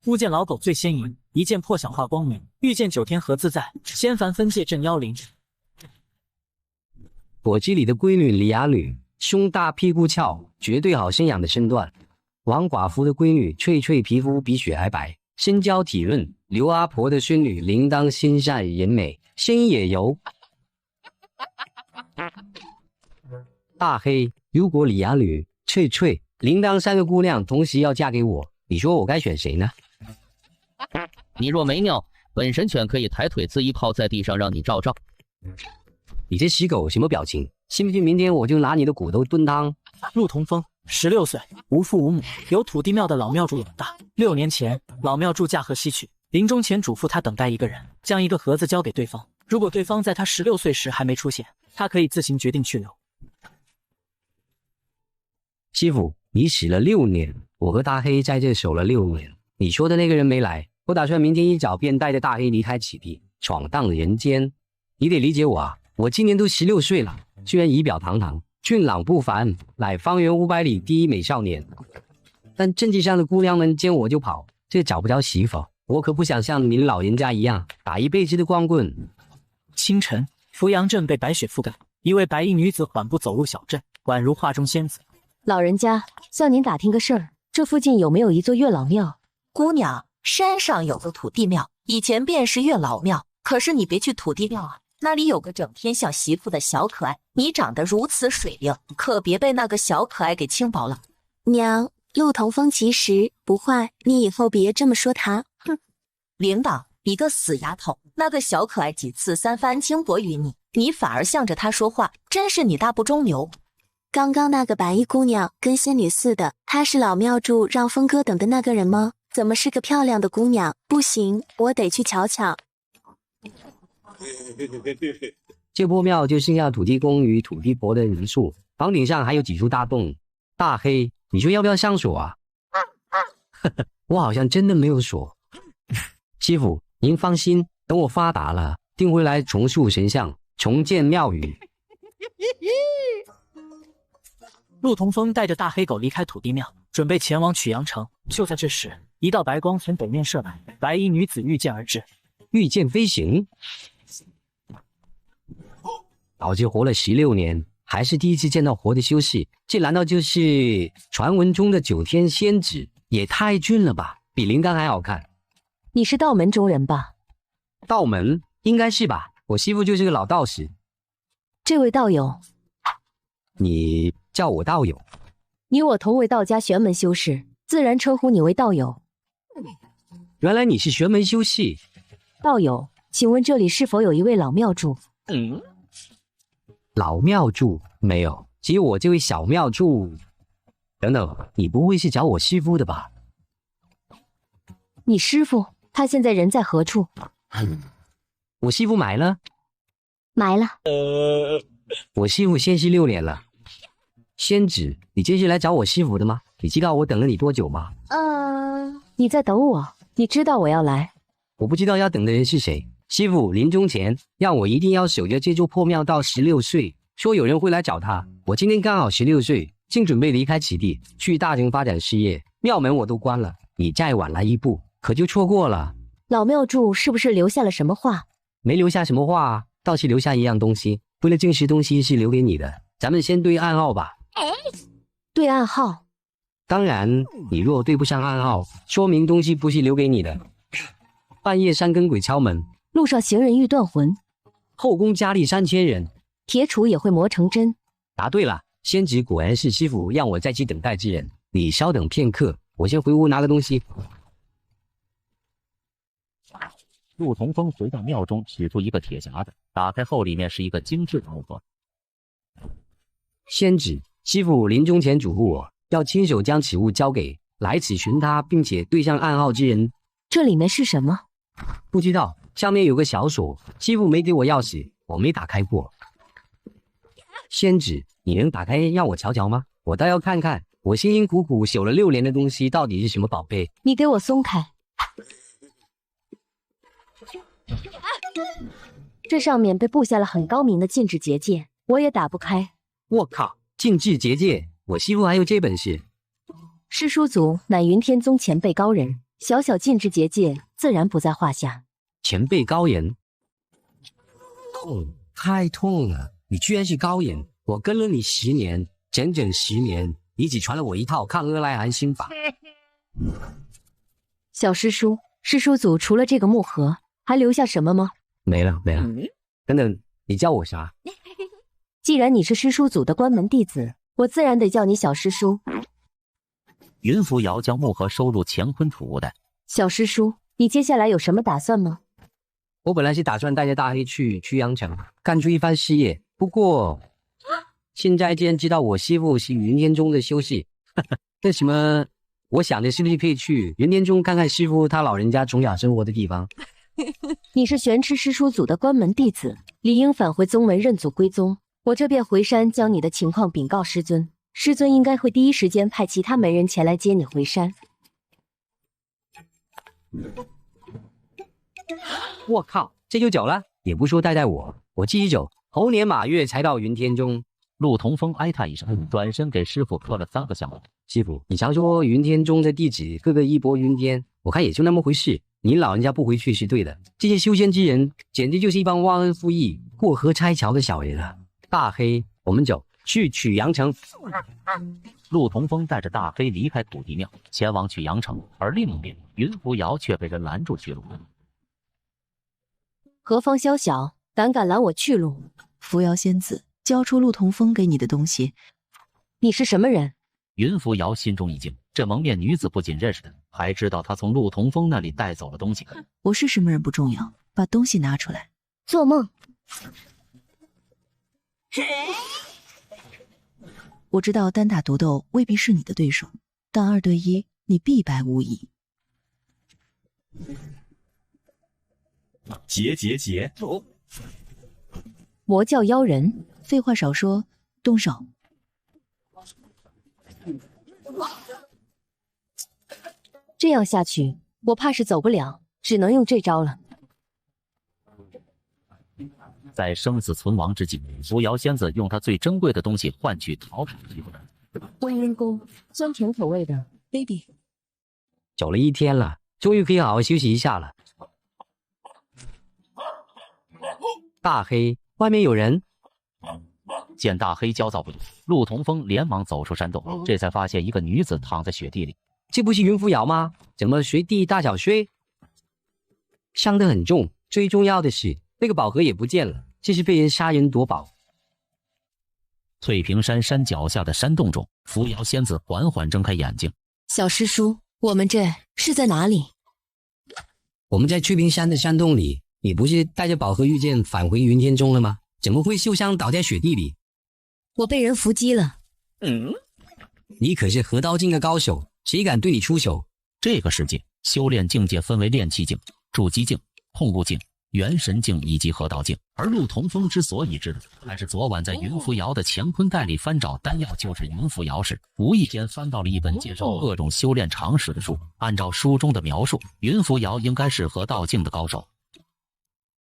巫见老狗最先赢，一剑破响化光明，欲见九天何自在？仙凡分界镇妖灵。火鸡里的闺女李雅女，胸大屁股翘，绝对好生养的身段。王寡妇的闺女翠翠皮肤比雪还白，身娇体润。刘阿婆的孙女铃铛心善人美，声也柔。大黑，如果李雅女、翠翠、铃铛三个姑娘同时要嫁给我，你说我该选谁呢？你若没尿，本神犬可以抬腿自一泡在地上让你照照。你这死狗什么表情？信不信明天我就拿你的骨头炖汤？陆同风16岁，无父无母，由土地庙的老庙主养大。6年前，老庙主驾鹤西去，临终前嘱咐他等待一个人，将一个盒子交给对方。如果对方在他16岁时还没出现，他可以自行决定去留。师傅，你死了6年，我和大黑在这守了6年。你说的那个人没来，我打算明天一早便带着大黑离开此地，闯荡人间。你得理解我啊，我今年都16岁了，虽然仪表堂堂，俊朗不凡，乃方圆500里第一美少年，但政绩上的姑娘们见我就跑，这找不着媳妇。我可不想像您老人家一样打一辈子的光棍。清晨，扶阳镇被白雪覆盖，一位白衣女子缓步走入小镇，宛如画中仙子。老人家，向您打听个事儿，这附近有没有一座月老庙？姑娘，山上有个土地庙，以前便是月老庙，可是你别去土地庙啊，那里有个整天像媳妇的小可爱，你长得如此水灵，可别被那个小可爱给轻薄了。娘，陆同风其实不坏，你以后别这么说他。哼，铃铛，你个死丫头，那个小可爱几次3番轻薄于你，你反而向着他说话，真是你大不中留。刚刚那个白衣姑娘跟仙女似的，她是老庙主让峰哥等的那个人吗？怎么是个漂亮的姑娘？不行，我得去瞧瞧。这破庙就剩下土地公与土地婆的人数，房顶上还有几处大洞。大黑，你说要不要上锁啊？呵呵，我好像真的没有锁。师傅，您放心，等我发达了，定会来重塑神像，重建庙宇。陆同风带着大黑狗离开土地庙，准备前往曲阳城。就在这时，一道白光从北面射来，白衣女子御剑而至。御剑飞行，老子活了16年，还是第一次见到活的修士，这难道就是传闻中的9天仙子？也太俊了吧，比铃铛还好看。你是道门中人吧？道门应该是吧，我媳妇就是个老道士。这位道友，你叫我道友。你我同为道家玄门修士，自然称呼你为道友。原来你是玄门修士。道友，请问这里是否有一位老庙主？老庙主没有，只有我这位小庙主。等等，你不会是找我师父的吧？你师父？他现在人在何处？我师父埋了。埋了。我师父仙逝6年了。仙子，你这是来找我师父的吗？你知道我等了你多久吗？你在等我？你知道我要来？我不知道要等的人是谁。师父临终前让我一定要守着这座破庙到16岁，说有人会来找他。我今天刚好16岁，正准备离开此地，去大城发展事业，庙门我都关了，你再晚来一步，可就错过了。老庙主是不是留下了什么话？没留下什么话啊，倒是留下一样东西。为了证实东西是留给你的，咱们先对暗号吧。对暗号？当然，你若对不上暗号，说明东西不是留给你的。半夜3更鬼敲门，路上行人欲断魂，后宫佳丽3000人，铁杵也会磨成针。答对了，仙子果然是师傅让我再去等待之人。你稍等片刻，我先回屋拿个东西。陆同风回到庙中，取出一个铁匣子，打开后里面是一个精致的木盒。仙子，师傅临终前嘱咐我要亲手将此物交给来此寻他并且对上暗号之人。这里面是什么？不知道，上面有个小锁，师傅没给我钥匙，我没打开过。仙子，你能打开让我瞧瞧吗？我倒要看看我辛辛苦苦守了6年的东西到底是什么宝贝。你给我松开。这上面被布下了很高明的禁制结界，我也打不开。我靠，禁制结界，我师傅还有这本事？师叔祖乃云天宗前辈高人，小小禁制结界，自然不在话下。前辈高言，痛，太痛了！你居然是高言，我跟了你10年，整整10年，你只传了我一套抗阿赖寒心法。小师叔，师叔祖除了这个木盒，还留下什么吗？没了。等等，你叫我啥？既然你是师叔祖的关门弟子，我自然得叫你小师叔。云扶摇将木盒收入乾坤储物袋。小师叔，你接下来有什么打算吗？我本来是打算带着大黑去阳城干出一番事业，不过现在既然知道我师父是云天宗的修士，那什么，我想着是不是可以去云天宗看看师父他老人家从小生活的地方。你是玄痴师叔祖的关门弟子，理应返回宗门认祖归宗。我这便回山将你的情况禀告师尊，师尊应该会第一时间派其他门人前来接你回山。我靠，这就走了，也不说带我，我继续走，猴年马月才到云天宗。陆同风哀叹一声，转身给师傅磕了3个响头。师傅，你常说云天宗的弟子个个义薄云天，我看也就那么回事。您老人家不回去是对的，这些修仙之人简直就是一帮忘恩负义、过河拆桥的小人啊！大黑，我们走，去曲阳城。陆同风带着大黑离开土地庙，前往曲阳城，而另一边，云扶摇却被人拦住去路。何方宵小，胆敢拦我去路？扶摇仙子，交出陆同风给你的东西。你是什么人？云扶摇心中一惊，这蒙面女子不仅认识他，还知道他从陆同风那里带走了东西。我是什么人不重要，把东西拿出来。做梦！我知道单打独斗未必是你的对手，但2对1，你必败无疑。结！魔教妖人，废话少说，动手！这样下去，我怕是走不了，只能用这招了。在生死存亡之际，扶摇仙子用她最珍贵的东西换取逃跑的机会。温阴功，酸甜口味的 ，baby。走了1天了，终于可以好好休息一下了。大黑，外面有人。见大黑焦躁不已，陆同风连忙走出山洞，这才发现一个女子躺在雪地里。这不是云扶摇吗？怎么随地大小睡？伤得很重，最重要的是那个宝盒也不见了，这是被人杀人夺宝。翠屏山山脚下的山洞中，扶摇仙子缓缓睁开眼睛。小师叔，我们这是在哪里？我们在翠屏山的山洞里，你不是带着宝盒玉剑返回云天宗了吗？怎么会受伤倒在雪地里？我被人伏击了。你可是合道境的高手，谁敢对你出手？这个世界修炼境界分为炼气境、筑基境、控物境、元神境以及合道境。而陆同风之所以知道，还是昨晚在云扶摇的乾坤袋里翻找丹药救治云扶摇时，无意间翻到了一本介绍各种修炼常识的书。按照书中的描述，云扶摇应该是合道境的高手。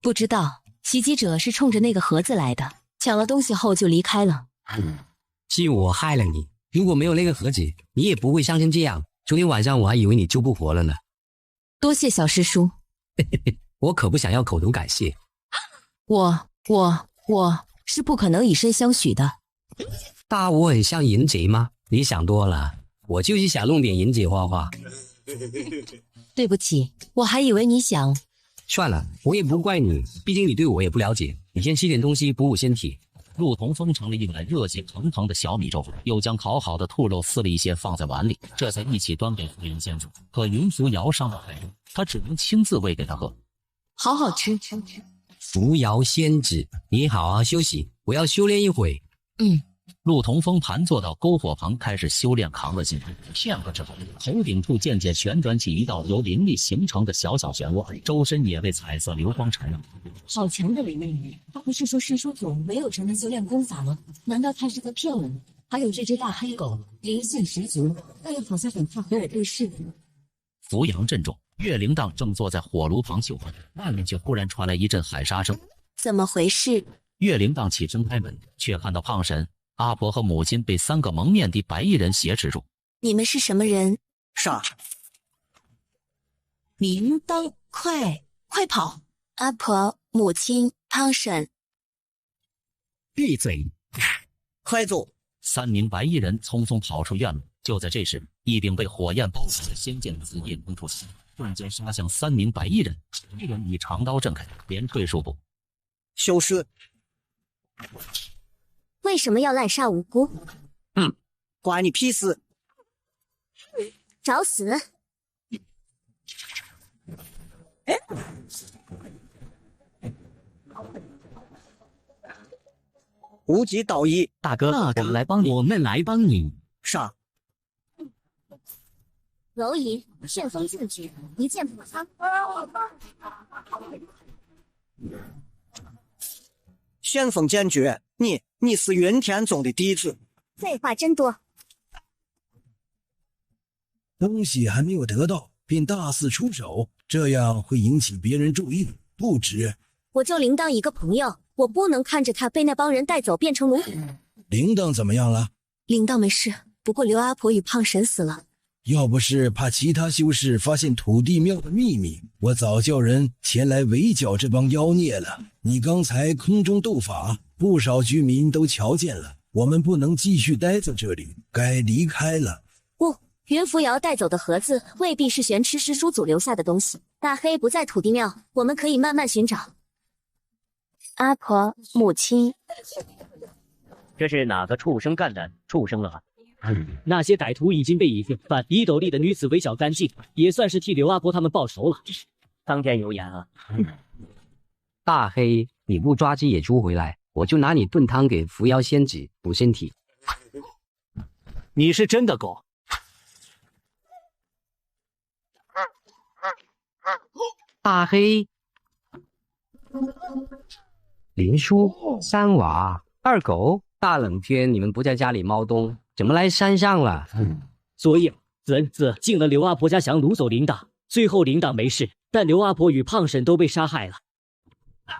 不知道袭击者是冲着那个盒子来的，抢了东西后就离开了。是我害了你，如果没有那个盒子，你也不会伤成这样。昨天晚上我还以为你救不活了呢。多谢小师叔。我可不想要口头感谢。我是不可能以身相许的。大我很像淫贼吗？你想多了，我就是想弄点淫贼花花。对不起，我还以为你想……算了，我也不怪你，毕竟你对我也不了解。你先吃点东西补补身体。陆同风盛了一碗热气腾腾的小米粥，又将烤好的兔肉撕了一些放在碗里，这才一起端给扶摇仙子。可云扶摇伤得太重，他只能亲自喂给他喝。好好吃。扶摇仙子，你好好休息，我要修炼一会。陆同风盘坐到篝火旁，开始修炼扛乐劲。片刻之后，头顶处渐渐旋转起一道由灵力形成的小小漩涡，周身也被彩色流光缠绕。好强的灵力！他不是说师叔祖没有什么修炼功法吗？难道他是在骗我们？还有这只大黑狗，灵性十足，但又好像很怕和我对视。扶摇阵中，岳灵荡正坐在火炉旁绣花，外面却忽然传来一阵海沙声。怎么回事？岳灵荡起身开门，却看到胖神、阿婆和母亲被3个蒙面的白衣人挟持住。你们是什么人？杀！铃铛，快跑！阿婆、母亲、汤婶，闭嘴！快走！3名白衣人匆匆跑出院落。就在这时，一柄被火焰包裹的仙剑紫夜冲出现，瞬间杀向3名白衣人。一人以长刀震开，连退数步。消失！为什么要滥杀无辜？关你屁事！找死！无极导一，大哥，我们来帮你。我们来帮你。杀！蝼蚁，旋风剑诀，一剑破苍。旋风剑诀，你是云天宗的弟子。废话真多。东西还没有得到，便大肆出手，这样会引起别人注意，不值。我就铃铛一个朋友，我不能看着他被那帮人带走变成奴仆。铃铛怎么样了？铃铛没事，不过刘阿婆与胖神死了。要不是怕其他修士发现土地庙的秘密，我早叫人前来围剿这帮妖孽了。你刚才空中斗法，不少居民都瞧见了，我们不能继续待在这里，该离开了。不，云扶摇带走的盒子未必是玄痴师叔祖留下的东西。大黑不在土地庙，我们可以慢慢寻找。阿婆、母亲，这是哪个畜生干的？畜生了！那些歹徒已经被已犯1斗笠的女子围剿干净，也算是替刘阿婆他们报仇了。苍天有眼啊！大黑，你不抓鸡也猪回来，我就拿你炖汤给扶摇仙子补身体。你是真的狗！大黑，林叔、三娃、二狗，大冷天你们不在家里猫冬，怎么来山上了？昨夜子进了刘阿婆家，想掳走铃铛，最后铃铛没事，但刘阿婆与胖婶都被杀害了。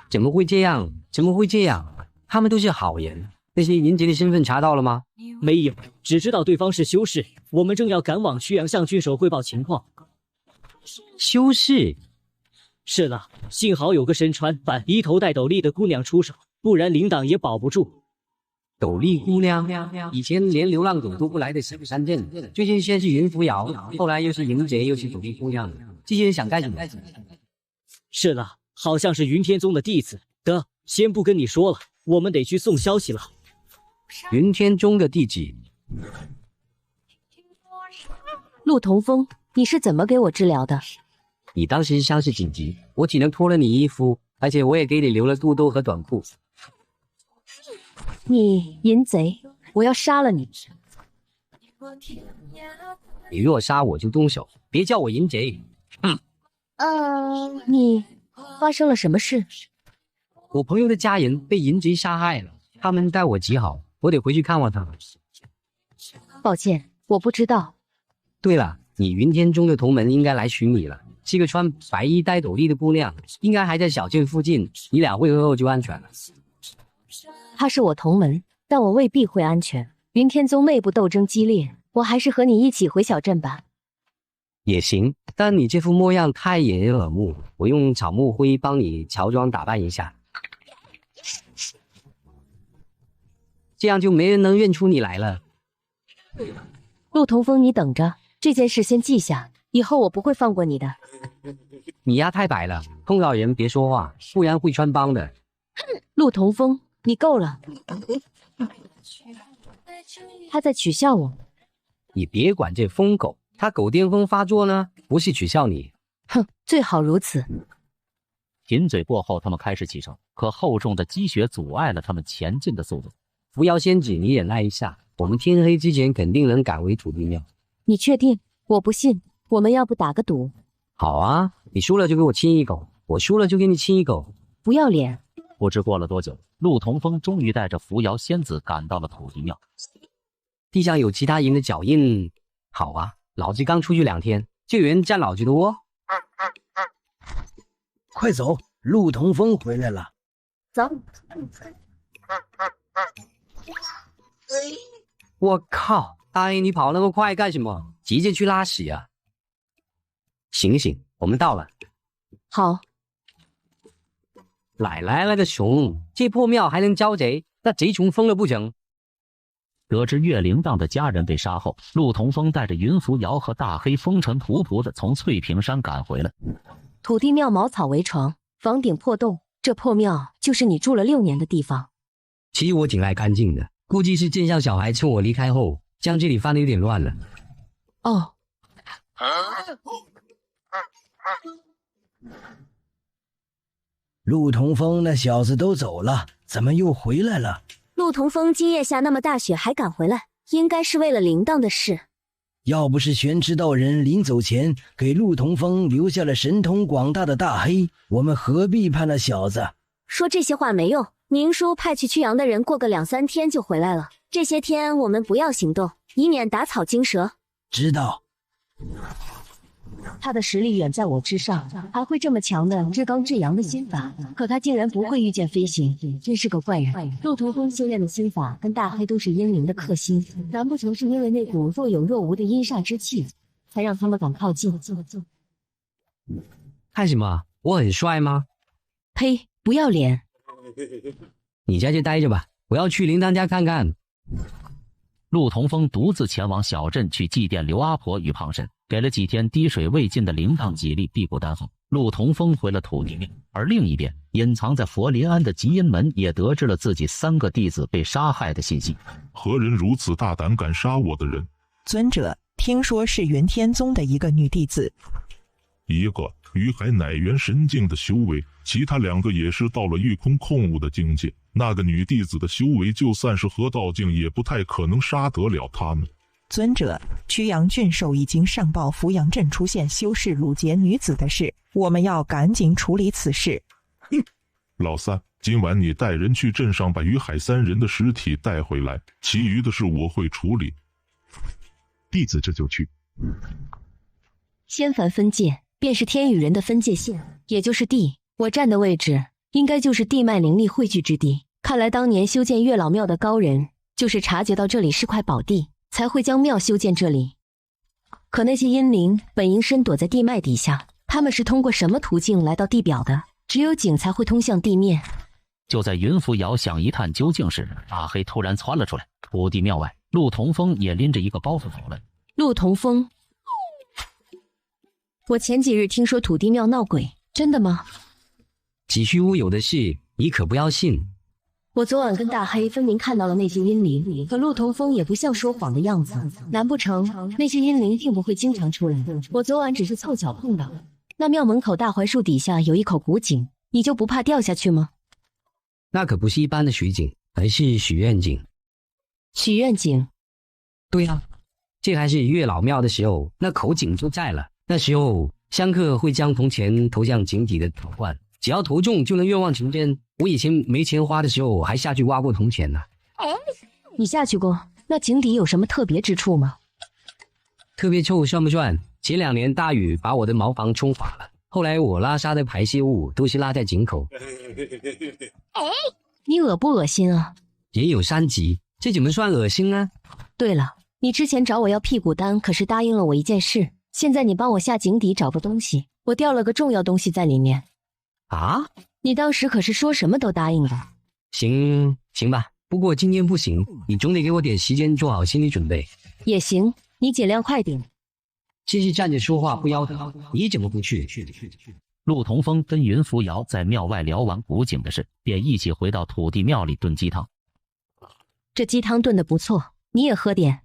怎么会这样？怎么会这样？他们都是好人。那些淫贼的身份查到了吗？没有，只知道对方是修士。我们正要赶往曲阳向郡守汇报情况。修士？是了，幸好有个身穿反一头戴斗笠的姑娘出手，不然铃铛也保不住。斗笠姑娘，以前连流浪狗都不来的小山镇，最近先是云扶摇，后来又是淫贼，又是斗笠姑娘，这些人想干什么？是了，好像是云天宗的弟子。得，先不跟你说了，我们得去送消息了。云天宗的弟子。陆同风，你是怎么给我治疗的？你当时伤势紧急，我只能脱了你衣服，而且我也给你留了肚兜和短裤。你淫贼，我要杀了你！你若杀我就动手，别叫我淫贼。你发生了什么事？我朋友的家人被淫贼杀害了，他们待我极好，我得回去看望他们。抱歉，我不知道。对了，你云天宗的同门应该来寻你了，是个穿白衣戴斗笠的姑娘，应该还在小镇附近，你俩会合后就安全了。他是我同门，但我未必会安全。云天宗内部斗争激烈，我还是和你一起回小镇吧。也行，但你这副模样太引人耳目，我用草木灰帮你乔装打扮一下，这样就没人能认出你来了。陆同风，你等着，这件事先记下，以后我不会放过你的。你丫太白了，碰到人别说话，不然会穿帮的。陆同风，你够了。他在取笑我。你别管这疯狗，他狗癫疯发作呢，不是取笑你。哼，最好如此。贫嘴过后，他们开始启程，可厚重的积雪阻碍了他们前进的速度。扶摇仙子，你忍耐一下，我们天黑之前肯定能赶回土地庙。你确定？我不信。我们要不打个赌？好啊，你输了就给我亲一口，我输了就给你亲一口。不要脸！不知过了多久，陆同风终于带着扶摇仙子赶到了土地庙。地上有其他人的脚印。好啊，老子刚出去2天，就有人占老子的窝。快走，陆同风回来了。走。我靠，大黑，你跑那么快干什么？急着去拉屎啊？醒醒，我们到了。好。哪来了个熊？这破庙还能招贼？那贼穷疯了不成？得知岳灵荡的家人被杀后，陆同风带着云扶摇和大黑风尘仆仆的从翠屏山赶回来。土地庙茅草为床，房顶破洞，这破庙就是你住了6年的地方。其实我挺爱干净的，估计是镇上小孩趁我离开后，将这里翻得有点乱了。哦。陆同风那小子都走了，怎么又回来了？陆同风今夜下那么大雪还赶回来，应该是为了铃铛的事。要不是玄池道人临走前给陆同风留下了神通广大的大黑，我们何必怕那小子？说这些话没用，宁叔派去驱阳的人过个2、3天就回来了。这些天我们不要行动，以免打草惊蛇。知道。他的实力远在我之上，还会这么强的至刚至阳的心法，可他竟然不会御剑飞行，真是个怪人。陆同风修炼的心法跟大黑都是阴灵的克星，难不成是因为那股若有若无的阴煞之气，才让他们敢靠近？看什么？我很帅吗？呸！不要脸！你在这待着吧，我要去铃铛家看看。陆同风独自前往小镇去祭奠刘阿婆与胖神，给了几天滴水未进的铃铛几粒辟谷丹后，陆同风回了土地庙。而另一边，隐藏在佛林庵的极阴门也得知了自己3个弟子被杀害的信息。何人如此大胆敢杀我的人？尊者，听说是元天宗的一个女弟子。一个于海乃元神境的修为，其他2个也是到了御空控物的境界。那个女弟子的修为就算是合道境，也不太可能杀得了他们。尊者，曲阳郡守已经上报扶阳镇出现修士掳劫女子的事，我们要赶紧处理此事。老三，今晚你带人去镇上把于海3人的尸体带回来，其余的事我会处理。弟子这就去。仙凡分界便是天与人的分界线，也就是地。我站的位置应该就是地脉灵力汇聚之地。看来当年修建月老庙的高人就是察觉到这里是块宝地，才会将庙修建这里。可那些阴灵本应深躲在地脉底下，他们是通过什么途径来到地表的？只有井才会通向地面。就在云扶摇想一探究竟时，大黑突然窜了出来。土地庙外，陆同风也拎着一个包袱走了。陆同风，我前几日听说土地庙闹鬼，真的吗？子虚乌有的事，你可不要信。我昨晚跟大黑分明看到了那些阴灵，可陆同风也不像说谎的样子，难不成那些阴灵并不会经常出来？我昨晚只是凑巧碰到。那庙门口大槐树底下有一口古井，你就不怕掉下去吗？那可不是一般的水井，而是许愿井。许愿井？对啊，这还是月老庙的时候，那口井就在了。那时候香客会将铜钱投向井底的土罐，只要投中就能愿望成真。我以前没钱花的时候还下去挖过铜钱呢。你下去过？那井底有什么特别之处吗？特别臭算不算？前2年大雨把我的茅房冲垮了，后来我拉撒的排泄物都是拉在井口。你恶不恶心啊？人有3急，这怎么算恶心啊？对了，你之前找我要辟谷丹，可是答应了我一件事，现在你帮我下井底找个东西，我掉了个重要东西在里面。啊？你当时可是说什么都答应的。行吧，不过今天不行，你总得给我点时间做好心理准备。也行，你尽量快点。这是站着说话不腰疼，你怎么不去？陆同风跟云扶摇在庙外聊完古井的事，便一起回到土地庙里炖鸡汤。这鸡汤炖得不错，你也喝点。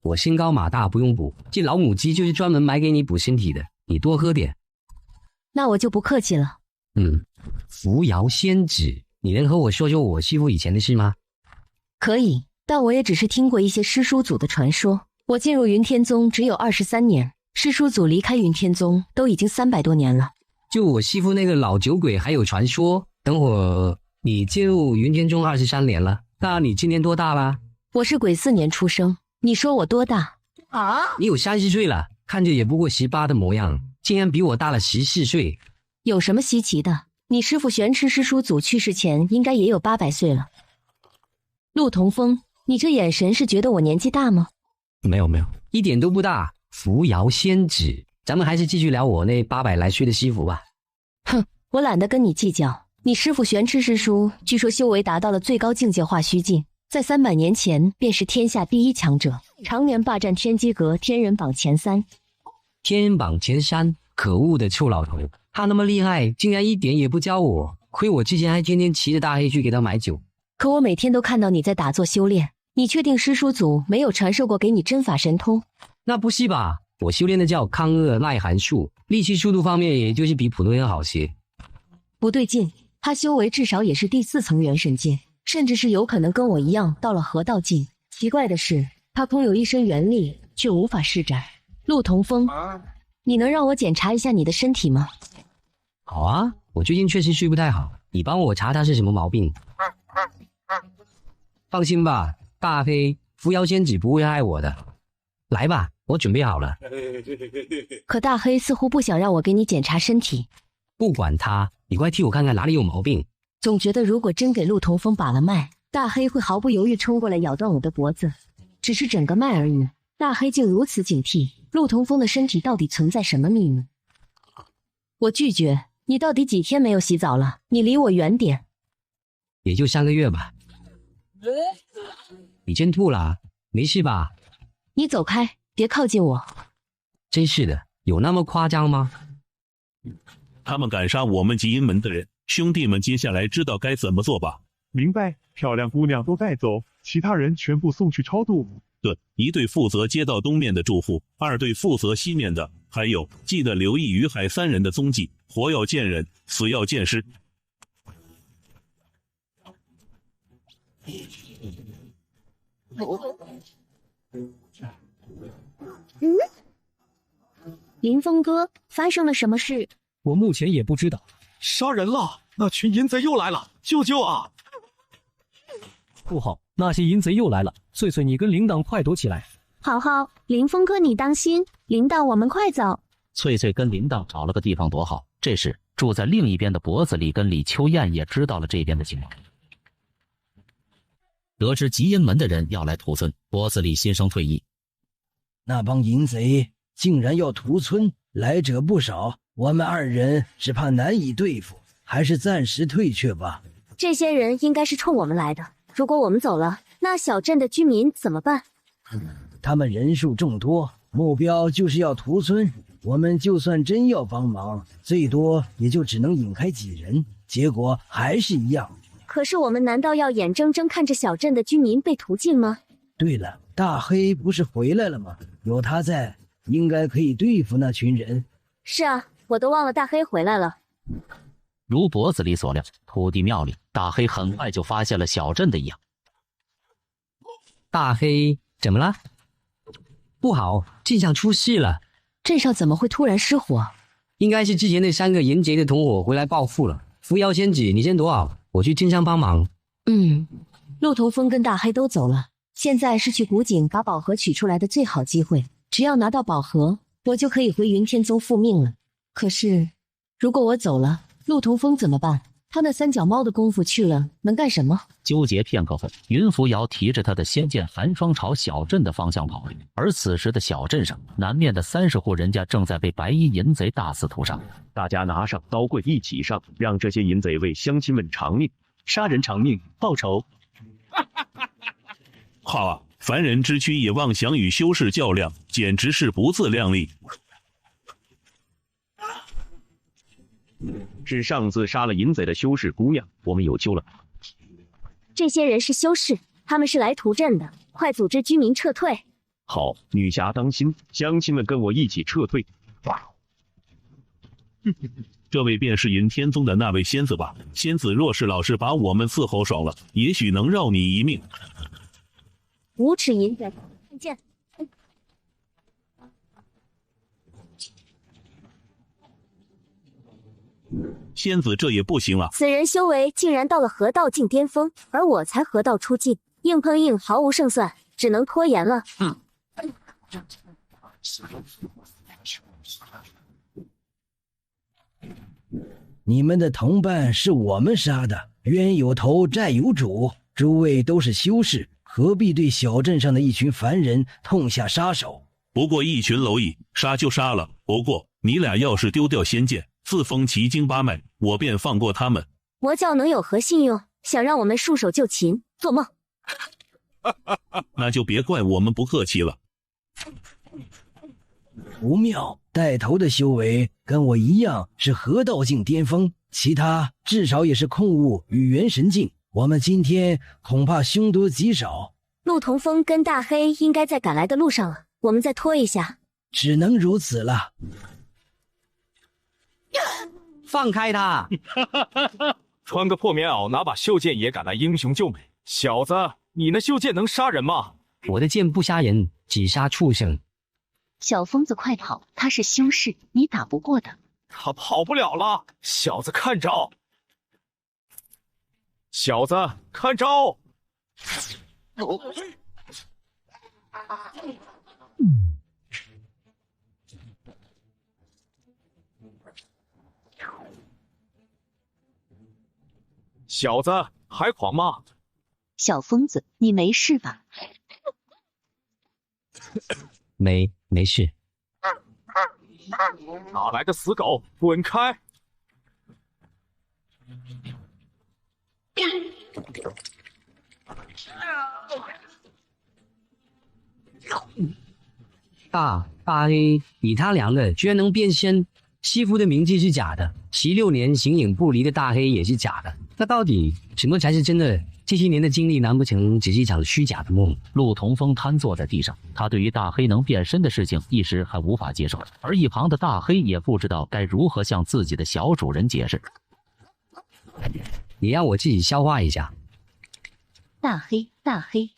我身高马大不用补，这老母鸡就是专门买给你补身体的，你多喝点。那我就不客气了。扶摇仙子，你能和我说说我师父以前的事吗？可以，但我也只是听过一些师叔祖的传说。我进入云天宗只有23年，师叔祖离开云天宗都已经300多年了。就我师父那个老酒鬼还有传说。等会儿你进入云天宗23年了，那你今年多大啦？我是癸巳年出生，你说我多大？啊？你有30岁了，看着也不过18的模样，竟然比我大了14岁。有什么稀奇的？你师父玄池师叔祖去世前应该也有800岁了。陆同风，你这眼神是觉得我年纪大吗？没有，一点都不大。扶摇仙子，咱们还是继续聊我那800来岁的师傅吧。哼，我懒得跟你计较。你师傅玄痴师叔据说修为达到了最高境界化虚境，在300年前便是天下第一强者，常年霸占天机阁天人榜前3。天人榜前3，可恶的臭老头，他那么厉害，竟然一点也不教我，亏我之前还天天骑着大黑去给他买酒。可我每天都看到你在打坐修炼，你确定师叔祖没有传授过给你真法神通？那不是吧，我修炼的叫抗恶耐寒术，力气速度方面也就是比普通人好些。不对劲，他修为至少也是第4层元神境，甚至是有可能跟我一样到了河道境。奇怪的是，他空有一身元力，却无法施展。陆同风，你能让我检查一下你的身体吗？好啊，我最近确实睡不太好，你帮我查查是什么毛病。放心吧，大黑扶摇仙子不会害我的。来吧，我准备好了。可大黑似乎不想让我给你检查身体。不管他，你快替我看看哪里有毛病。总觉得如果真给陆同风把了脉，大黑会毫不犹豫冲过来咬断我的脖子。只是整个脉而已，大黑竟如此警惕，陆同风的身体到底存在什么秘密？我拒绝。你到底几天没有洗澡了？你离我远点。也就3个月吧。你真吐了？没事吧？你走开，别靠近我。真是的，有那么夸张吗？他们敢杀我们极阴门的人，兄弟们接下来知道该怎么做吧？明白，漂亮姑娘都带走，其他人全部送去超度。对，1队负责街道东面的住户，2队负责西面的，还有记得留意于海3人的踪迹，活要见人，死要见尸。林峰哥，发生了什么事？我目前也不知道。杀人了！那群淫贼又来了！救救啊！不好，那些淫贼又来了！翠翠，你跟铃铛快躲起来！好好，林峰哥你当心，铃铛我们快走。翠翠跟铃铛找了个地方躲好。这时，住在另一边的脖子里跟李秋燕也知道了这边的情况。得知极阴门的人要来屠村，脖子里心生退意。那帮淫贼竟然要屠村，来者不少，我们2人只怕难以对付，还是暂时退却吧。这些人应该是冲我们来的，如果我们走了，那小镇的居民怎么办？他们人数众多，目标就是要屠村，我们就算真要帮忙，最多也就只能引开几人，结果还是一样。可是我们难道要眼睁睁看着小镇的居民被屠尽吗？对了，大黑不是回来了吗？有他在，应该可以对付那群人。是啊，我都忘了大黑回来了。如脖子里所料，土地庙里，大黑很快就发现了小镇的异样。大黑，怎么了？不好，镇上出事了。镇上怎么会突然失火？应该是之前那3个淫贼的同伙回来报复了。扶摇仙子，你先躲好，我去镇上帮忙。陆同风跟大黑都走了，现在是去古井把宝盒取出来的最好机会。只要拿到宝盒，我就可以回云天宗复命了。可是，如果我走了，陆同风怎么办？他那3脚猫的功夫去了，能干什么？纠结片刻后，云扶摇提着他的仙剑寒霜朝小镇的方向跑去。而此时的小镇上，南面的30户人家正在被白衣淫贼大肆屠杀。大家拿上刀棍一起上，让这些淫贼为乡亲们偿命，杀人偿命，报仇。好啊，凡人之躯也妄想与修士较量，简直是不自量力。是上次杀了淫贼的修士姑娘，我们有救了。这些人是修士，他们是来屠镇的，快组织居民撤退。好，女侠当心，乡亲们跟我一起撤退。这位便是云天宗的那位仙子吧？仙子若是老实把我们伺候爽了，也许能绕你一命。无耻淫贼，看剑！仙子这也不行啊！此人修为竟然到了河道境巅峰，而我才河道初境，硬碰硬毫无胜算，只能拖延了。你们的同伴是我们杀的，冤有头债有主，诸位都是修士，何必对小镇上的一群凡人痛下杀手？不过一群蝼蚁，杀就杀了，不过你俩要是丢掉仙剑，自封奇经八脉，我便放过他们。魔教能有何信用？想让我们束手就擒？做梦！那就别怪我们不客气了。不妙，带头的修为跟我一样是合道境巅峰，其他至少也是控物与元神境。我们今天恐怕凶多吉少。陆同风跟大黑应该在赶来的路上了，我们再拖一下。只能如此了。放开他！穿个破棉袄，拿把袖剑也敢来英雄救美？小子，你那袖剑能杀人吗？我的剑不杀人，只杀畜生。小疯子，快跑！他是修士，你打不过的。他跑不了了，小子看招！小子看招！小子还狂吗？小疯子，你没事吧？没事。哪来的死狗，滚开！大黑，以他娘的居然能变身！西服的名字是假的，16年形影不离的大黑也是假的，那到底什么才是真的？这些年的经历难不成只是一场虚假的梦？陆同风瘫坐在地上，他对于大黑能变身的事情一时还无法接受，而一旁的大黑也不知道该如何向自己的小主人解释。你让我自己消化一下。大黑，大黑。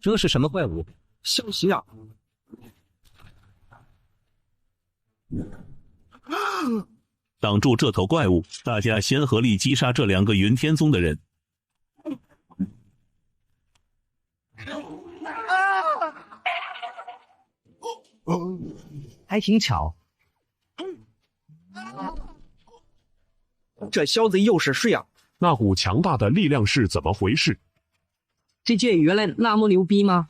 这是什么怪物？消息啊！挡住这头怪物，大家先合力击杀这2个云天宗的人。还挺巧。这小子又是谁啊？那股强大的力量是怎么回事？这剑原来那么牛逼吗？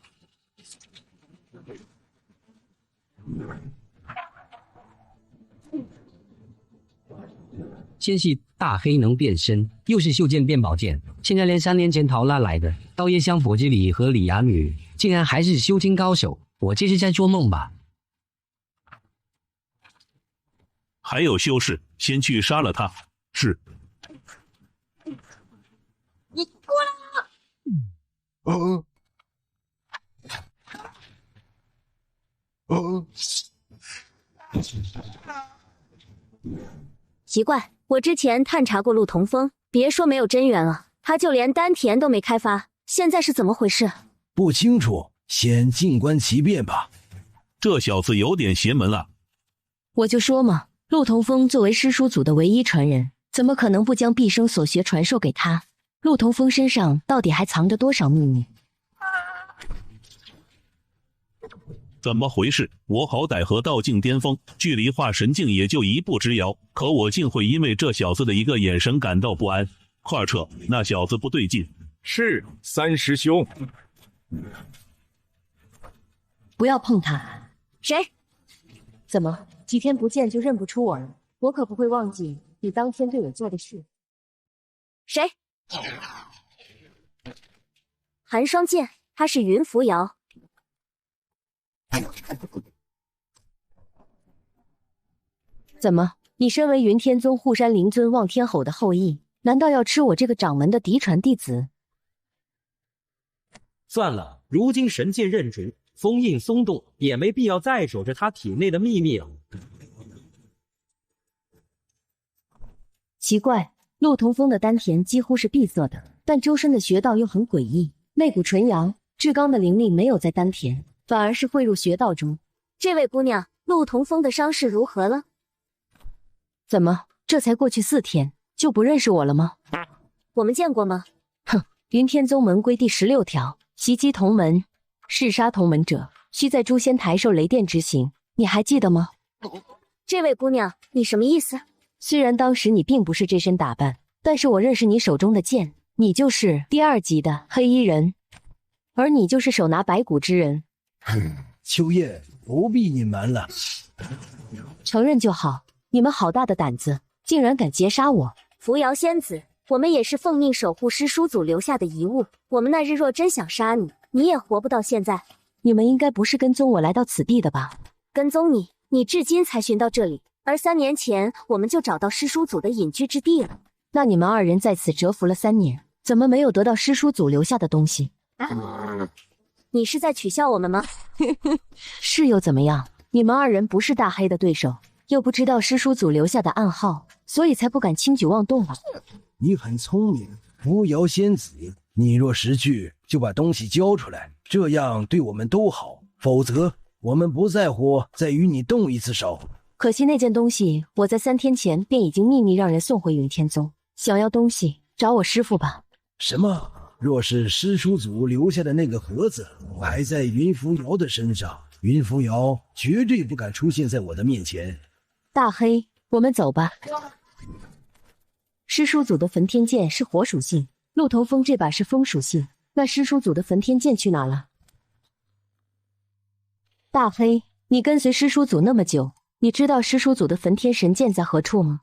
先是大黑能变身，又是袖剑变宝剑，现在连3年前逃拉来的刀叶香佛之里和李雅女竟然还是修真高手，我这是在做梦吧？还有修士，先去杀了他。是。你过来啊！奇怪，我之前探查过陆同风，别说没有真元了，他就连丹田都没开发，现在是怎么回事？不清楚，先静观其变吧。这小子有点邪门了。我就说嘛，陆同风作为师叔祖的唯一传人，怎么可能不将毕生所学传授给他？陆同风身上到底还藏着多少秘密？怎么回事？我好歹和道境巅峰，距离化神境也就1步之遥，可我竟会因为这小子的一个眼神感到不安。快撤，那小子不对劲。是，三师兄。不要碰他。谁？怎么几天不见就认不出我了？我可不会忘记你当天对我做的事。谁？寒霜剑，他是云扶摇。怎么，你身为云天宗护山灵尊望天吼的后裔，难道要吃我这个掌门的嫡传弟子？算了，如今神剑认主，封印松动，也没必要再守着他体内的秘密了。奇怪，陆同风的丹田几乎是闭塞的，但周身的穴道又很诡异，媚骨纯阳，至刚的灵力没有在丹田，反而是汇入穴道中。这位姑娘，陆同风的伤势如何了？怎么，这才过去4天，就不认识我了吗？我们见过吗？哼，云天宗门规第16条，袭击同门、弑杀同门者，需在诛仙台受雷电执行，你还记得吗？这位姑娘，你什么意思？虽然当时你并不是这身打扮，但是我认识你手中的剑，你就是第2级的黑衣人，而你就是手拿白骨之人。秋叶，不必隐瞒了，承认就好。你们好大的胆子，竟然敢劫杀我！扶摇仙子，我们也是奉命守护师叔祖留下的遗物。我们那日若真想杀你，你也活不到现在。你们应该不是跟踪我来到此地的吧？跟踪你，你至今才寻到这里，而3年前我们就找到师叔祖的隐居之地了。那你们2人在此蛰伏了3年，怎么没有得到师叔祖留下的东西？你是在取笑我们吗？是又怎么样？你们2人不是大黑的对手，又不知道师叔祖留下的暗号，所以才不敢轻举妄动了。你很聪明，扶摇仙子，你若识趣，就把东西交出来，这样对我们都好。否则，我们不在乎再与你动一次手。可惜那件东西，我在3天前便已经秘密让人送回云天宗。想要东西，找我师父吧。什么？若是师叔祖留下的那个盒子还在云扶摇的身上，云扶摇绝对不敢出现在我的面前。大黑，我们走吧。师叔祖的焚天剑是火属性，鹿头峰这把是风属性，那师叔祖的焚天剑去哪了？大黑，你跟随师叔祖那么久，你知道师叔祖的焚天神剑在何处吗？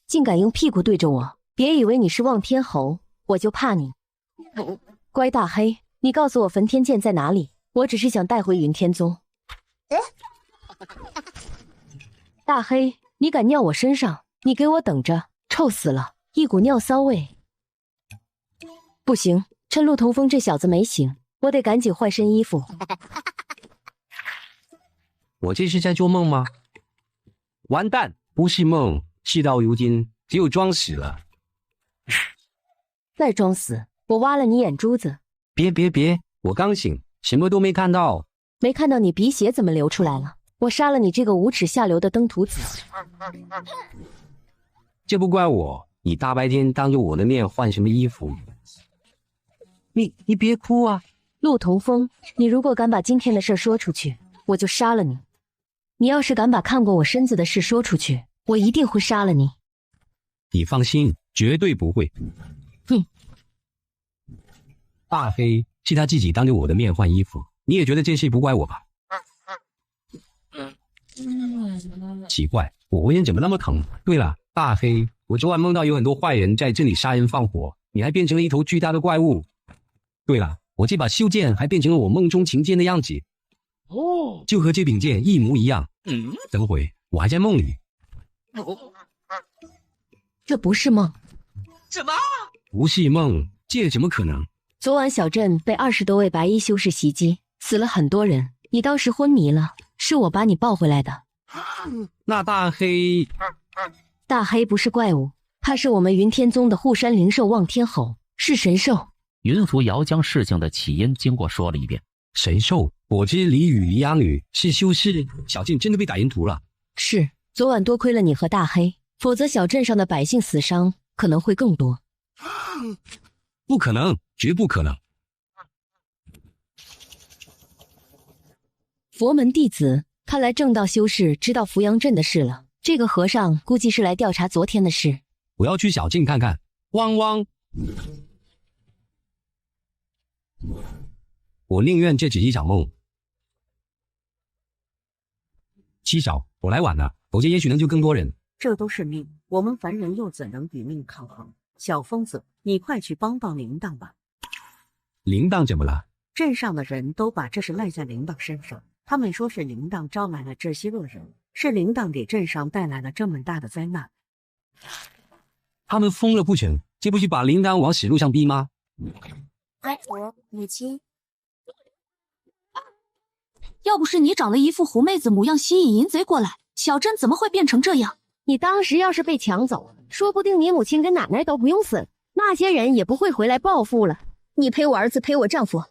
竟敢用屁股对着我，别以为你是望天猴，我就怕你。乖大黑，你告诉我焚天剑在哪里，我只是想带回云天宗。大黑，你敢尿我身上，你给我等着，臭死了，一股尿骚味。不行，趁陆同风这小子没醒，我得赶紧换身衣服。我这是在做梦吗？完蛋，不是梦，事到如今只有装死了。再装死，我挖了你眼珠子。别，我刚醒，什么都没看到。没看到你鼻血怎么流出来了？我杀了你这个无耻下流的登徒子。这不怪我，你大白天当着我的面换什么衣服？你别哭啊！陆同风，你如果敢把今天的事说出去，我就杀了你。你要是敢把看过我身子的事说出去，我一定会杀了你。你放心，绝对不会。哼！大黑是他自己当着我的面换衣服，你也觉得这事不怪我吧？奇怪，我为人怎么那么疼？对了，大黑，我昨晚梦到有很多坏人在这里杀人放火，你还变成了一头巨大的怪物。对了，我这把袖剑还变成了我梦中琴剑的样子，就和这柄剑一模一样。等会我还在梦里。这不是梦。什么？不是梦，这怎么可能？昨晚小镇被20多位白衣修士袭击，死了很多人，你当时昏迷了，是我把你抱回来的。那大黑不是怪物，他是我们云天宗的护山灵兽望天吼，是神兽。云扶摇将事情的起因经过说了一遍。神兽？我知李雨离鸦女是修士，小静真的被打晕涂了。是，昨晚多亏了你和大黑，否则小镇上的百姓死伤可能会更多。不可能，绝不可能。佛门弟子，看来正道修士知道扶阳镇的事了。这个和尚估计是来调查昨天的事。我要去小径看看。汪汪！我宁愿这只是一场梦。七嫂，我来晚了，否则也许能救更多人。这都是命，我们凡人又怎能与命抗衡？小疯子，你快去帮帮铃铛吧。铃铛怎么了？镇上的人都把这事赖在铃铛身上，他们说是铃铛招来了这些恶人，是铃铛给镇上带来了这么大的灾难。他们疯了不成？这不是把铃铛往死路上逼吗？阿婆，母亲，要不是你长了一副狐妹子模样吸引淫贼过来，小镇怎么会变成这样？你当时要是被抢走，说不定你母亲跟奶奶都不用死，那些人也不会回来报复了。你陪我儿子，陪我丈夫。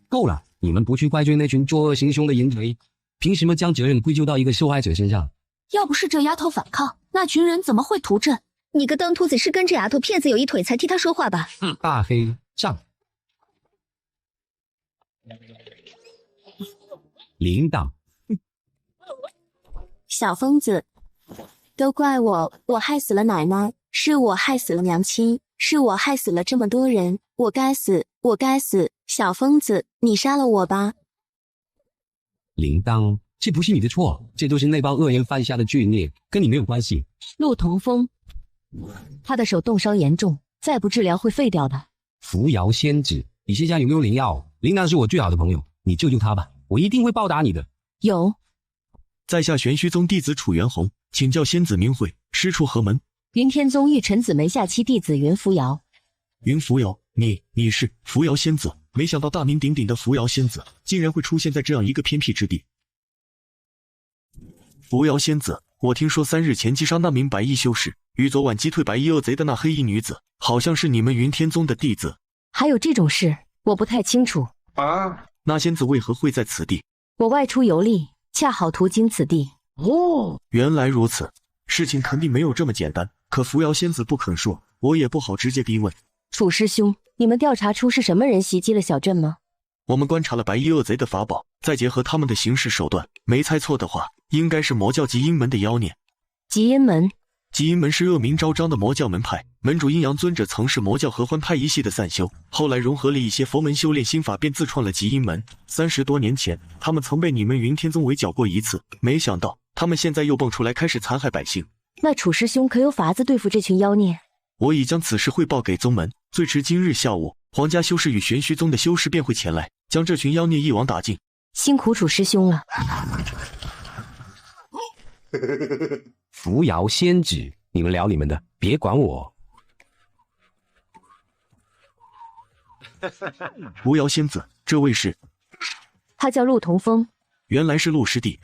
够了，你们不去怪罪那群作恶行凶的淫贼，凭什么将责任归咎到一个受害者身上？要不是这丫头反抗，那群人怎么会屠镇？你个登徒子是跟这丫头骗子有一腿才替她说话吧？大黑上。铃铛，小疯子，都怪我，我害死了奶奶，是我害死了娘亲，是我害死了这么多人，我该死，我该死！小疯子，你杀了我吧！铃铛，这不是你的错，这都是那帮恶人犯下的罪孽，跟你没有关系。陆同风，他的手冻伤严重，再不治疗会废掉的。扶摇仙子，你现在有没有灵药？铃铛是我最好的朋友，你救救他吧，我一定会报答你的。有。在下玄虚宗弟子楚元宏，请教仙子名讳，师出何门？云天宗玉臣子门下期弟子云扶摇。云扶摇，你是扶摇仙子？没想到大名鼎鼎的扶摇仙子，竟然会出现在这样一个偏僻之地。扶摇仙子，我听说3日前击杀那名白衣修士，与昨晚击退白衣恶贼的那黑衣女子，好像是你们云天宗的弟子。还有这种事，我不太清楚。那仙子为何会在此地？我外出游历，恰好途经此地。原来如此，事情肯定没有这么简单。可扶摇仙子不肯说，我也不好直接逼问。楚师兄，你们调查出是什么人袭击了小镇吗？我们观察了白衣恶贼的法宝，再结合他们的行事手段，没猜错的话，应该是魔教极阴门的妖孽。极阴门？极阴门是恶名昭彰的魔教门派，门主阴阳尊者曾是魔教合欢派一系的散修，后来融合了一些佛门修炼心法，便自创了极阴门。30多年前，他们曾被你们云天宗围剿过一次，没想到他们现在又蹦出来开始残害百姓。那楚师兄可有法子对付这群妖孽？我已将此事汇报给宗门，最迟今日下午，皇家修士与玄虚宗的修士便会前来，将这群妖孽一网打尽。辛苦楚师兄了。扶摇仙子，你们聊你们的，别管我。扶摇仙子，这位是？他叫陆同风。原来是陆师弟。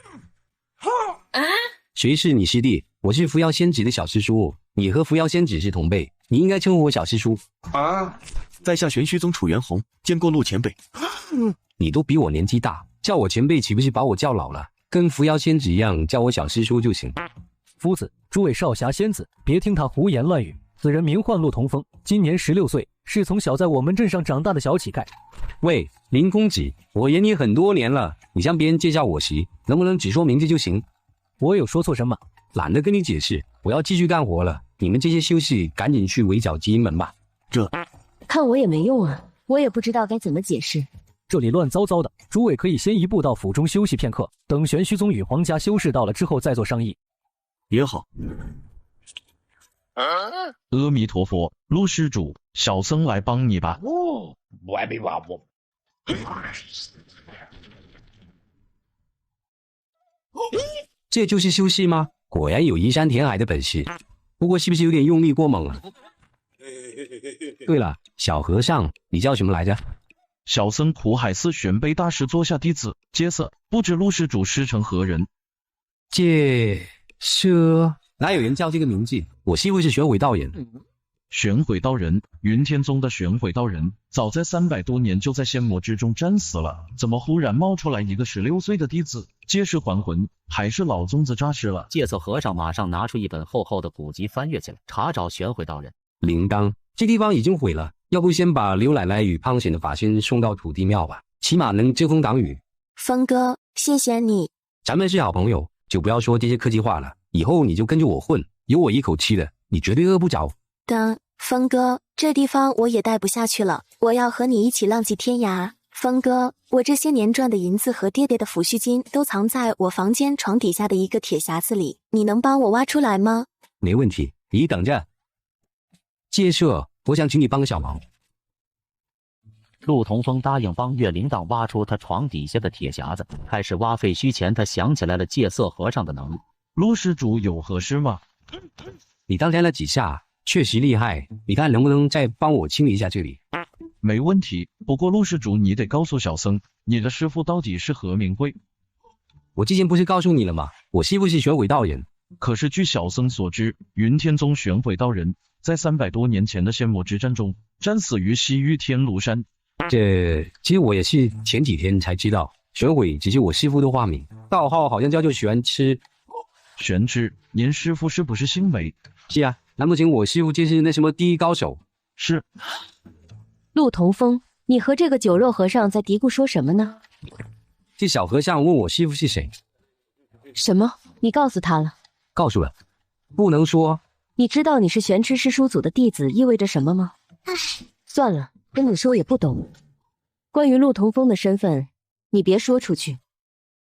谁是你师弟？我是扶摇仙子的小师叔，你和扶摇仙子是同辈，你应该称呼我小师叔。在下玄虚宗楚元宏，见过陆前辈。你都比我年纪大，叫我前辈岂不是把我叫老了？跟扶摇仙子一样，叫我小师叔就行。夫子，诸位少侠仙子，别听他胡言乱语。此人名唤陆同风，今年16岁，是从小在我们镇上长大的小乞丐。喂，林公子，我演你很多年了，你向别人介绍我时，能不能只说名字就行？我有说错什么？懒得跟你解释，我要继续干活了。你们这些修士，赶紧去围剿极阴门吧。看我也没用啊，我也不知道该怎么解释。这里乱糟糟的，诸位可以先一步到府中休息片刻，等玄虚宗与皇家修士到了之后再做商议。也好。阿弥陀佛，陆施主，小僧来帮你吧。这就是修士吗？果然有移山填海的本事，不过是不是有点用力过猛了？对了，小和尚，你叫什么来着？小僧苦海寺玄贝大师座下弟子，戒色，不知陆施主师承何人？戒色？哪有人叫这个名字？我师父是玄悔道人。玄悔道人，云天宗的玄悔道人，早在300多年就在仙魔之中战死了，怎么忽然冒出来一个16岁的弟子？借尸还魂，还是老宗子扎实了。戒色和尚马上拿出一本厚厚的古籍翻阅起来，查找玄悔道人。铃铛，这地方已经毁了，要不先把刘奶奶与胖显的法身送到土地庙吧，起码能遮风挡雨。峰哥，谢谢你。咱们是好朋友，就不要说这些客气话了。以后你就跟着我混，有我一口吃的，你绝对饿不着。等，峰哥，这地方我也待不下去了，我要和你一起浪迹天涯。峰哥，我这些年赚的银子和爹爹的抚恤金都藏在我房间床底下的一个铁匣子里，你能帮我挖出来吗？没问题，你等着。戒色，我想请你帮个小忙。陆同风答应帮岳铃铛挖出他床底下的铁匣子，开始挖废墟前，他想起来了戒色和尚的能力。陆施主有何事吗？你刚才那几下确实厉害，你看能不能再帮我清理一下这里？没问题，不过陆施主你得告诉小僧，你的师父到底是何名讳？我之前不是告诉你了吗？我师父是玄悔道人。可是据小僧所知，云天宗玄悔道人在300多年前的仙魔之战中战死于西域天庐山。其实我也是前几天才知道，玄悔只是我师父的化名，道号好像叫做玄痴。玄痴，您师父是不是姓梅？是啊，难不成我师父就是那什么第一高手？是。陆同风，你和这个酒肉和尚在嘀咕说什么呢？这小和尚问我师父是谁。什么？你告诉他了？告诉了，不能说。你知道你是玄痴师叔祖的弟子意味着什么吗？算了，跟你说也不懂。关于陆同风的身份，你别说出去。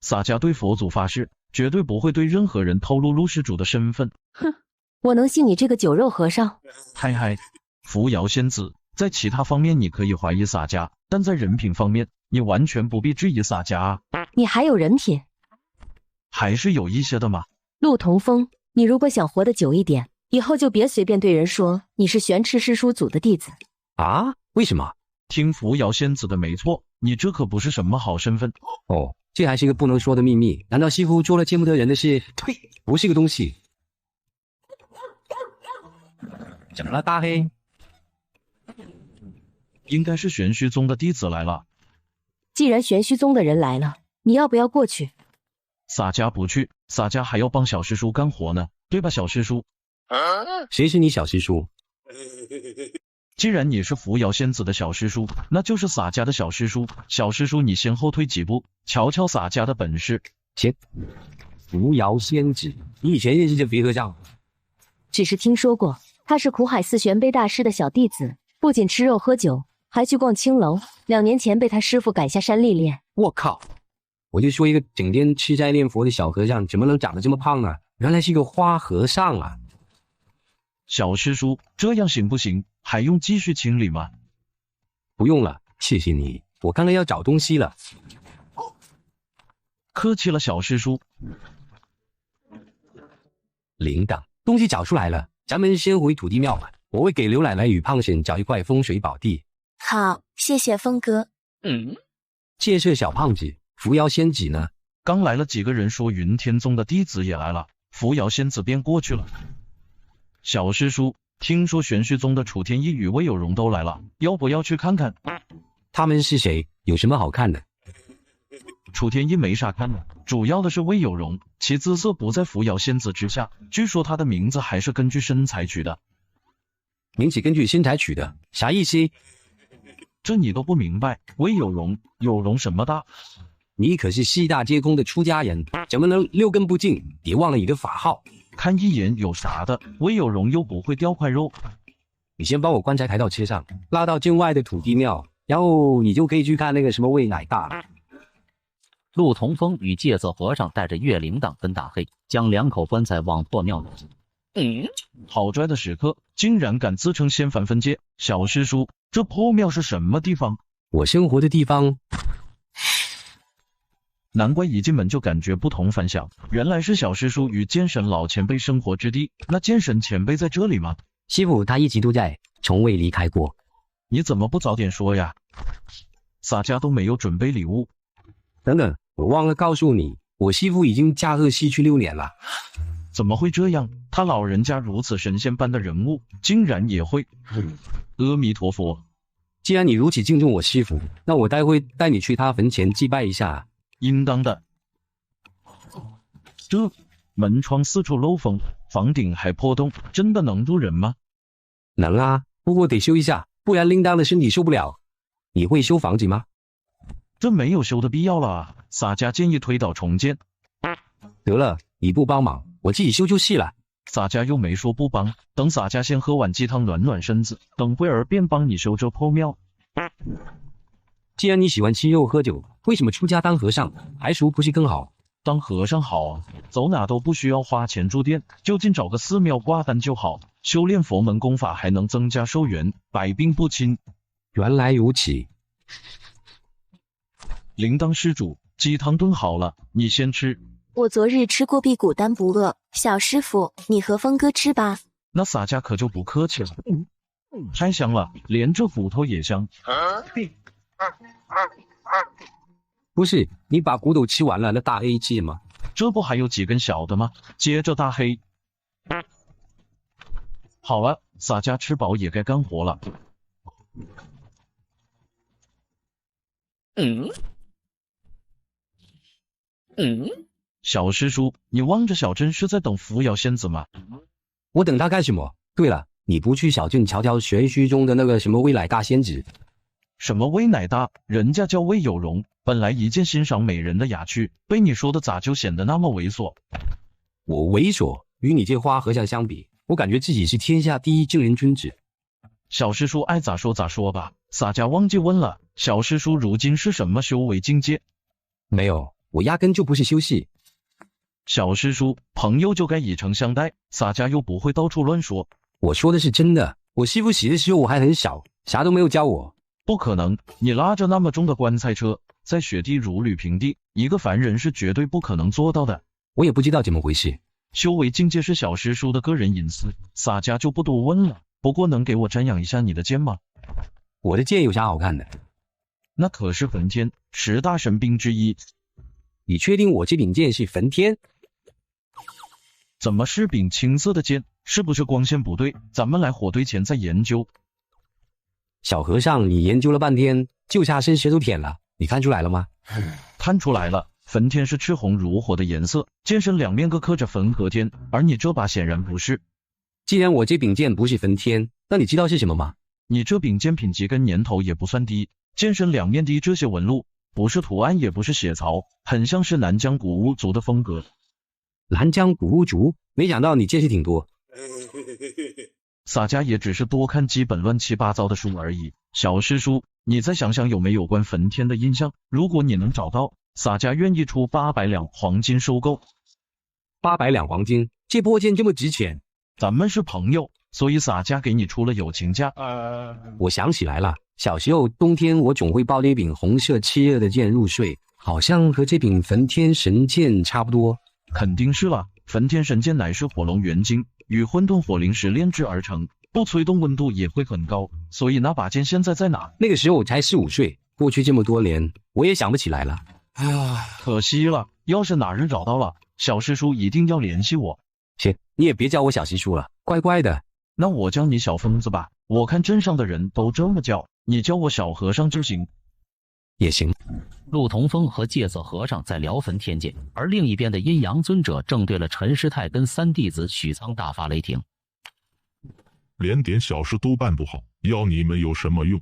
洒家对佛祖发誓，绝对不会对任何人透露陆施主的身份。哼，我能信你这个酒肉和尚？嗨，扶摇仙子，在其他方面你可以怀疑洒家，但在人品方面，你完全不必质疑洒家啊。你还有人品？还是有一些的嘛。陆同风，你如果想活得久一点，以后就别随便对人说你是玄痴师叔祖的弟子。啊？为什么？听扶摇仙子的没错，你这可不是什么好身份。哦，这还是一个不能说的秘密。难道西夫做了见不得人的事？呸，不是个东西。怎么了，大黑？应该是玄虚宗的弟子来了。既然玄虚宗的人来了，你要不要过去？洒家不去，洒家还要帮小师叔干活呢，对吧，小师叔？谁是你小师叔？既然你是扶摇仙子的小师叔，那就是洒家的小师叔。小师叔，你先后退几步，瞧瞧洒家的本事。先，扶摇仙子，你以前认识这肥和尚？只是听说过，他是苦海寺玄杯大师的小弟子，不仅吃肉喝酒，还去逛青楼。2年前被他师父赶下山历练。我靠！我就说一个整天吃斋念佛的小和尚，怎么能长得这么胖呢？原来是一个花和尚啊！小师叔，这样行不行？还用继续清理吗？不用了，谢谢你。我刚刚要找东西了。客气了，小师叔。铃铛，东西找出来了，咱们先回土地庙吧。我会给刘奶奶与胖婶找一块风水宝地。好，谢谢峰哥。借设小胖子，扶摇仙子呢？刚来了几个人说云天宗的弟子也来了，扶摇仙子便过去了。小师叔，听说玄虚宗的楚天一与魏有容都来了，要不要去看看？他们是谁？有什么好看的？楚天一没啥看的，主要的是魏有容，其姿色不在扶摇仙子之下。据说他的名字还是根据身材取的。名字根据身材取的，啥意思？这你都不明白？魏有容，有容什么大？你可是四大皆空的出家人，怎么能6根不净？别忘了你的法号。看一眼有啥的？魏有容又不会掉块肉。你先帮我棺材抬到车上，拉到境外的土地庙，然后你就可以去看那个什么魏奶大了。陆同风与戒色和尚带着月铃铛跟大黑，将2口棺材往破庙里。好拽的时刻，竟然敢自称仙凡分界。小师叔，这破庙是什么地方？我生活的地方。难怪一进门就感觉不同凡响，原来是小师叔与剑神老前辈生活之地。那剑神前辈在这里吗？师傅他一直都在，从未离开过。你怎么不早点说呀？洒家都没有准备礼物。等等，我忘了告诉你，我师傅已经驾鹤西去6年了。怎么会这样？他老人家如此神仙般的人物，竟然也会……阿弥陀佛！既然你如此敬重我师傅，那我待会带你去他坟前祭拜一下。应当的。这门窗四处漏风，房顶还破洞，真的能住人吗？能啊，不过得修一下，不然铃铛的身体受不了。你会修房子吗？这没有修的必要了啊！洒家建议推倒重建。得了，你不帮忙，我自己修就是了。洒家又没说不帮，等洒家先喝碗鸡汤暖暖身子，等会儿便帮你修这破庙。既然你喜欢吃肉喝酒，为什么出家当和尚？还俗不是更好？当和尚好啊，走哪都不需要花钱住店，就近找个寺庙挂单就好。修炼佛门功法还能增加寿元，百病不侵。原来如此。铃铛施主，鸡汤炖好了，你先吃。我昨日吃过辟谷丹不饿，小师傅，你和峰哥吃吧。那洒家可就不客气了。太香了，连这骨头也香。不是，你把骨头吃完了，那大黑吃吗？这不还有几根小的吗？接着大黑。好了，洒家吃饱也该干活了。小师叔，你望着小镇是在等扶摇仙子吗？我等他干什么？对了，你不去小镇瞧瞧玄虚中的那个什么魏奶大仙子？什么魏奶大？人家叫魏有容，本来一见欣赏美人的雅趣，被你说的咋就显得那么猥琐？我猥琐，与你这花和尚相比，我感觉自己是天下第一正人君子。小师叔爱咋说咋说吧。洒家忘记问了，小师叔如今是什么修为境界？没有，我压根就不是修戏。小师叔，朋友就该以诚相待，洒家又不会到处乱说。我说的是真的，我师父死的时候我还很小，啥都没有教我。不可能，你拉着那么重的棺材车，在雪地如履平地，一个凡人是绝对不可能做到的。我也不知道怎么回事。修为境界是小师叔的个人隐私，洒家就不多问了。不过能给我瞻仰一下你的剑吗？我的剑有啥好看的？那可是焚天10大神兵之一。你确定我这柄剑是焚天？怎么是柄青色的剑？是不是光线不对？咱们来火堆前再研究。小和尚，你研究了半天，就差伸舌头舔了，你看出来了吗？看出来了，焚天是赤红如火的颜色，剑身两面各刻着焚和天，而你这把显然不是。既然我这柄剑不是焚天，那你知道是什么吗？你这柄剑品级跟年头也不算低，剑身两面的这些纹路，不是图案也不是血槽，很像是南疆古巫族的风格。南疆古巫族？没想到你见识挺多。洒家也只是多看几本乱七八糟的书而已。小师叔，你再想想有没有关焚天的印象，如果你能找到，洒家愿意出800两黄金收购。800两黄金？这波剑这么值钱？咱们是朋友，所以洒家给你出了友情价。我想起来了，小时候冬天我总会抱着一柄红色炽热的剑入睡，好像和这柄焚天神剑差不多。肯定是了，焚天神剑乃是火龙元晶与混沌火灵石炼制而成，不催动温度也会很高，所以那把剑现在在哪？那个时候我才4、5岁，过去这么多年，我也想不起来了。哎呀，可惜了，要是哪日找到了，小师叔一定要联系我。行，你也别叫我小师叔了，乖乖的。那我叫你小疯子吧，我看镇上的人都这么叫，你叫我小和尚就行。也行。陆同风和戒色和尚在聊焚天剑，而另一边的阴阳尊者正对了陈师太跟3弟子许苍大发雷霆。连点小事都办不好，要你们有什么用？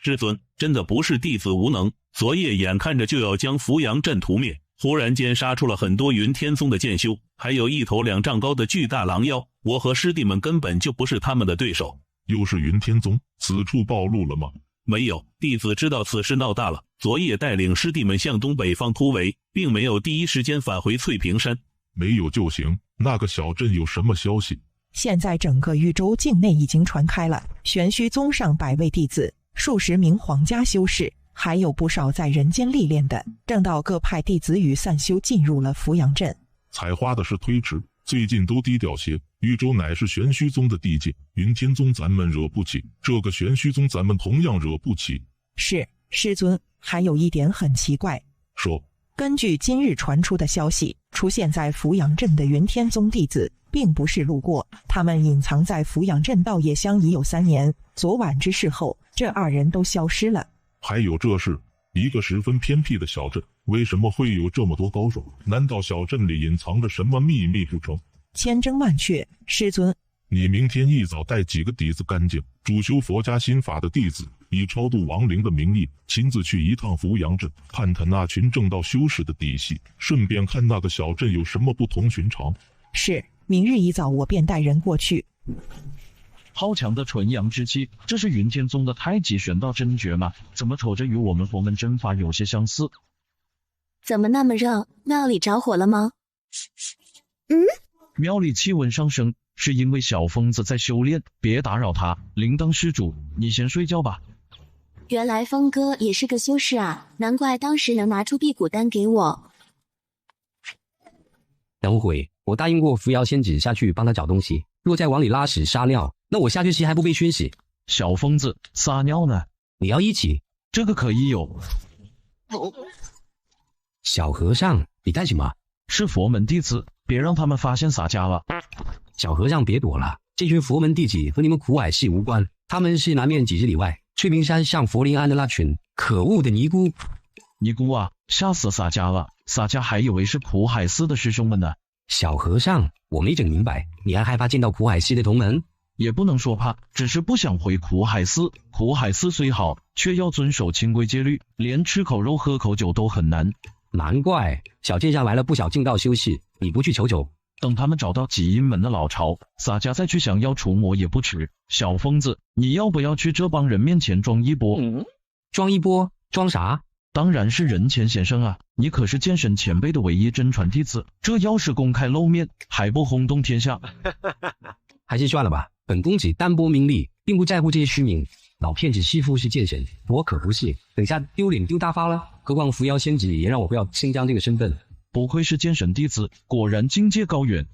师尊，真的不是弟子无能，昨夜眼看着就要将扶阳镇屠灭，忽然间杀出了很多云天宗的剑修，还有1头2丈高的巨大狼妖，我和师弟们根本就不是他们的对手。又是云天宗，此处暴露了吗？没有，弟子知道此事闹大了，昨夜带领师弟们向东北方突围，并没有第一时间返回翠屏山。没有就行。那个小镇有什么消息？现在整个豫州境内已经传开了，玄虚宗上100位弟子，数十名皇家修士，还有不少在人间历练的正道各派弟子与散修进入了扶阳镇。采花的是推迟，最近都低调些。豫州乃是玄虚宗的地界，云天宗咱们惹不起，这个玄虚宗咱们同样惹不起。是，师尊，还有一点很奇怪。说。根据今日传出的消息，出现在扶阳镇的云天宗弟子并不是路过，他们隐藏在扶阳镇稻叶乡已有3年，昨晚之事后，这2人都消失了。还有这事，一个十分偏僻的小镇，为什么会有这么多高手？难道小镇里隐藏着什么秘密不成？千真万确，师尊。你明天一早带几个底子干净、主修佛家心法的弟子，以超度亡灵的名义，亲自去一趟扶阳镇，探探那群正道修士的底细，顺便看那个小镇有什么不同寻常。是，明日一早我便带人过去。好强的纯阳之气，这是云天宗的太极玄道真诀吗？怎么瞅着与我们佛门真法有些相似？怎么那么热？庙里着火了吗？庙里气温上升，是因为小疯子在修炼，别打扰他。铃铛施主，你先睡觉吧。原来峰哥也是个修士啊，难怪当时能拿出辟谷丹给我。等会，我答应过扶摇仙子下去帮他找东西，若再往里拉屎撒尿，那我下去时还不被熏死？小疯子，撒尿呢？你要一起？这个可以有。小和尚，你干什么？是佛门弟子，别让他们发现洒家了。小和尚别躲了，这群佛门弟子和你们苦海市无关，他们是南面几十里外翠屏山上佛林庵的那群可恶的尼姑。尼姑啊，吓死洒家了，洒家还以为是苦海寺的师兄们呢。小和尚，我没整明白，你还害怕见到苦海寺的同门？也不能说怕，只是不想回苦海寺。苦海寺虽好，却要遵守清规戒律，连吃口肉喝口酒都很难。难怪小镇上来了不少正道修士，你不去瞅瞅？等他们找到极阴门的老巢，洒家再去降妖除魔也不迟。小疯子，你要不要去这帮人面前装一波？装一波？装啥？当然是人前显圣啊！你可是剑神前辈的唯一真传弟子，这要是公开露面，还不轰动天下？还是算了吧，本公子淡泊名利，并不在乎这些虚名。老骗子师父是剑神，我可不是，等下丢脸丢大发了。何况扶摇仙子也让我不要新疆这个身份。不愧是剑神弟子，果然境界高远。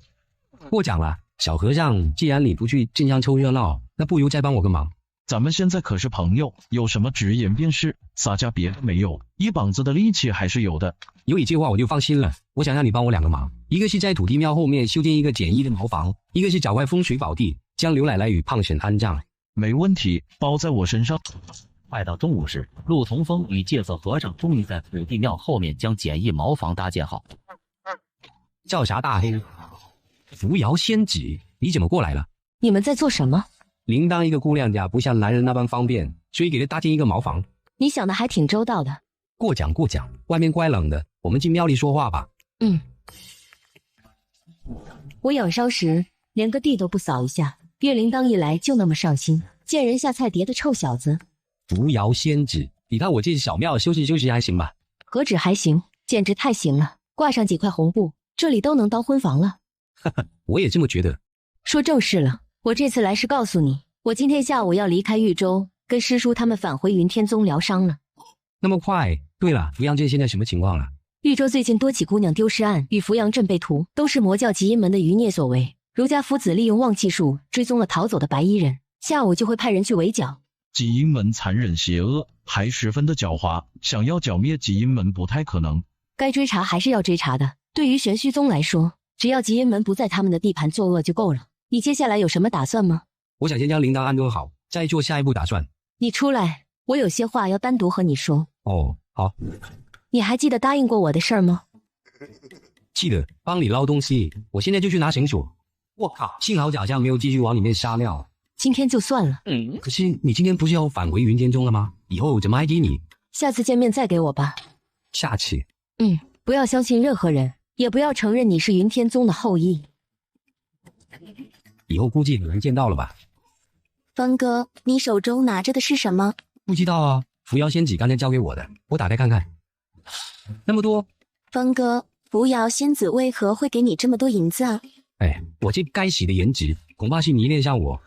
过奖了，小和尚，既然你不去镇上凑热闹，那不如再帮我个忙。咱们现在可是朋友，有什么直言便是，洒家别的没有，一膀子的力气还是有的。有你这话我就放心了。我想让你帮我2个忙，一个是在土地庙后面修建一个简易的茅房，一个是找块风水宝地，将刘奶奶与胖婶安葬。没问题，包在我身上。快到中午时，陆同风与戒色和尚终于在土地庙后面将简易茅房搭建好。叫啥大黑？扶摇仙子，你怎么过来了？你们在做什么？铃铛一个姑娘家不像男人那般方便，所以给她搭建一个茅房。你想的还挺周到的。过奖过奖，外面怪冷的，我们进庙里说话吧。我养伤时连个地都不扫一下，岳铃铛一来就那么上心，见人下菜碟的臭小子。扶摇仙子，你看我这小庙休息休息还行吧？何止还行，简直太行了！挂上几块红布，这里都能当婚房了。哈哈，我也这么觉得。说正事了，我这次来是告诉你，我今天下午要离开豫州，跟师叔他们返回云天宗疗伤了。那么快？对了，扶阳镇现在什么情况了？豫州最近多起姑娘丢失案与扶阳镇被屠，都是魔教极阴门的余孽所为。儒家夫子利用旺气术追踪了逃走的白衣人，下午就会派人去围剿。极阴门残忍邪恶，还十分的狡猾，想要剿灭极阴门不太可能。该追查还是要追查的。对于玄虚宗来说，只要极阴门不在他们的地盘作恶就够了。你接下来有什么打算吗？我想先将铃铛安顿好，再做下一步打算。你出来，我有些话要单独和你说。哦，好。你还记得答应过我的事儿吗？记得，帮你捞东西。我现在就去拿绳索。我靠，幸好假象没有继续往里面撒尿。今天就算了。可是你今天不是要返回云天宗了吗？以后怎么还给你？下次见面再给我吧。下次。不要相信任何人，也不要承认你是云天宗的后裔。以后估计很难见到了吧？方哥，你手中拿着的是什么？不知道啊，扶摇仙子刚才交给我的，我打开看看。那么多。方哥，扶摇仙子为何会给你这么多银子啊？哎，我这该死的颜值，恐怕是迷恋上我。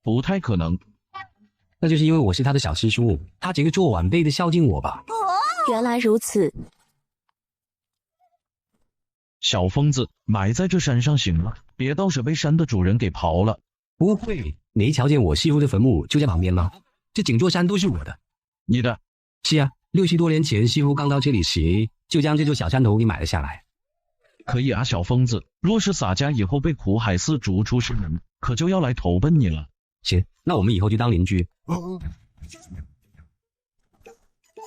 不太可能。那就是因为我是他的小师叔，他只会做晚辈的孝敬我吧。原来如此。小疯子，埋在这山上行了，别到时被山的主人给刨了。不会，你一瞧见我师傅的坟墓就在旁边吗？这整座山都是我的。你的？是啊，60多年前师傅刚到这里时，就将这座小山头给买了下来。可以啊，小疯子，若是洒家以后被苦海寺逐出师门，可就要来投奔你了。行，那我们以后就当邻居。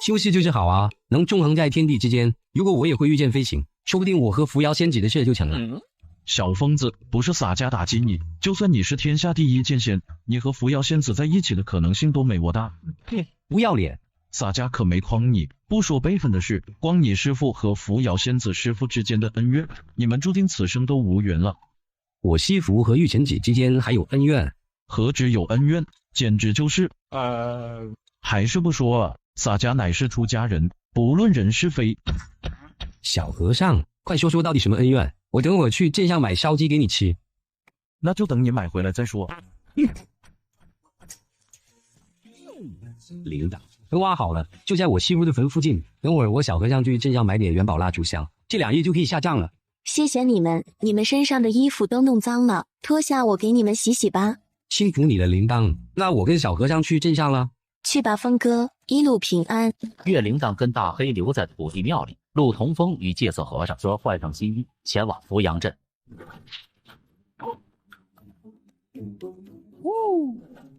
修士就是好啊，能纵横在天地之间。如果我也会御剑飞行，说不定我和扶摇仙子的事就成了。小疯子，不是洒家打击你，就算你是天下第一剑仙，你和扶摇仙子在一起的可能性都没我大。不要脸！洒家可没诓你，不说辈分的事，光你师父和扶摇仙子师父之间的恩怨，你们注定此生都无缘了。我师父和玉晨子之间还有恩怨？何止有恩怨，简直就是……还是不说啊，洒家乃是出家人，不论人是非。小和尚，快说说到底什么恩怨？我等会去镇上买烧鸡给你吃。那就等你买回来再说。铃铛都挖好了，就在我师傅的坟附近。等会儿我小和尚去镇上买点元宝蜡烛香，这2日就可以下葬了。谢谢你们，你们身上的衣服都弄脏了，脱下我给你们洗洗吧。辛苦你了，铃铛。那我跟小和尚去镇上了。去吧，峰哥，一路平安。岳铃铛跟大黑留在土地庙里，陆同风与戒色和尚则换上新衣，前往扶阳镇。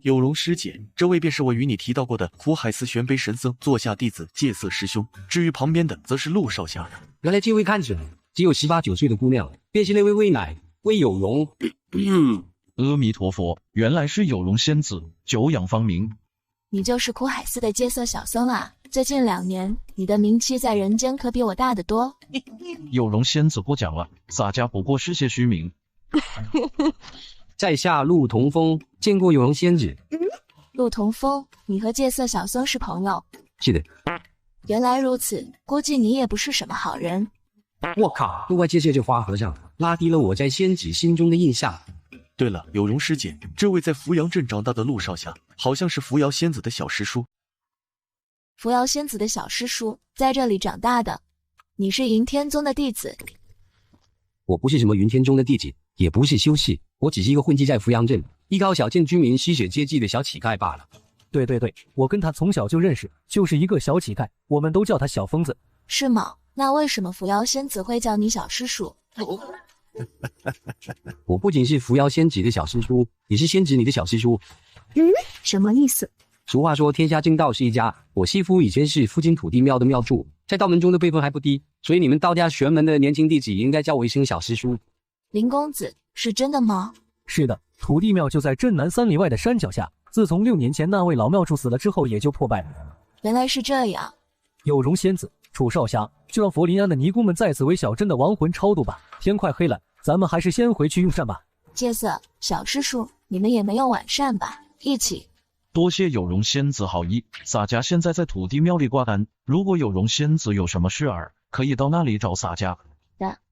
有容师姐，这位便是我与你提到过的苦海寺玄卑神僧座下弟子戒色师兄。至于旁边的，则是陆少侠。原来这位看着只有18、19岁的姑娘，便是那位魏奶魏有容。阿弥陀佛，原来是有容仙子，久仰芳名。你就是苦海寺的戒色小僧啊？最近2年，你的名气在人间可比我大得多。有容仙子过奖了，洒家不过是些虚名。在下陆同风，见过有容仙子。陆同风，你和戒色小僧是朋友？是的。原来如此，估计你也不是什么好人。我靠！都怪这些花和尚拉低了我在仙子心中的印象。对了，有容师姐，这位在扶阳镇长大的陆少侠，好像是扶摇仙子的小师叔。扶摇仙子的小师叔，在这里长大的。你是云天宗的弟子？我不是什么云天宗的弟子，也不是修士，我只是一个混迹在扶阳镇一高小镇居民吸血阶级的小乞丐罢了。对，我跟他从小就认识，就是一个小乞丐，我们都叫他小疯子。是吗？那为什么扶摇仙子会叫你小师叔？我不仅是扶摇仙子的小师叔，也是仙子你的小师叔。什么意思？俗话说天下正道是一家，我师父以前是附近土地庙的庙祝，在道门中的辈分还不低，所以你们道家玄门的年轻弟子也应该叫我一声小师叔。林公子，是真的吗？是的，土地庙就在镇南3里外的山脚下，自从6年前那位老庙主死了之后，也就破败了。原来是这样。有容仙子，楚少侠，就让佛林安的尼姑们在此为小镇的亡魂超度吧。天快黑了，咱们还是先回去用膳吧。戒色，小师叔，你们也没有晚膳吧？一起。多谢有容仙子好意，洒家现在在土地庙里挂单，如果有容仙子有什么事儿，可以到那里找洒家。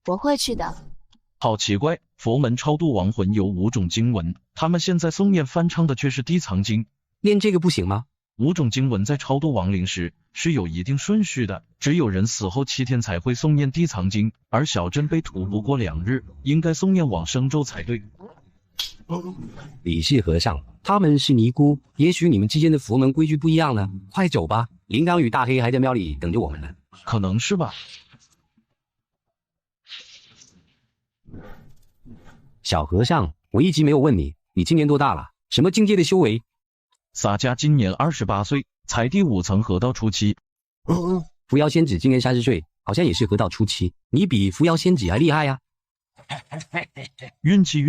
我会去的。好奇怪，佛门超度亡魂有5种经文，他们现在诵念翻唱的却是地藏经。念这个不行吗？5种经文在超度亡灵时是有一定顺序的，只有人死后7天才会诵念地藏经，而小镇被屠不过2日，应该诵念往生咒才对。李氏和尚，他们是尼姑，也许你们之间的佛门规矩不一样呢。快走吧，铃铛与大黑还在庙里等着我们呢。可能是吧。小和尚，我一直没有问你，你今年多大了？什么境界的修为？洒家今年28岁，才第5层河道初期。扶摇仙子今年30岁，好像也是河道初期。你比扶摇仙子还厉害呀！运气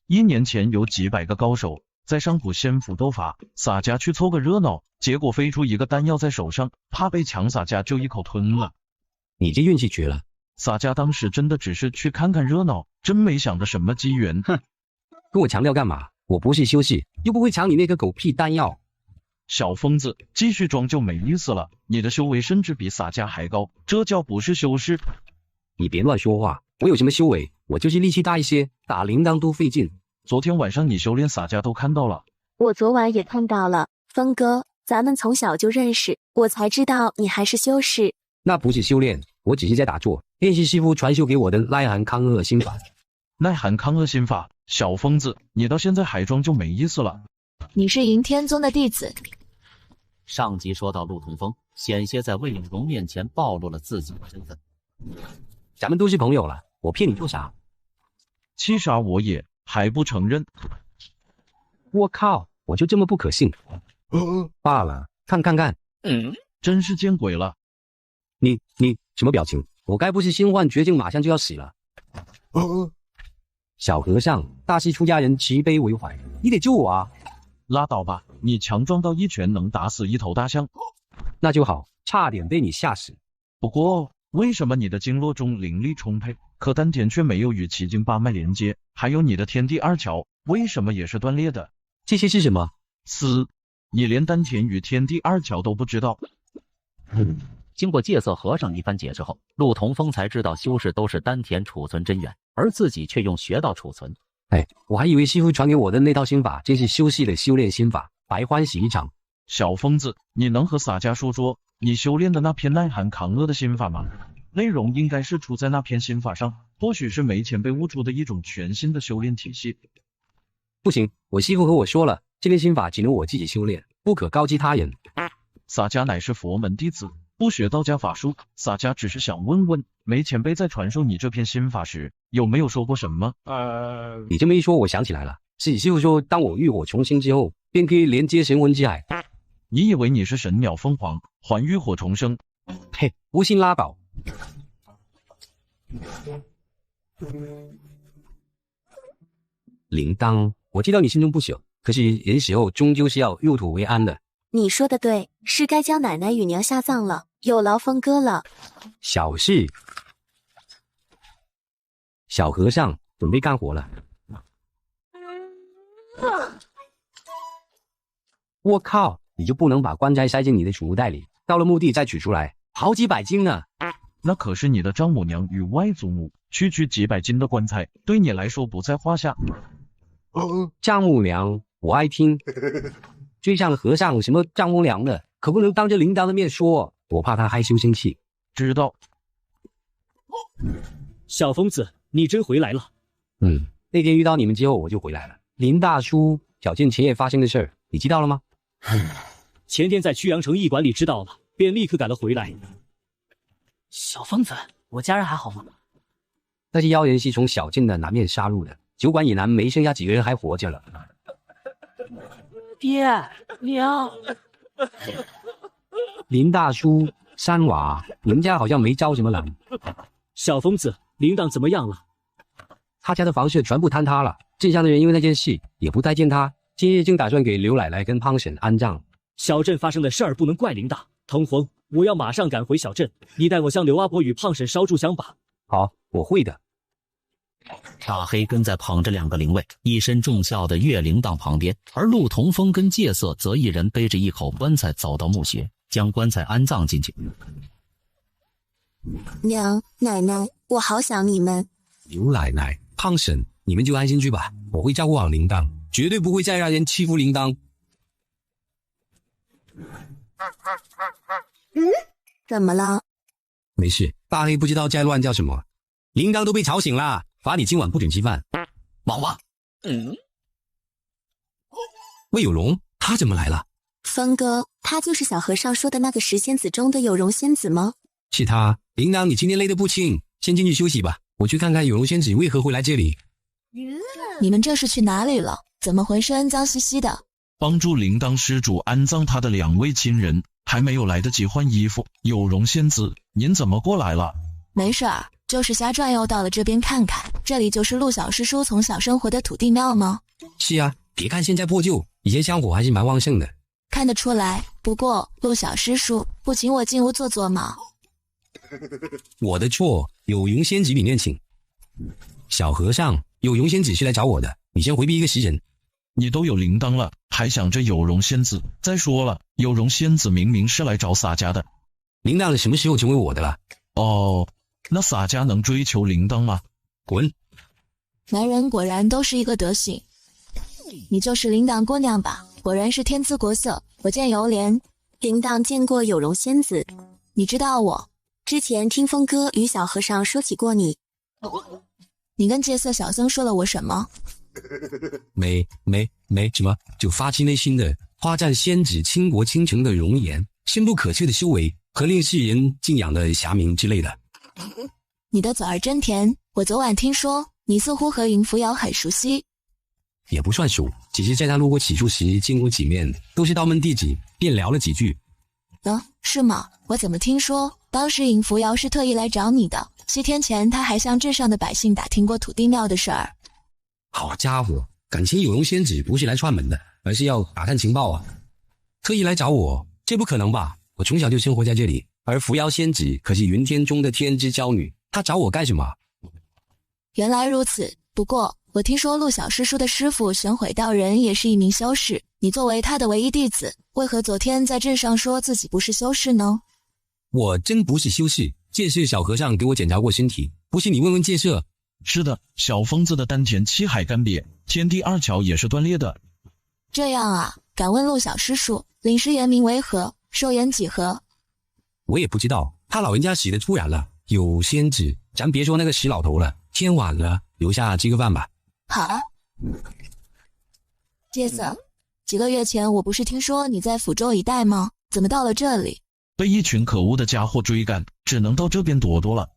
，1年前有几百个高手在上古仙府斗法，洒家去凑个热闹，结果飞出一个丹药在手上，怕被抢，洒家就一口吞了。你这运气绝了！洒家当时真的只是去看看热闹，真没想着什么机缘。哼，跟我强调干嘛？我不是修士，又不会抢你那个狗屁丹药。小疯子，继续装就没意思了。你的修为甚至比洒家还高，这叫不是修士。你别乱说话，我有什么修为？我就是力气大一些，打铃铛都费劲。昨天晚上你修炼，洒家都看到了。我昨晚也看到了。峰哥，咱们从小就认识，我才知道你还是修士。那不是修炼，我只是在打坐，练习师傅传授给我的耐寒抗恶心法。耐寒抗恶心法，小疯子，你到现在还装就没意思了。你是云天宗的弟子。上集说到陆同风险些在魏有容面前暴露了自己的身份。咱们都是朋友了，我骗你做啥？气傻我也还不承认。我靠，我就这么不可信？罢了，看，真是见鬼了！你什么表情？我该不是新患绝境，马上就要死了？小和尚，大师出家人慈悲为怀，你得救我啊！拉倒吧，你强壮到一拳能打死一头大象。那就好，差点被你吓死。不过，为什么你的经络中灵力充沛，可丹田却没有与奇经八脉连接？还有你的天地二窍，为什么也是断裂的？这些是什么？你连丹田与天地二窍都不知道。经过戒色和尚一番解释后，陆同风才知道修士都是丹田储存真元，而自己却用穴道储存。我还以为师傅传给我的那套心法真是修士的修炼心法，白欢喜一场。小疯子，你能和洒家说说你修炼的那篇耐寒抗恶的心法吗？内容应该是出在那篇心法上，或许是没前辈悟出的一种全新的修炼体系。不行，我师傅和我说了，这篇心法只能我自己修炼，不可告知他人。洒家乃是佛门弟子，不学道家法术，洒家只是想问问，没前辈在传授你这篇心法时，有没有说过什么？你这么一说，我想起来了，是师傅说，当我浴火重生之后，便可以连接神魂之海。你以为你是神鸟凤凰，还浴火重生？嘿，不信拉倒。铃铛，我知道你心中不舍，可是人死后终究是要入土为安的。你说的对，是该将奶奶与娘下葬了，有劳峰哥了。小事。小和尚准备干活了。我靠，你就不能把棺材塞进你的储物袋里，到了墓地再取出来，好几百斤呢。那可是你的丈母娘与外祖母，区区几百斤的棺材，对你来说不在话下。丈母娘，我爱听。追上和尚什么丈母娘的，可不能当着铃铛的面说，我怕他害羞生气。知道。小疯子，你真回来了。那天遇到你们之后我就回来了。林大叔，小健前夜发生的事儿，你知道了吗？前天在曲阳城驿馆里知道了，便立刻赶了回来。小疯子，我家人还好吗？那些妖人是从小镇的南面杀入的，酒馆以南没剩下几个人还活着了。爹娘，林大叔、三娃，你们家好像没着什么冷。小疯子，铃铛怎么样了？他家的房舍全部坍塌了，镇上的人因为那件事也不待见他，今日正打算给刘奶奶跟胖婶安葬。小镇发生的事儿不能怪铃铛，腾风，我要马上赶回小镇，你带我向刘阿婆与胖婶烧炷香吧。好，我会的。大黑跟在捧着2个灵位，一身重孝的岳铃铛旁边，而陆同风跟戒色则一人背着一口棺材走到墓穴，将棺材安葬进去。娘，奶奶，我好想你们。刘奶奶、胖婶，你们就安心去吧，我会照顾好铃铛，绝对不会再让人欺负铃铛。怎么了？没事，大黑不知道在乱叫什么，铃铛都被吵醒了，罚你今晚不准吃饭。王八，魏有容，他怎么来了？峰哥，他就是小和尚说的那个10仙子中的有容仙子吗？是他。铃铛，你今天累得不轻，先进去休息吧，我去看看有容仙子为何会来这里。你们这是去哪里了？怎么浑身脏兮兮的？帮助铃铛施主安葬他的2位亲人，还没有来得及换衣服。有容仙子，您怎么过来了？没事儿，就是瞎转悠到了这边看看。这里就是陆小师叔从小生活的土地庙吗？是啊，别看现在破旧，以前香火还是蛮旺盛的。看得出来，不过陆小师叔不请我进屋坐坐吗？我的错，有容仙子里面请。小和尚，有容仙子是来找我的，你先回避一个时辰。你都有铃铛了，还想着有容仙子？再说了，有容仙子明明是来找洒家的。铃铛什么时候成为我的了？哦，那洒家能追求铃铛吗？滚！男人果然都是一个德行。你就是铃铛姑娘吧？果然是天姿国色，我见犹怜。铃铛见过有容仙子，你知道我？之前听峰哥与小和尚说起过你。你跟戒色小僧说了我什么？没什么，就发自内心的夸赞仙子倾国倾城的容颜，深不可测的修为和令世人敬仰的侠名之类的。你的嘴儿真甜，我昨晚听说你似乎和云扶摇很熟悉。也不算熟，只是在他路过此处时见过几面，都是道门弟子，便聊了几句。是吗？我怎么听说当时尹扶摇是特意来找你的？7天前他还向镇上的百姓打听过土地庙的事儿。好家伙，感情有容仙子不是来串门的，而是要打探情报啊！特意来找我，这不可能吧？我从小就生活在这里，而扶摇仙子可是云天中的天之娇女，她找我干什么？原来如此，不过我听说陆小师叔的师傅玄悔道人也是一名修士，你作为他的唯一弟子，为何昨天在镇上说自己不是修士呢？我真不是修士，戒色小和尚给我检查过身体，不信你问问戒色。是的，小疯子的丹田气海干瘪，天地2窍也是断裂的。这样啊，敢问陆小师叔，领师原名为何？寿延几何？我也不知道，他老人家死得突然了。有仙子，咱别说那个死老头了，天晚了，留下吃个饭吧。好啊。戒色，几个月前我不是听说你在抚州一带吗？怎么到了这里？被一群可恶的家伙追赶，只能到这边躲躲了。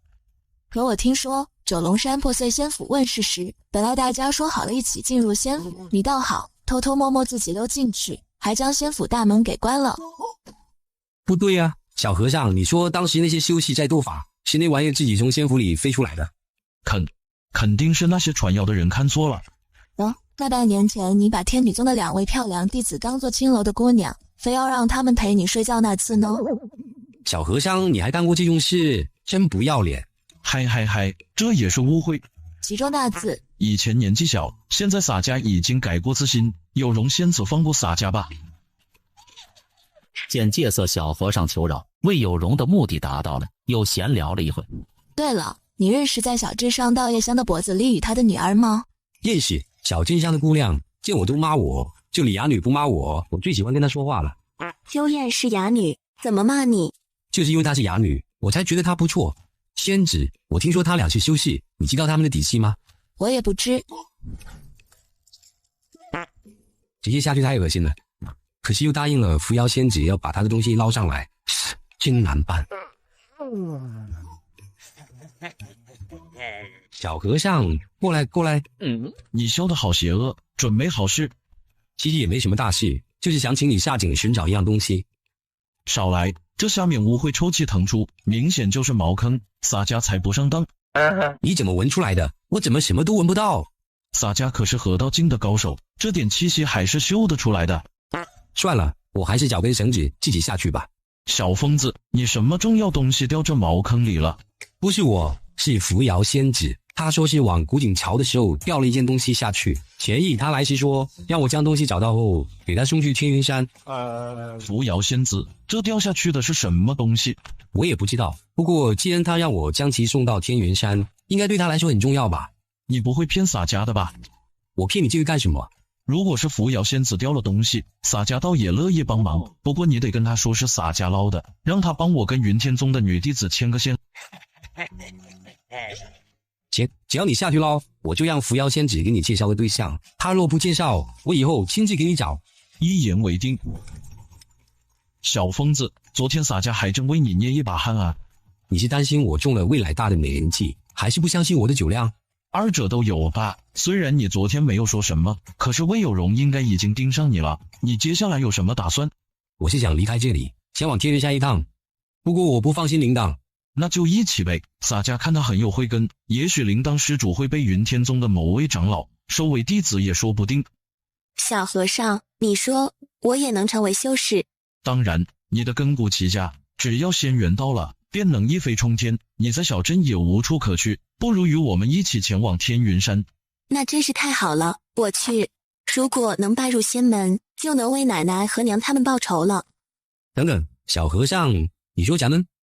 可我听说九龙山破碎仙府问世时，本来大家说好了一起进入仙府，你倒好，偷偷摸摸自己溜进去，还将仙府大门给关了。不对啊，小和尚，你说当时那些修士在斗法，是那玩意自己从仙府里飞出来的？肯定是那些传谣的人看错了。那半年前你把天女宗的2位漂亮弟子当作青楼的姑娘，非要让他们陪你睡觉那次呢？小和尚，你还干过这种事，真不要脸！嗨，这也是误会。其中那次，以前年纪小，现在洒家已经改过自新，有容仙子放过洒家吧。见戒色小和尚求饶，为有容的目的达到了，又闲聊了一会。对了，你认识在小镇上稻叶香的脖子李雨他的女儿吗？认识，小镇上的姑娘见我都骂我，就你哑女不骂我，我最喜欢跟她说话了。幽燕是哑女，怎么骂你？就是因为她是哑女，我才觉得她不错。仙子，我听说他俩是修士，你知道他们的底细吗？我也不知。直接下去太恶心了，可是又答应了扶摇仙子要把他的东西捞上来，真难办。小和尚，过来。你笑得好邪恶，准没好事。其实也没什么大事，就是想请你下井寻找一样东西。少来，这下面污秽臭气腾出，明显就是茅坑，洒家才不上当。你怎么闻出来的？我怎么什么都闻不到？洒家可是河道境的高手，这点气息还是嗅得出来的。算了，我还是找根绳子自己下去吧。小疯子，你什么重要东西掉这茅坑里了？不是我，是扶摇仙子。他说是往古井桥的时候掉了一件东西下去，前日他来时说让我将东西找到后给他送去天云山。扶摇仙子，这掉下去的是什么东西？我也不知道，不过既然他让我将其送到天云山，应该对他来说很重要吧？你不会骗洒家的吧？我骗你这个干什么？如果是扶摇仙子掉了东西，洒家倒也乐意帮忙，不过你得跟他说是洒家捞的，让他帮我跟云天宗的女弟子牵个线。只要你下去捞，我就让扶摇仙子给你介绍个对象。他若不介绍，我以后亲自给你找。一言为定。小疯子，昨天洒家还真为你捏一把汗啊！你是担心我中了未来大的美人计，还是不相信我的酒量？二者都有吧。虽然你昨天没有说什么，可是魏有容应该已经盯上你了。你接下来有什么打算？我是想离开这里，前往天云山一趟。不过我不放心铃铛。那就一起呗。洒家看他很有慧根，也许铃铛施主会被云天宗的某位长老收为弟子也说不定。小和尚，你说我也能成为修士？当然，你的根骨齐家，只要仙缘到了，便能一飞冲天。你在小镇也无处可去，不如与我们一起前往天云山。那真是太好了，我去。如果能拜入仙门，就能为奶奶和娘他们报仇了。等等，小和尚，你说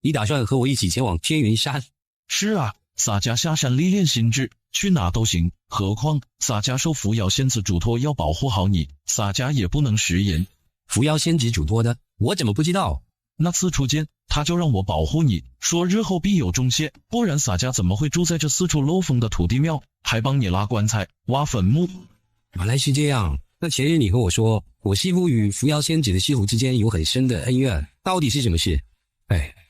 你打算和我一起前往天云山？是啊，洒家下山历练心智，去哪都行。何况洒家受扶摇仙子嘱托要保护好你，洒家也不能食言。扶摇仙子嘱托的，我怎么不知道？那次初见，他就让我保护你，说日后必有重谢，不然洒家怎么会住在这四处漏风的土地庙，还帮你拉棺材、挖坟墓？原来是这样。那前日你和我说，我师父与扶摇仙子的师傅之间有很深的恩怨，到底是什么事？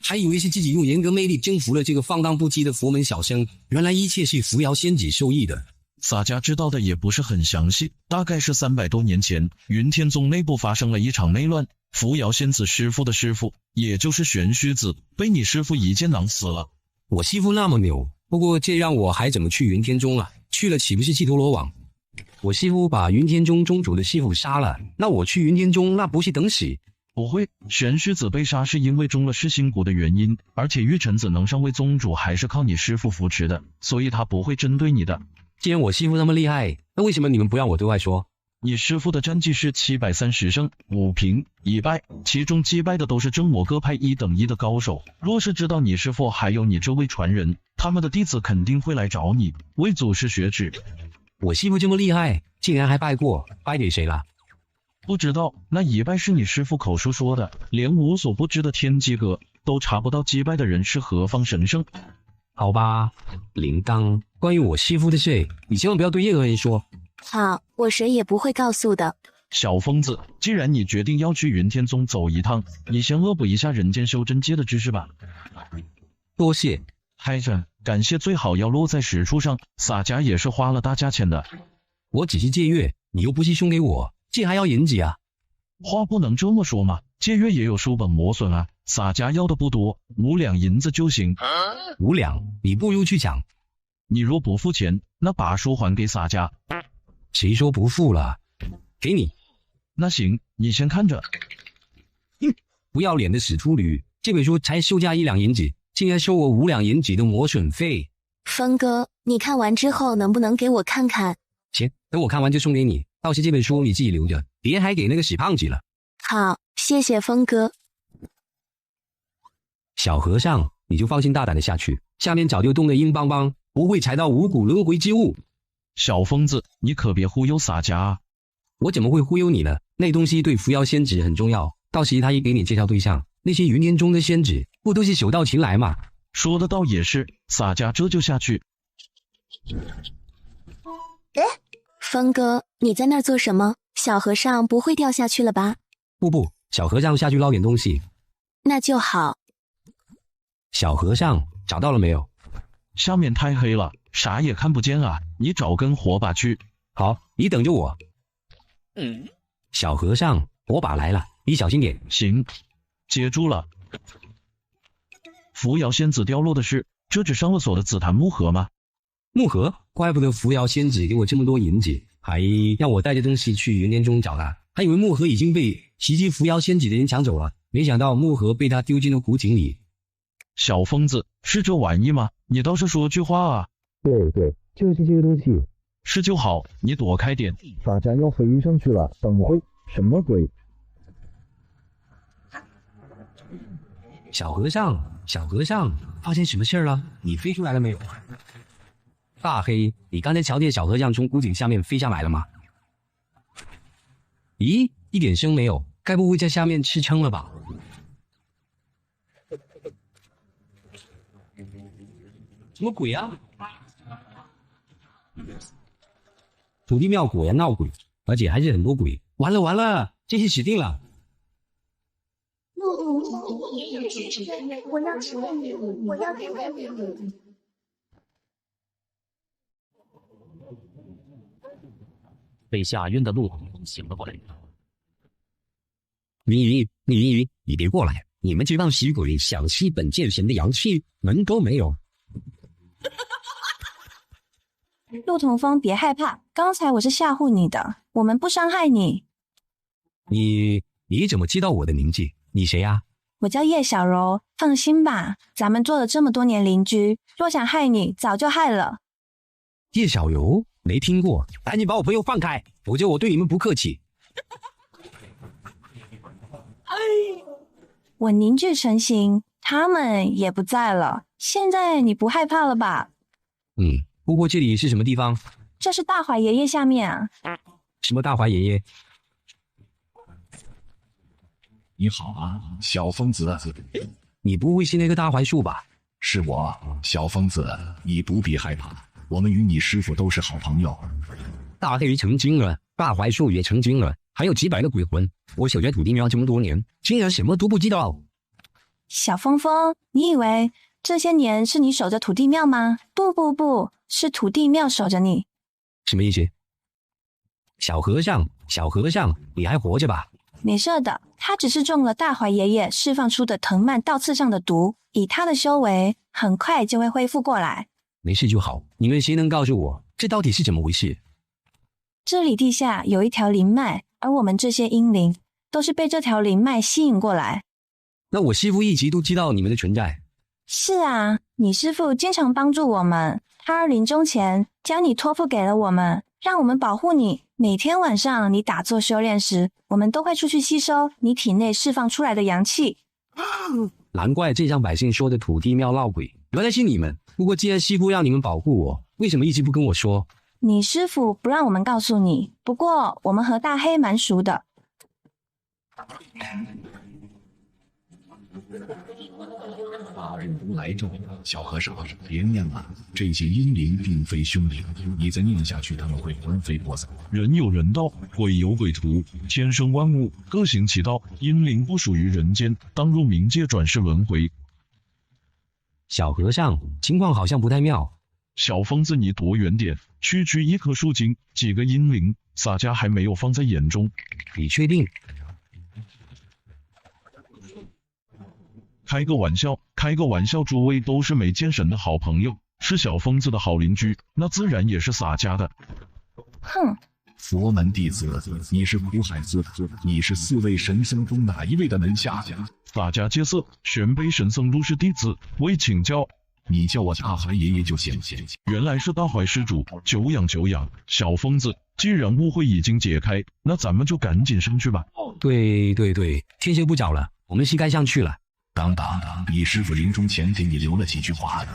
还以为是自己用人格魅力征服了这个放荡不羁的佛门小生，原来一切是扶摇仙子授意的。洒家知道的也不是很详细，大概是300多年前，云天宗内部发生了一场内乱，扶摇仙子师父的师父，也就是玄虚子，被你师父一剑囊死了。我师父那么牛，不过这让我还怎么去云天宗啊？去了岂不是弃陀罗网？我师父把云天宗宗主的师父杀了，那我去云天宗那不是等死？不会，玄虚子被杀是因为中了噬心蛊的原因，而且玉臣子能上位宗主还是靠你师父扶持的，所以他不会针对你的。既然我师父那么厉害，那为什么你们不让我对外说？你师父的战绩是730胜5平1败，其中击败的都是正我各派1等1的高手。若是知道你师父还有你这位传人，他们的弟子肯定会来找你，为祖师学旨。我师父这么厉害，竟然还拜过，拜给谁了？不知道，那1败是你师父口述说的，连无所不知的天机阁都查不到击败的人是何方神圣。好吧，铃铛，关于我师父的事，你千万不要对任何人说。好，我谁也不会告诉的。小疯子，既然你决定要去云天宗走一趟，你先恶补一下人间修真界的知识吧。多谢。嗨着，感谢最好要落在实处上，洒家也是花了大价钱的。我只是借阅，你又不是送给我，这还要银子啊？话不能这么说嘛，借阅也有书本磨损啊。洒家要的不多，5两银子就行。5两，你不如去抢。你若不付钱，那把书还给洒家。谁说不付了？给你。那行，你先看着。不要脸的死秃驴！这本书才售价1两银子，竟然收我5两银子的磨损费。峰哥，你看完之后能不能给我看看？行，等我看完就送给你。到时这本书你自己留着，别还给那个死胖子了。好，谢谢峰哥。小和尚，你就放心大胆的下去，下面早就冻得硬邦邦，不会踩到五谷轮回之物。小疯子，你可别忽悠洒家啊！我怎么会忽悠你呢？那东西对扶摇仙子很重要，到时他一给你介绍对象，那些云烟中的仙子不都是手到擒来吗？说的倒也是，洒家这就下去。峰哥，你在那儿做什么？小和尚不会掉下去了吧？不，小和尚下去捞点东西。那就好。小和尚找到了没有？下面太黑了，啥也看不见啊！你找根火把去。好，你等着我。小和尚，火把来了，你小心点。行，接住了。扶摇仙子掉落的是这只上了锁的紫檀木盒吗？木盒，怪不得扶摇仙子给我这么多银子，还让我带着东西去云烟中找他，还以为木盒已经被袭击扶摇仙子的人抢走了，没想到木盒被他丢进了古井里。小疯子，是这玩意吗？你倒是说句话啊！对，就是这个东西。是就好，你躲开点。大家要飞上去了，等会什么鬼？小和尚，发现什么事儿了？你飞出来了没有？大黑，你刚才瞧见小和尚从古井下面飞下来了吗？咦，一点声没有，该不会在下面吃撑了吧？什么鬼啊？土地庙果然闹鬼，而且还是很多鬼。完了，这下死定了！我要吃你！被吓晕的陆醒了过来。云，你别过来！你们这帮死鬼想吸本剑神的阳气，门都没有。陆同风，别害怕，刚才我是吓唬你的，我们不伤害你。你怎么知道我的名字？你谁啊？我叫叶小柔，放心吧，咱们做了这么多年邻居，若想害你，早就害了。叶小柔？没听过，赶紧把我朋友放开，否则我对你们不客气。我凝聚成型，他们也不在了，现在你不害怕了吧？不过这里是什么地方？这是大怀爷爷下面啊。什么大怀爷爷？你好啊，小疯子。你不会是那个大槐树吧？是我，小疯子，你不必害怕，我们与你师傅都是好朋友。大黑成精了，大槐树也成精了，还有几百个鬼魂。我守在土地庙这么多年，竟然什么都不知道。小疯疯，你以为这些年是你守着土地庙吗？不，是土地庙守着你。什么意思？小和尚，你还活着吧？没事的，他只是中了大怀爷爷释放出的藤蔓倒刺上的毒，以他的修为，很快就会恢复过来。没事就好。你们谁能告诉我，这到底是怎么回事？这里地下有一条灵脉，而我们这些阴灵都是被这条灵脉吸引过来。那我师父一直都知道你们的存在。是啊，你师父经常帮助我们，他临终前将你托付给了我们，让我们保护你。每天晚上你打坐修炼时，我们都会出去吸收你体内释放出来的阳气。难怪这让百姓说的土地庙闹鬼，原来是你们。不过既然师父让你们保护我，为什么一直不跟我说？你师父不让我们告诉你，不过我们和大黑蛮熟的。大人如来咒，小和尚别念了，这些阴灵并非凶灵，你再念下去他们会魂飞魄散。人有人道，鬼有鬼途，天生万物各行其道，阴灵不属于人间，当入冥界转世轮回。小和尚，情况好像不太妙。小疯子，你躲远点，区区一棵树精，几个阴灵，洒家还没有放在眼中。你确定？开个玩笑，诸位都是没见神的好朋友，是小疯子的好邻居，那自然也是洒家的。哼，佛门弟子，你是苦海寺的，你是4位神僧中哪一位的门下？大家皆色，玄卑神僧陆氏弟子，为请教。你叫我大怀爷爷就行。原来是大怀施主，久仰。小疯子，既然误会已经解开，那咱们就赶紧上去吧。对，天色不早了，我们是该上去了。当，你师傅临终前给你留了几句话。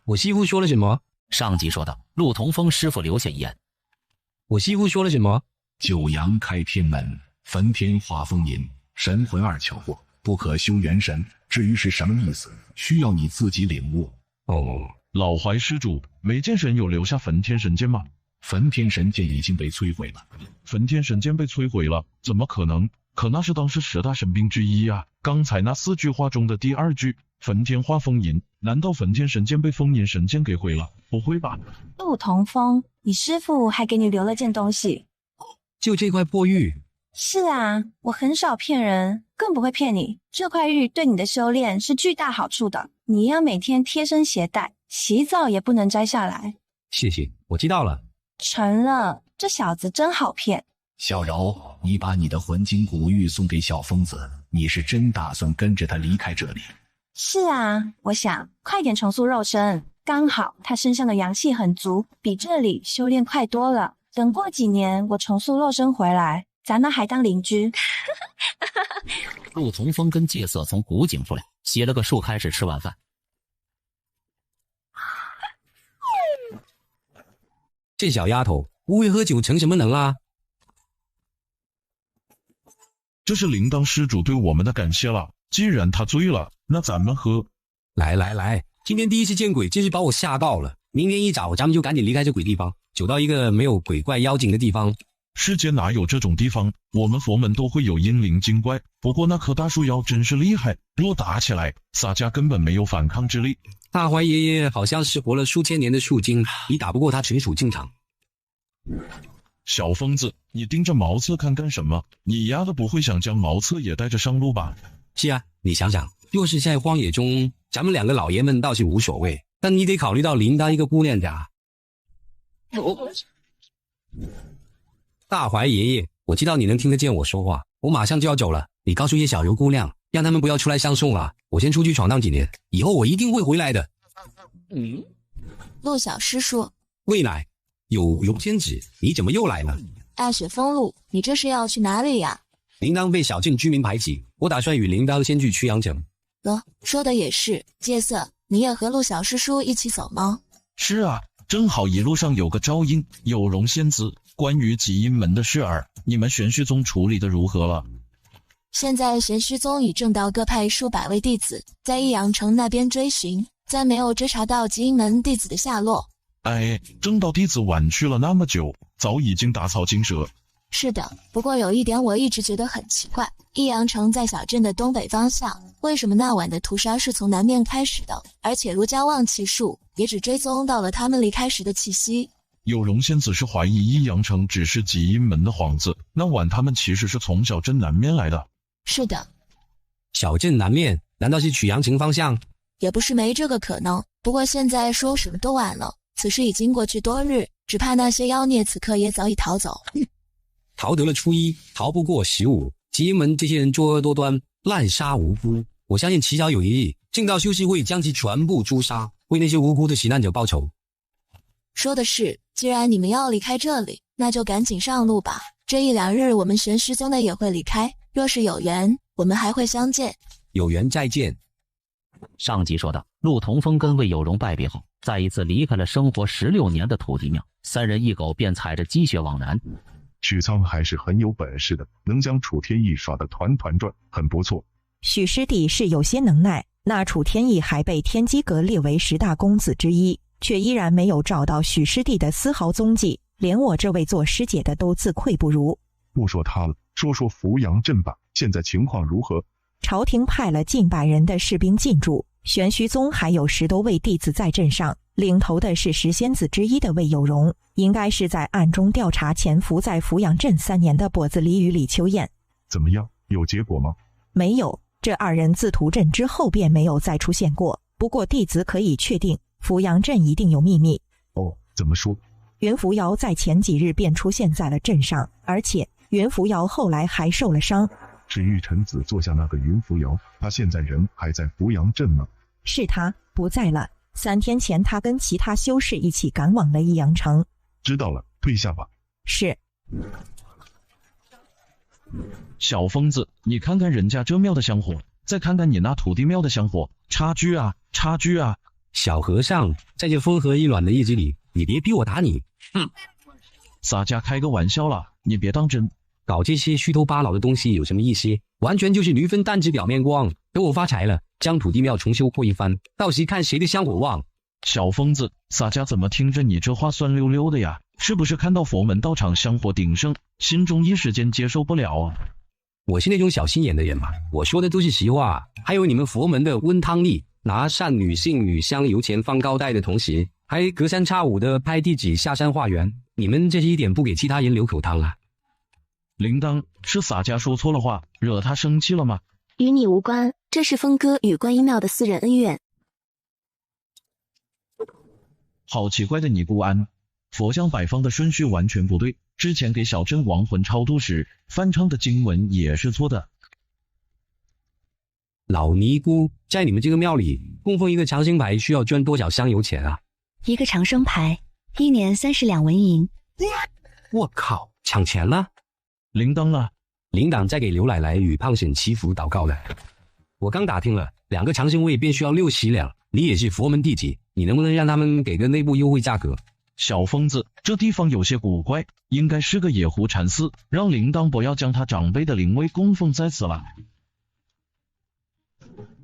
我师傅说了什么？上集说到，陆同风师傅留下遗言。我师傅说了什么？九阳开天门，焚天化风吟，神魂2巧过，不可修元神。至于是什么意思，需要你自己领悟。老怀施主，梅剑神有留下焚天神剑吗？焚天神剑已经被摧毁了。焚天神剑被摧毁了？怎么可能？可那是当时10大神兵之一啊！刚才那4句话中的第2句“焚天化风吟”，难道焚天神剑被风吟神剑给毁了？不会吧？陆同风，你师父还给你留了件东西，就这块破玉。是啊，我很少骗人，更不会骗你。这块玉对你的修炼是巨大好处的，你要每天贴身携带，洗澡也不能摘下来。谢谢，我知道了。成了，这小子真好骗。小柔，你把你的魂金古玉送给小疯子，你是真打算跟着他离开这里？是啊，我想快点重塑肉身，刚好他身上的阳气很足，比这里修炼快多了。等过几年我重塑肉身回来，咱们还当邻居。陆从风跟戒色从古井出来，洗了个漱开始吃晚饭。这小丫头不会喝酒成什么能啊？这是铃铛施主对我们的感谢了。既然他醉了，那咱们喝。来，今天第一次见鬼，真是把我吓到了。明天一早咱们就赶紧离开这鬼地方，走到一个没有鬼怪妖精的地方。世间哪有这种地方？我们佛门都会有阴灵精怪，不过那棵大树妖真是厉害，若打起来，洒家根本没有反抗之力。大怀爷爷好像是活了数千年的树精，你打不过他纯属正常。小疯子，你盯着茅厕看干什么？你丫的不会想将茅厕也带着上路吧？是啊，你想想，若是在荒野中，咱们2个老爷们倒是无所谓，但你得考虑到铃铛一个姑娘家。大怀爷爷，我知道你能听得见我说话，我马上就要走了，你告诉叶小柔姑娘，让他们不要出来相送了。我先出去闯荡几年，以后我一定会回来的。陆小师叔，喂奶，有容仙子，你怎么又来了？爱雪封路，你这是要去哪里呀？铃铛被小镇居民排挤，我打算与铃铛先去曲阳城。说的也是，戒色，你也和陆小师叔一起走吗？是啊，正好一路上有个招阴，有容仙子。关于极阴门的事儿，你们玄虚宗处理的如何了？现在玄虚宗已正道各派数百位弟子，在益阳城那边追寻，暂没有追查到极阴门弟子的下落。正道弟子晚去了那么久，早已经打草惊蛇。是的，不过有一点我一直觉得很奇怪，益阳城在小镇的东北方向，为什么那晚的屠杀是从南面开始的？而且儒家望气术也只追踪到了他们离开时的气息。有容仙子是怀疑益阳城只是极阴门的幌子，那晚他们其实是从小镇南面来的。是的。小镇南面难道是曲阳城方向？也不是没这个可能，不过现在说什么都晚了，此事已经过去多日，只怕那些妖孽此刻也早已逃走。逃得了初一，逃不过15。极阴门这些人作恶多端，滥杀无辜，我相信迟早有一日，正道修士会将其全部诛杀，为那些无辜的死难者报仇。说的是，既然你们要离开这里，那就赶紧上路吧。这1、2日我们玄虚宗的也会离开，若是有缘，我们还会相见。有缘再见。上集说到，陆同风跟魏有容拜别后，再一次离开了生活16年的土地庙，3人1狗便踩着积雪往南。许仓还是很有本事的，能将楚天意耍得团团转，很不错。许师弟是有些能耐，那楚天意还被天机阁列为10大公子之一，却依然没有找到许师弟的丝毫踪迹，连我这位做师姐的都自愧不如。不说他了，说扶阳镇吧，现在情况如何？朝廷派了近100人的士兵进驻，玄虚宗还有10多位弟子在镇上，领头的是10仙子之一的魏有容，应该是在暗中调查潜伏在扶阳镇3年的跛子李与李秋燕。怎么样，有结果吗？没有，这2人自屠镇之后便没有再出现过。不过弟子可以确定，扶阳镇一定有秘密。哦，怎么说？云扶摇在前几日便出现在了镇上，而且云扶摇后来还受了伤。是玉臣子坐下那个云扶摇，他现在人还在扶阳镇吗？是他不在了。3天前，他跟其他修士一起赶往了益阳城。知道了，退下吧。是。小疯子，你看看人家这庙的香火，再看看你那土地庙的香火，差距啊，差距啊！小和尚，在这风和日暖的日子里，你别逼我打你。哼，洒家开个玩笑啦，你别当真。搞这些虚头巴脑的东西有什么意思？完全就是驴粪蛋子表面光。等我发财了，将土地庙重修过一番，到时看谁的香火旺。小疯子，洒家怎么听着你这话酸溜溜的呀？是不是看到佛门道场香火鼎盛，心中一时间接受不了啊？我是那种小心眼的人嘛，我说的都是实话。还有你们佛门的温汤力，拿善女性女香油钱放高袋的同时，还隔三差五的派弟子下山化缘，你们这是一点不给其他人留口汤啊！铃铛，是洒家说错了话，惹他生气了吗？与你无关，这是峰哥与观音庙的私人恩怨。好奇怪的尼姑庵，佛像摆放的顺序完全不对。之前给小镇亡魂超度时翻唱的经文也是错的。老尼姑，在你们这个庙里供奉一个长生牌需要捐多少香油钱啊？一个长生牌，1年30两纹银。我靠，抢钱了！铃铛啊，铃铛在给刘奶奶与胖婶祈福祷告了。我刚打听了，2个长生位便需要60两。你也是佛门弟子，你能不能让他们给个内部优惠价格？小疯子，这地方有些古怪，应该是个野狐禅寺，让铃铛不要将他长辈的灵位供奉在此了。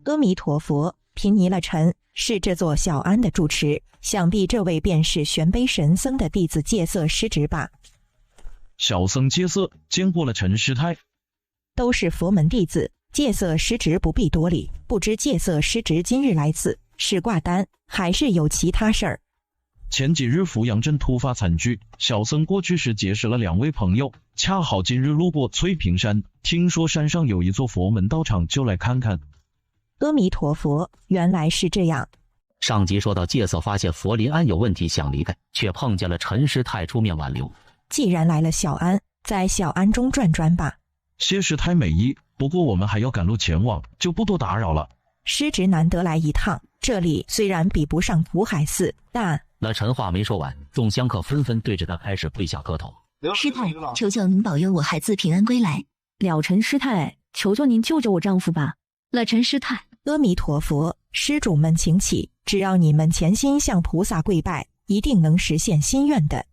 阿弥陀佛，贫尼了臣，是这座小庵的住持，想必这位便是玄卑神僧的弟子戒色师侄吧？小僧戒色见过了陈师太，都是佛门弟子，戒色师侄不必多礼。不知戒色师侄今日来此，是挂单还是有其他事儿？前几日扶阳镇突发惨剧，小僧过去时结识了2位朋友，恰好今日路过翠屏山，听说山上有一座佛门道场，就来看看。阿弥陀佛，原来是这样。上集说到戒色发现佛林庵有问题，想离开，却碰见了陈师太出面挽留。既然来了小庵，在小庵中转转吧。谢师太美意，不过我们还要赶路前往，就不多打扰了。师侄难得来一趟，这里虽然比不上普海寺，但……那陈话没说完，众香客纷纷对着他开始跪下磕头。师太，求求您保佑我孩子平安归来。了尘师太，求求您救救我丈夫吧。了尘师太，阿弥陀佛，施主们请起，只要你们潜心向菩萨跪拜，一定能实现心愿的。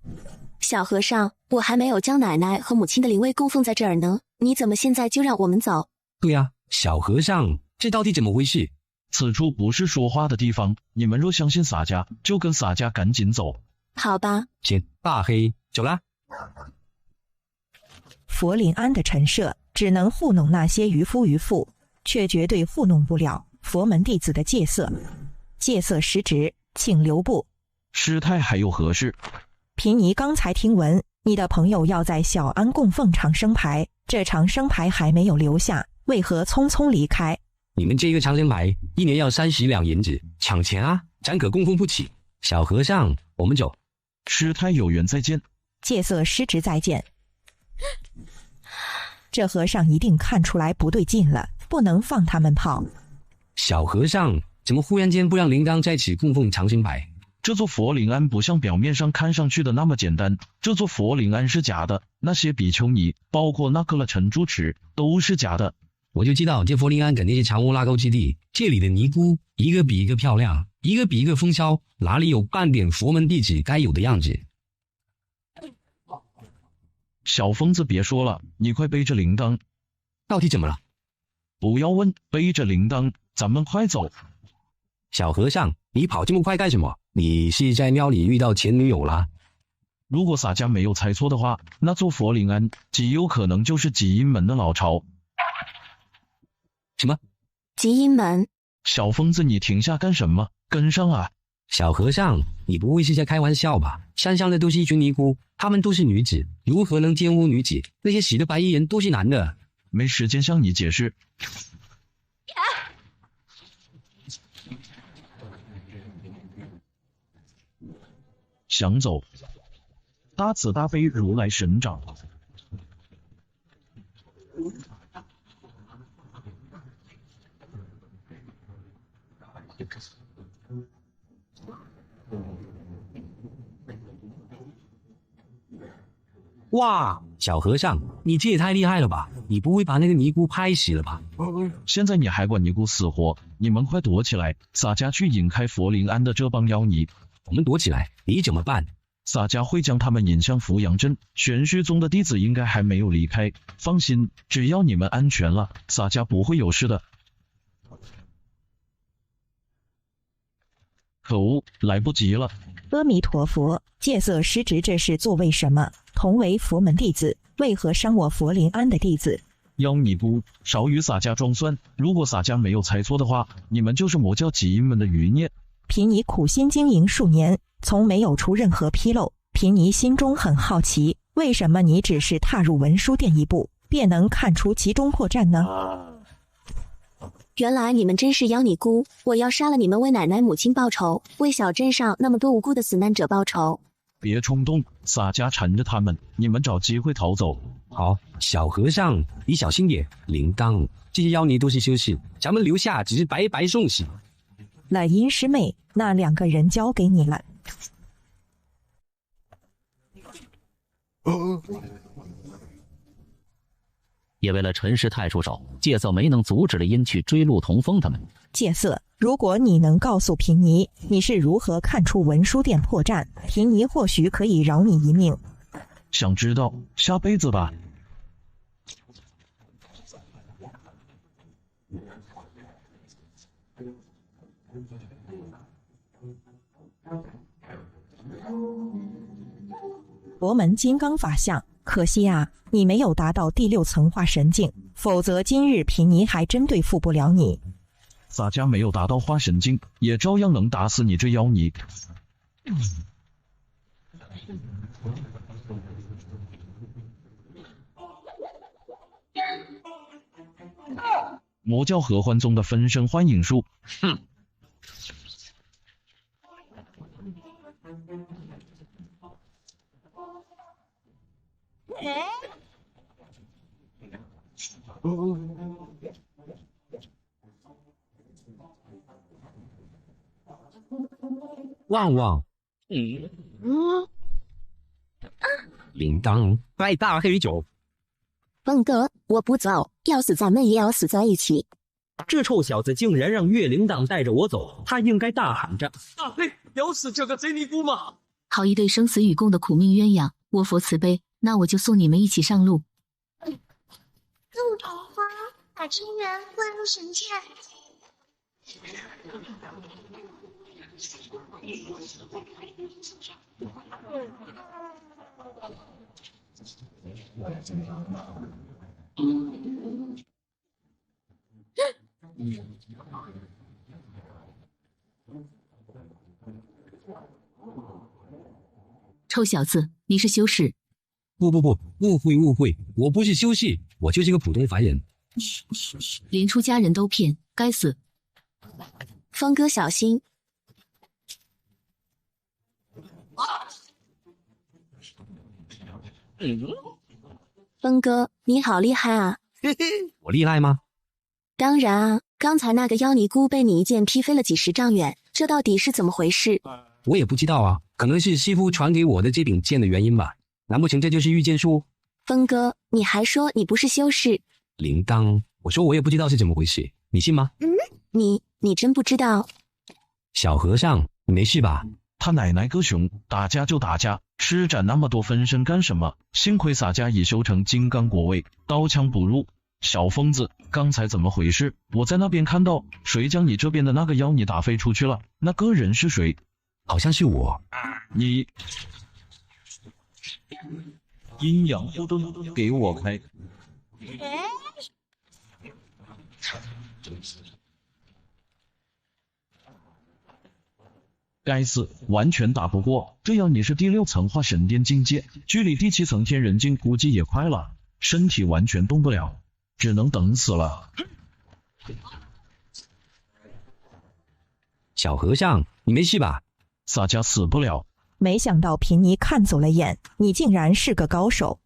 小和尚，我还没有将奶奶和母亲的灵位供奉在这儿呢，你怎么现在就让我们走？对啊，小和尚，这到底怎么回事？此处不是说话的地方，你们若相信洒家，就跟洒家赶紧走。好吧。行，大黑，走啦。佛林庵的陈设只能糊弄那些渔夫渔妇，却绝对糊弄不了佛门弟子的戒色。戒色失职，请留步。师太还有何事？贫尼刚才听闻你的朋友要在小庵供奉长生牌，这长生牌还没有留下，为何匆匆离开？你们这个长生牌1年要30两银子，抢钱啊，咱可供奉不起。小和尚，我们走。师太有缘再见。戒色失职再见。这和尚一定看出来不对劲了，不能放他们跑。小和尚，怎么忽然间不让铃铛在此供奉长生牌？这座佛灵庵不像表面上看上去的那么简单，这座佛灵庵是假的，那些比丘尼，包括那颗了陈住持，都是假的。我就知道这佛灵庵肯定是藏污纳垢之地，这里的尼姑一个比一个漂亮，一个比一个风骚，哪里有半点佛门弟子该有的样子？小疯子别说了，你快背着铃铛。到底怎么了？不要问，背着铃铛，咱们快走。小和尚，你跑这么快干什么？你是在庙里遇到前女友啦？如果洒家没有猜错的话，那座佛灵庵极有可能就是极阴门的老巢。什么？极阴门？小疯子，你停下干什么？跟上啊！小和尚，你不会是在开玩笑吧？山上的都是一群尼姑，她们都是女子，如何能玷污女子？那些死的白衣人都是男的。没时间向你解释。想走？大慈大悲如来神掌。哇，小和尚，你这也太厉害了吧！你不会把那个尼姑拍死了吧？现在你还管尼姑死活？你们快躲起来！洒家去引开佛灵庵的这帮妖尼。我们躲起来，你怎么办？洒家会将他们引向扶阳镇，玄虚宗的弟子应该还没有离开。放心，只要你们安全了，洒家不会有事的。可恶，来不及了！阿弥陀佛，戒色师侄这是做为什么？同为佛门弟子，为何伤我佛灵庵的弟子？妖尼姑，少与洒家装蒜！如果洒家没有猜错的话，你们就是魔教起因们的余孽。贫尼苦心经营数年，从没有出任何纰漏。贫尼心中很好奇，为什么你只是踏入文书店一步，便能看出其中破绽呢？原来你们真是妖尼姑，我要杀了你们，为奶奶母亲报仇，为小镇上那么多无辜的死难者报仇。别冲动，洒家缠着他们，你们找机会逃走。好，小和尚，你小心点。铃铛，这些妖尼都是修士，咱们留下只是白白送死。了阴师妹，那2个人交给你了。也为了陈师太出手，戒色没能阻止了阴去追陆同风他们。戒色，如果你能告诉贫尼你是如何看出文书店破绽，贫尼或许可以饶你一命。想知道，下辈子吧。佛门金刚法相，可惜啊，你没有达到第6层化神境，否则今日贫尼还真对付不了你。洒家没有达到化神境，也照样能打死你这妖尼。魔教合欢宗的分身幻影术，哼！旺旺，铃铛，拜大黑酒。峰哥，我不走，要死咱们也要死在一起。这臭小子竟然让岳灵党带着我走，他应该大喊着：大黑，咬死这个贼尼姑吗？好一对生死与共的苦命鸳鸯，我佛慈悲，那我就送你们一起上路。陆同风把真元灌入神剑。臭小子，你是修士？不，误会，我不是修士，我就是个普通凡人。连出家人都骗，该死！峰哥小心！峰哥，你好厉害啊！我厉害吗？当然啊，刚才那个妖尼姑被你一剑劈飞了几10丈远，这到底是怎么回事？我也不知道啊，可能是师父传给我的这柄剑的原因吧。难不成这就是御剑术？峰哥，你还说你不是修士？铃铛，我说我也不知道是怎么回事，你信吗？你真不知道？小和尚，你没事吧？他奶奶个熊，打架就打架，施展那么多分身干什么？幸亏洒家已修成金刚国位，刀枪不入。小疯子，刚才怎么回事？我在那边看到，谁将你这边的那个妖你打飞出去了？那个人是谁？好像是我。你阴阳互动，给我开！该死，完全打不过。这样你是第6层化神殿境界，距离第7层天人境估计也快了，身体完全动不了，只能等死了。小和尚，你没事吧？洒家死不了，没想到贫尼看走了眼，你竟然是个高手。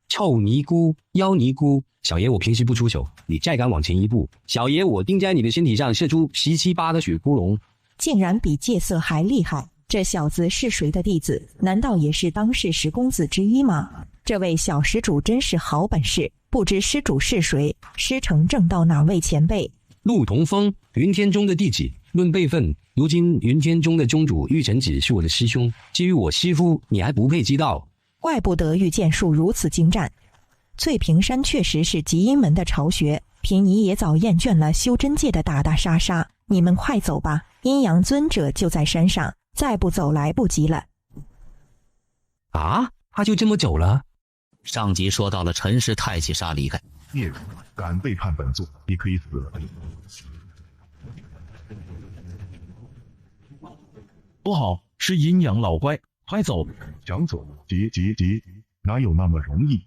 臭尼姑，妖尼姑，小爷我平时不出手，你再敢往前一步，小爷我定在你的身体上射出17、8的血窟窿。竟然比戒色还厉害，这小子是谁的弟子？难道也是当世10公子之一吗？这位小施主真是好本事，不知施主是谁？师承正道哪位前辈？陆同风，云天宗的弟子。论辈分，如今云天宗的宗主玉成子是我的师兄，至于我师父，你还不配知道。怪不得御剑术如此精湛。翠屏山确实是极阴门的巢穴，贫尼也早厌倦了修真界的打打杀杀。你们快走吧，阴阳尊者就在山上，再不走来不及了。啊，他就这么走了？上集说到了陈氏太起杀离开。孽人，敢背叛本座，你可以死了。不好，是阴阳老怪，快走！想走，急，哪有那么容易？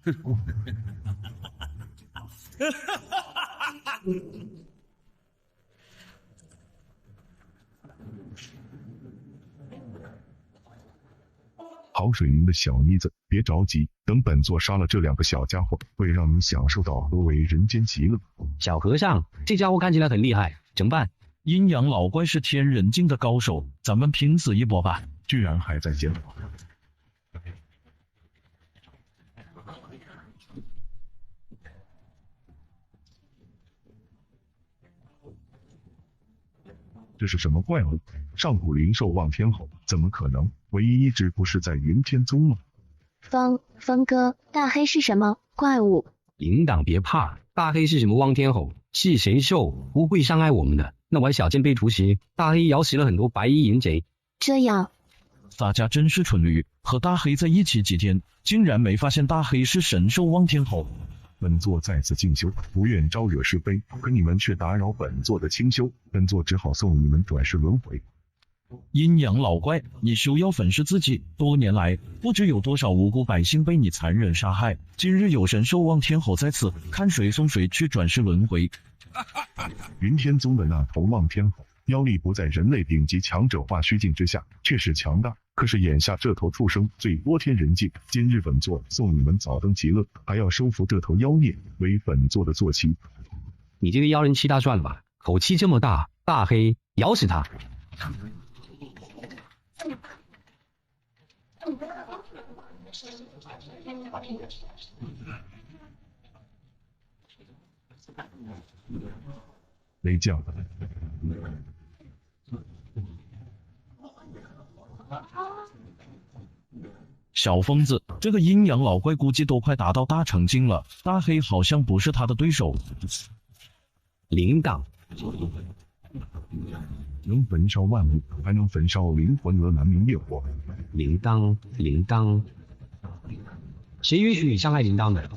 好水灵的小妮子，别着急，等本座杀了这2个小家伙，会让你享受到何为人间极乐。小和尚，这家伙看起来很厉害，怎么办？阴阳老怪是天人境的高手，咱们拼死一搏吧！居然还在监牢。这是什么怪物？上古灵兽望天吼，怎么可能？唯一一只不是在云天宗吗？风哥，大黑是什么怪物？领导别怕，大黑是什么望天吼？是神兽，不会伤害我们的。那晚小剑被屠时，大黑咬死了很多白衣淫贼。这样，大家真是蠢驴，和大黑在一起几天，竟然没发现大黑是神兽望天吼。本座在此静修，不愿招惹是非，可你们却打扰本座的清修，本座只好送你们转世轮回。阴阳老怪，你休要粉饰自己，多年来不知有多少无辜百姓被你残忍杀害，今日有神兽望天吼在此，看谁送谁去转世轮回。云天宗的那头望天吼，妖力不在人类顶级强者化虚境之下，确实强大。可是眼下这头畜生最多天人境，今日本座送你们早登极乐，还要收服这头妖孽为本座的坐骑。你这个妖人气大算了吧，口气这么大，大黑咬死他！雷将。小疯子，这个阴阳老怪估计都快达到大成境了，大黑好像不是他的对手。铃铛能焚烧万物，还能焚烧灵魂而难明烈火。铃铛，谁允许你伤害铃铛的？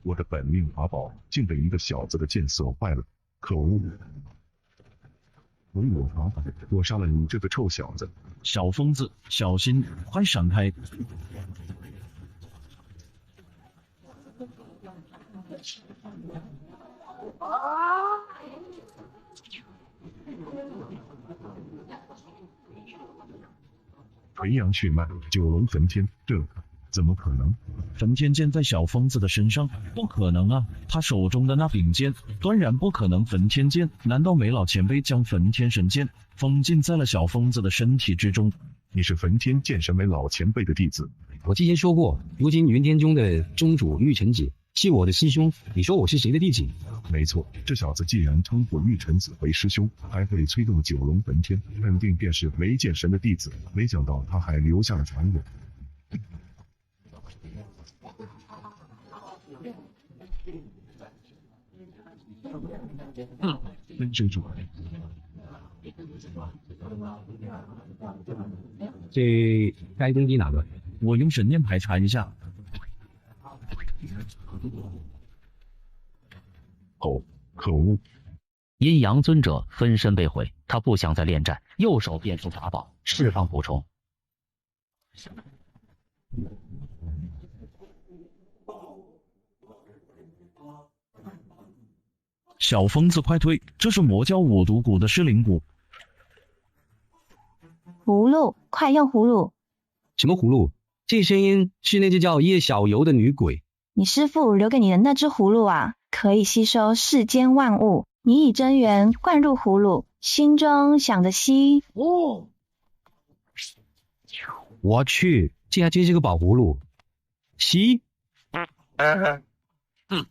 我的本命法宝竟被一个小子的剑色坏了，可恶！我有法宝，我杀了你这个臭小子！小疯子，小心，快闪开！垂杨血脉，九龙焚天，这怎么可能？焚天剑在小疯子的身上，不可能啊！他手中的那柄剑，断然不可能焚天剑。难道梅老前辈将焚天神剑封禁在了小疯子的身体之中？你是焚天剑神梅老前辈的弟子？我之前说过，如今云天宗的宗主玉成子是我的师兄，你说我是谁的弟子？没错，这小子既然称呼玉成子为师兄，还会催动九龙焚天，肯定便是雷剑神的弟子。没想到他还留下了传闻。分身术。这该攻击哪个？我用神念排查一下。哦，可恶！阴阳尊者分身被毁，他不想再恋战，右手变出法宝，释放蛊虫。小疯子快退，这是魔教五毒蛊的失灵蛊。葫芦，快用葫芦！什么葫芦？这声音是那只叫叶小游的女鬼。你师父留给你的那只葫芦啊，可以吸收世间万物。你以真元灌入葫芦，心中想着吸。哦，我去，这还真是个宝葫芦。吸？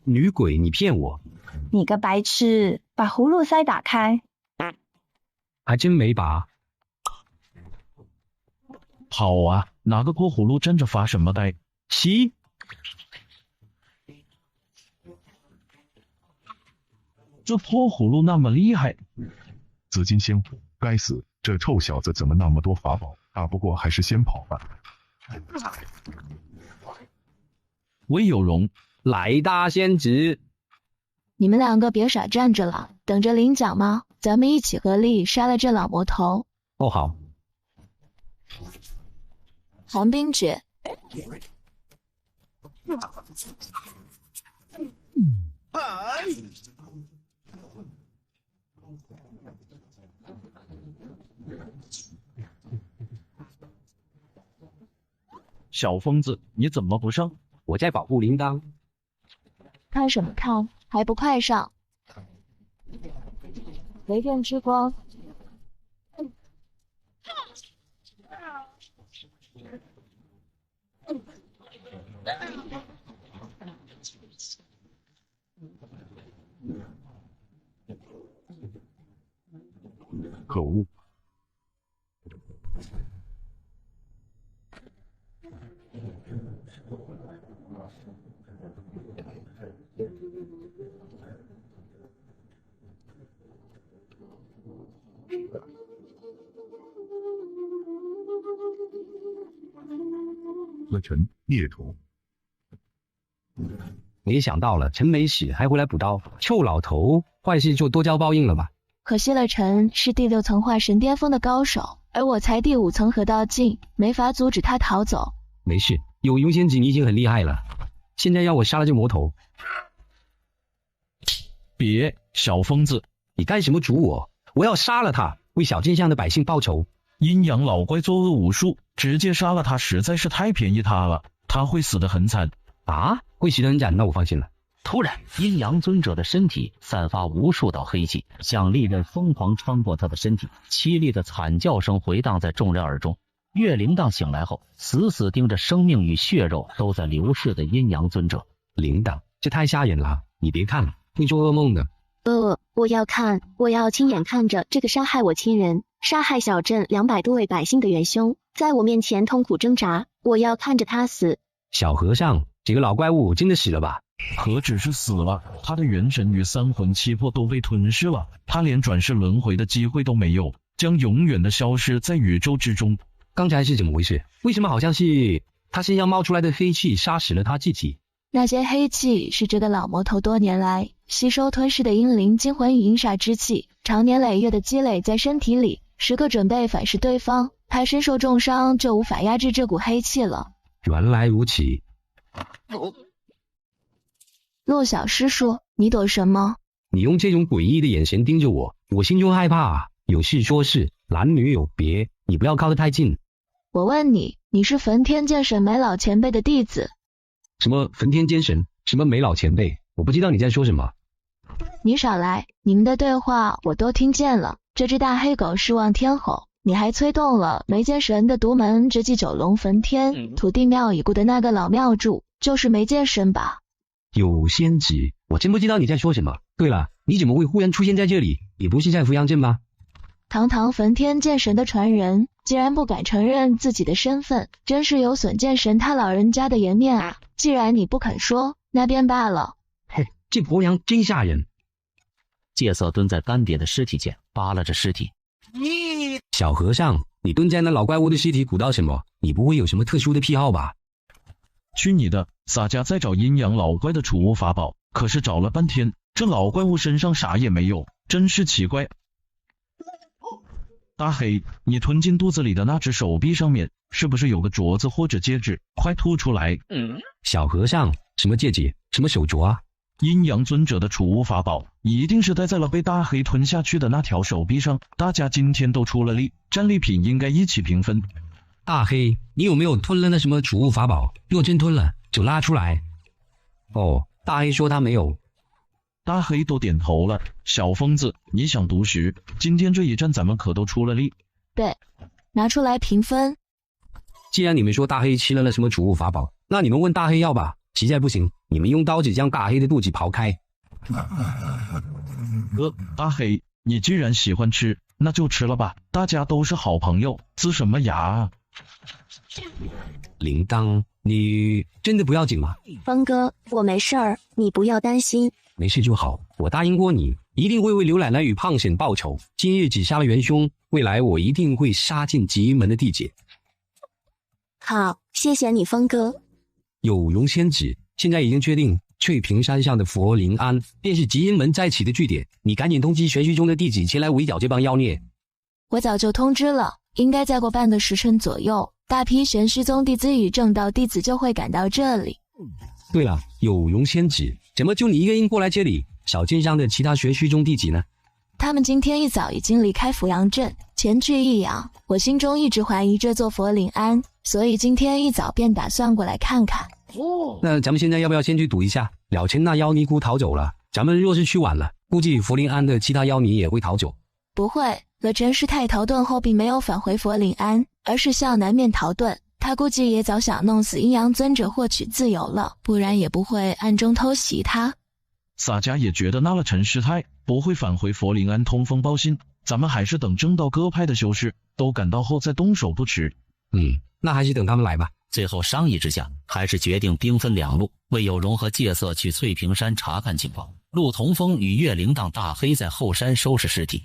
女鬼，你骗我！你个白痴，把葫芦塞打开。还真没拔。好啊，拿个破葫芦站着发什么呆？吸？这破葫芦那么厉害？紫金仙狐，该死，这臭小子怎么那么多法宝？打不过还是先跑吧。魏有容，来大仙子！你们两个别傻站着了，等着领奖吗？咱们一起合力杀了这老魔头。哦，好。寒冰诀。小疯子，你怎么不上？我在保护铃铛。看什么看？还不快上！雷电之光。可恶！何尘孽徒，没想到了，陈没死还回来补刀，臭老头，坏事就多交报应了吧？可惜了，陈是第6层化神巅峰的高手，而我才第5层河道境，没法阻止他逃走。没事，有优先级你已经很厉害了。现在要我杀了这魔头？别，小疯子，你干什么阻我？我要杀了他，为小镇上的百姓报仇。阴阳老怪作恶无数，直接杀了他实在是太便宜他了，他会死得很惨啊！会死得很惨，那我放心了。突然，阴阳尊者的身体散发无数道黑气，像利刃疯狂穿过他的身体，凄厉的惨叫声回荡在众人耳中。岳铃铛醒来后，死死盯着生命与血肉都在流逝的阴阳尊者。铃铛，这太吓人了，你别看了，会做噩梦的。我要看，我要亲眼看着这个杀害我亲人、杀害小镇200多位百姓的元凶，在我面前痛苦挣扎，我要看着他死。小和尚，这个老怪物真的死了吧？何止是死了，他的元神与3魂7魄都被吞噬了，他连转世轮回的机会都没有，将永远的消失在宇宙之中。刚才是怎么回事？为什么好像是他身上冒出来的黑气杀死了他自己？那些黑气是这个老魔头多年来吸收吞噬的阴灵、精魂与阴煞之气，长年累月的积累在身体里，时刻准备反噬对方。他身受重伤，就无法压制这股黑气了。原来如此。陆小师叔，你躲什么？你用这种诡异的眼神盯着我，我心中害怕啊。有事说事，男女有别，你不要靠得太近。我问你，你是焚天剑神梅老前辈的弟子？什么焚天剑神？什么梅老前辈？我不知道你在说什么。你少来，你们的对话我都听见了。这只大黑狗是望天吼，你还催动了梅剑神的独门直击九龙焚天，土地庙已故的那个老庙主就是梅剑神吧？有仙子，我真不知道你在说什么。对了，你怎么会忽然出现在这里？你不是在扶阳镇吗？堂堂焚天剑神的传人，竟然不敢承认自己的身份，真是有损剑神他老人家的颜面啊！既然你不肯说，那便罢了。嘿，这婆娘真吓人。戒色蹲在干瘪的尸体前，扒拉着尸体。小和尚，你蹲在那老怪物的尸体鼓捣什么？你不会有什么特殊的癖好吧？去你的！洒家在找阴阳老怪的储物法宝，可是找了半天，这老怪物身上啥也没有，真是奇怪。大黑，你吞进肚子里的那只手臂上面是不是有个镯子或者戒指？快吐出来！小和尚，什么戒指？什么手镯啊？阴阳尊者的储物法宝一定是戴在了被大黑吞下去的那条手臂上。大家今天都出了力，战利品应该一起平分。大黑，你有没有吞了那什么储物法宝？若真吞了，就拉出来。哦，大黑说他没有。大黑都点头了。小疯子，你想独食？今天这一战咱们可都出了力。对，拿出来平分。既然你们说大黑吃了那什么储物法宝，那你们问大黑要吧。实在不行，你们用刀子将大黑的肚子刨开。大黑，你既然喜欢吃，那就吃了吧。大家都是好朋友，呲什么牙啊？铃铛，你真的不要紧吗？峰哥，我没事儿，你不要担心。没事就好，我答应过你，一定会为刘奶奶与胖婶报仇。今日只杀了元凶，未来我一定会杀尽极阴门的地界。好，谢谢你，峰哥。有容仙子，现在已经确定翠屏山上的佛灵庵便是极阴门再起的据点，你赶紧通知玄虚宗的弟子前来围剿这帮妖孽。我早就通知了，应该再过半个时辰左右，大批玄虚宗弟子与正道弟子就会赶到这里。对了，有容仙子，怎么就你一个人过来这里？小镇上的其他玄虚宗弟子呢？他们今天一早已经离开扶阳镇，前去益阳。我心中一直怀疑这座佛灵庵，所以今天一早便打算过来看看。那咱们现在要不要先去赌一下？了尘那妖尼姑逃走了，咱们若是去晚了，估计佛灵庵的其他妖尼也会逃走。不会，了尘师太逃遁后并没有返回佛灵庵，而是向南面逃遁。他估计也早想弄死阴阳尊者获取自由了，不然也不会暗中偷袭他。洒家也觉得那了尘师太不会返回佛灵庵通风报信，咱们还是等正道各派的修士都赶到后再动手不迟。那还是等他们来吧。最后商议之下，还是决定兵分两路，魏有容和戒色去翠屏山查看情况，陆同风与岳铃铛、大黑在后山收拾尸体。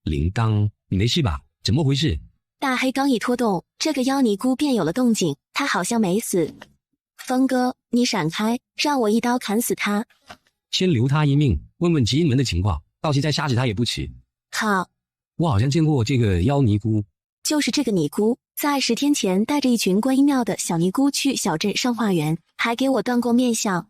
铃铛，你没事吧？怎么回事？大黑刚一拖动，这个妖尼姑便有了动静，他好像没死。峰哥，你闪开，让我一刀砍死他。先留他一命，问问极阴门的情况，到时再杀死他也不迟。好，我好像见过这个妖尼姑。就是这个尼姑，在10天前带着一群观音庙的小尼姑去小镇上化缘，还给我断过面相。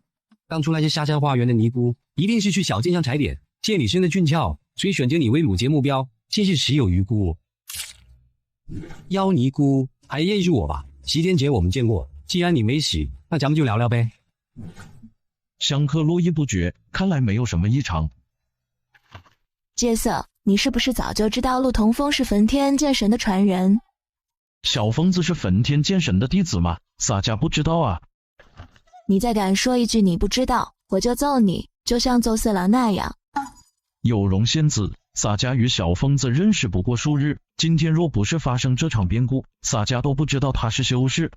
当初那些下山化缘的尼姑，一定是去小镇上踩点，见你生的俊俏，所以选择你为掳劫目标，真是实有余辜。妖尼姑还认识我吧？10天前我们见过，既然你没死，那咱们就聊聊呗。香客络绎不绝，看来没有什么异常。戒色，你是不是早就知道陆同风是焚天剑神的传人？小疯子是焚天剑神的弟子吗？洒家不知道啊。你再敢说一句你不知道，我就揍你，就像揍色狼那样。有容仙子，洒家与小疯子认识不过数日，今天若不是发生这场变故，洒家都不知道他是修士。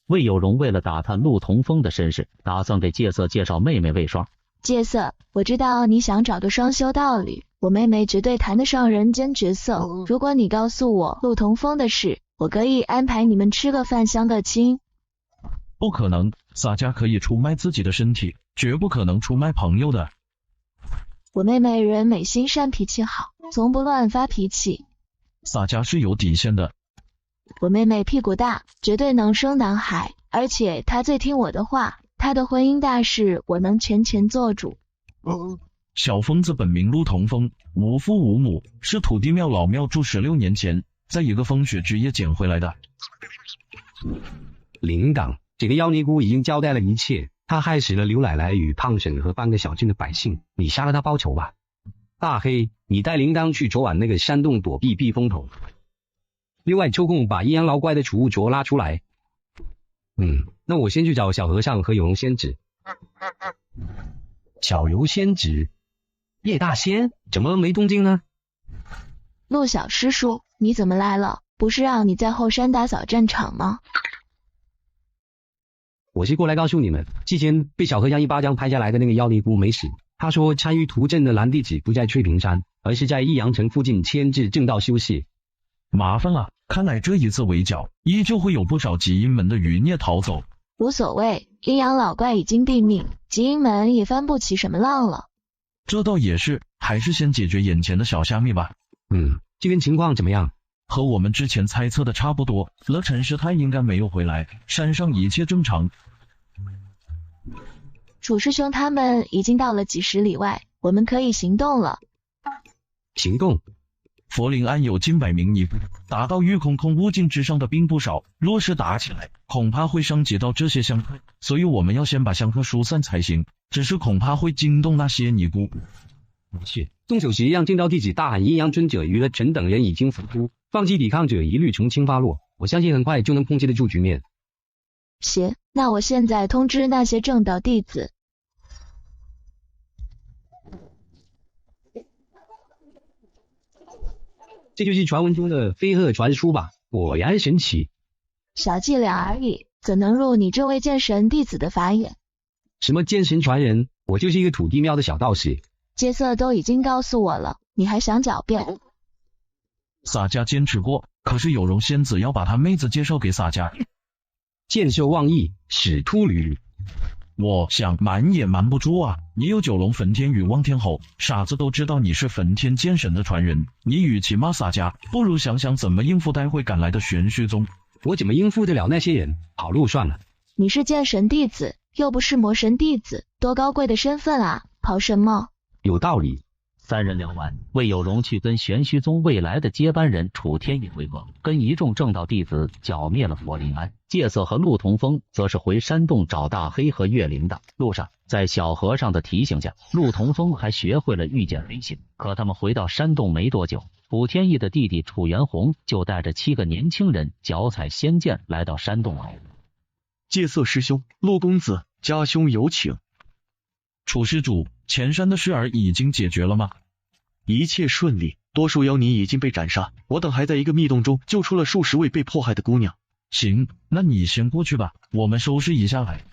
魏有容为了打探陆同风的身世，打算给戒色介绍妹妹魏双。戒色，我知道你想找个双修道侣，我妹妹绝对谈得上人间绝色。如果你告诉我陆同风的事，我可以安排你们吃个饭相个亲。不可能，洒家可以出卖自己的身体，绝不可能出卖朋友的。我妹妹人美心善，脾气好，从不乱发脾气。洒家是有底线的。我妹妹屁股大，绝对能生男孩，而且她最听我的话，她的婚姻大事我能全权做主。小疯子本名陆同风，无父无母，是土地庙老庙主16年前在一个风雪之夜捡回来的。铃铛，这个妖尼姑已经交代了一切，她害死了刘奶奶与胖婶和半个小镇的百姓，你杀了她报仇吧。大黑，你带铃铛去昨晚那个山洞躲避避风头。另外抽空把阴阳老怪的储物镯拉出来。那我先去找小和尚和有容仙子。小游仙子，叶大仙怎么没动静呢？陆小师叔，你怎么来了？不是让你在后山打扫战场吗？我是过来告诉你们，之前被小和尚一巴掌拍下来的那个妖尼姑没死。他说参与图镇的男弟子不在翠屏山，而是在益阳城附近牵制正道修士。麻烦了，看来这一次围剿，依旧会有不少极阴门的余孽逃走。无所谓，阴阳老怪已经毙命，极阴门也翻不起什么浪了。这倒也是，还是先解决眼前的小虾米吧。这边情况怎么样？和我们之前猜测的差不多。了陈师太应该没有回来，山上一切正常。楚师兄他们已经到了几十里外，我们可以行动了。行动？佛林庵有近100名尼姑，达到玉空空悟境之上的并不少。若是打起来，恐怕会伤及到这些香客，所以我们要先把香客疏散才行。只是恐怕会惊动那些尼姑。是，动手时让正道弟子大喊阴阳尊者与了陈等人已经伏突，放弃抵抗者一律从轻发落。我相信很快就能控制得住局面。行，那我现在通知那些正道弟子。这就是传闻中的飞鹤传书吧？果然神奇。小伎俩而已，怎能入你这位剑神弟子的法眼？什么剑神传人？我就是一个土地庙的小道士。阶色都已经告诉我了，你还想狡辩？洒家坚持过，可是有容仙子要把他妹子介绍给洒家。见秀忘义，使秃驴。我想瞒也瞒不住啊！你有九龙焚天与望天侯，傻子都知道你是焚天剑神的传人。你与其骂洒家，不如想想怎么应付待会赶来的玄虚宗。我怎么应付得了那些人？跑路算了。你是剑神弟子，又不是魔神弟子，多高贵的身份啊！跑什么？有道理。三人聊完，魏有容去跟玄虚宗未来的接班人楚天一会合，跟一众正道弟子剿灭了佛林庵。戒色和陆同风则是回山洞找大黑和岳灵的。路上，在小和尚的提醒下，陆同风还学会了御剑飞行。可他们回到山洞没多久，楚天意的弟弟楚元洪就带着7个年轻人脚踩仙剑来到山洞外。戒色师兄，陆公子，家兄有请。楚施主，前山的事儿已经解决了吗？一切顺利，多数妖尼已经被斩杀，我等还在一个密洞中救出了数十位被迫害的姑娘。行，那你先过去吧，我们收拾一下来。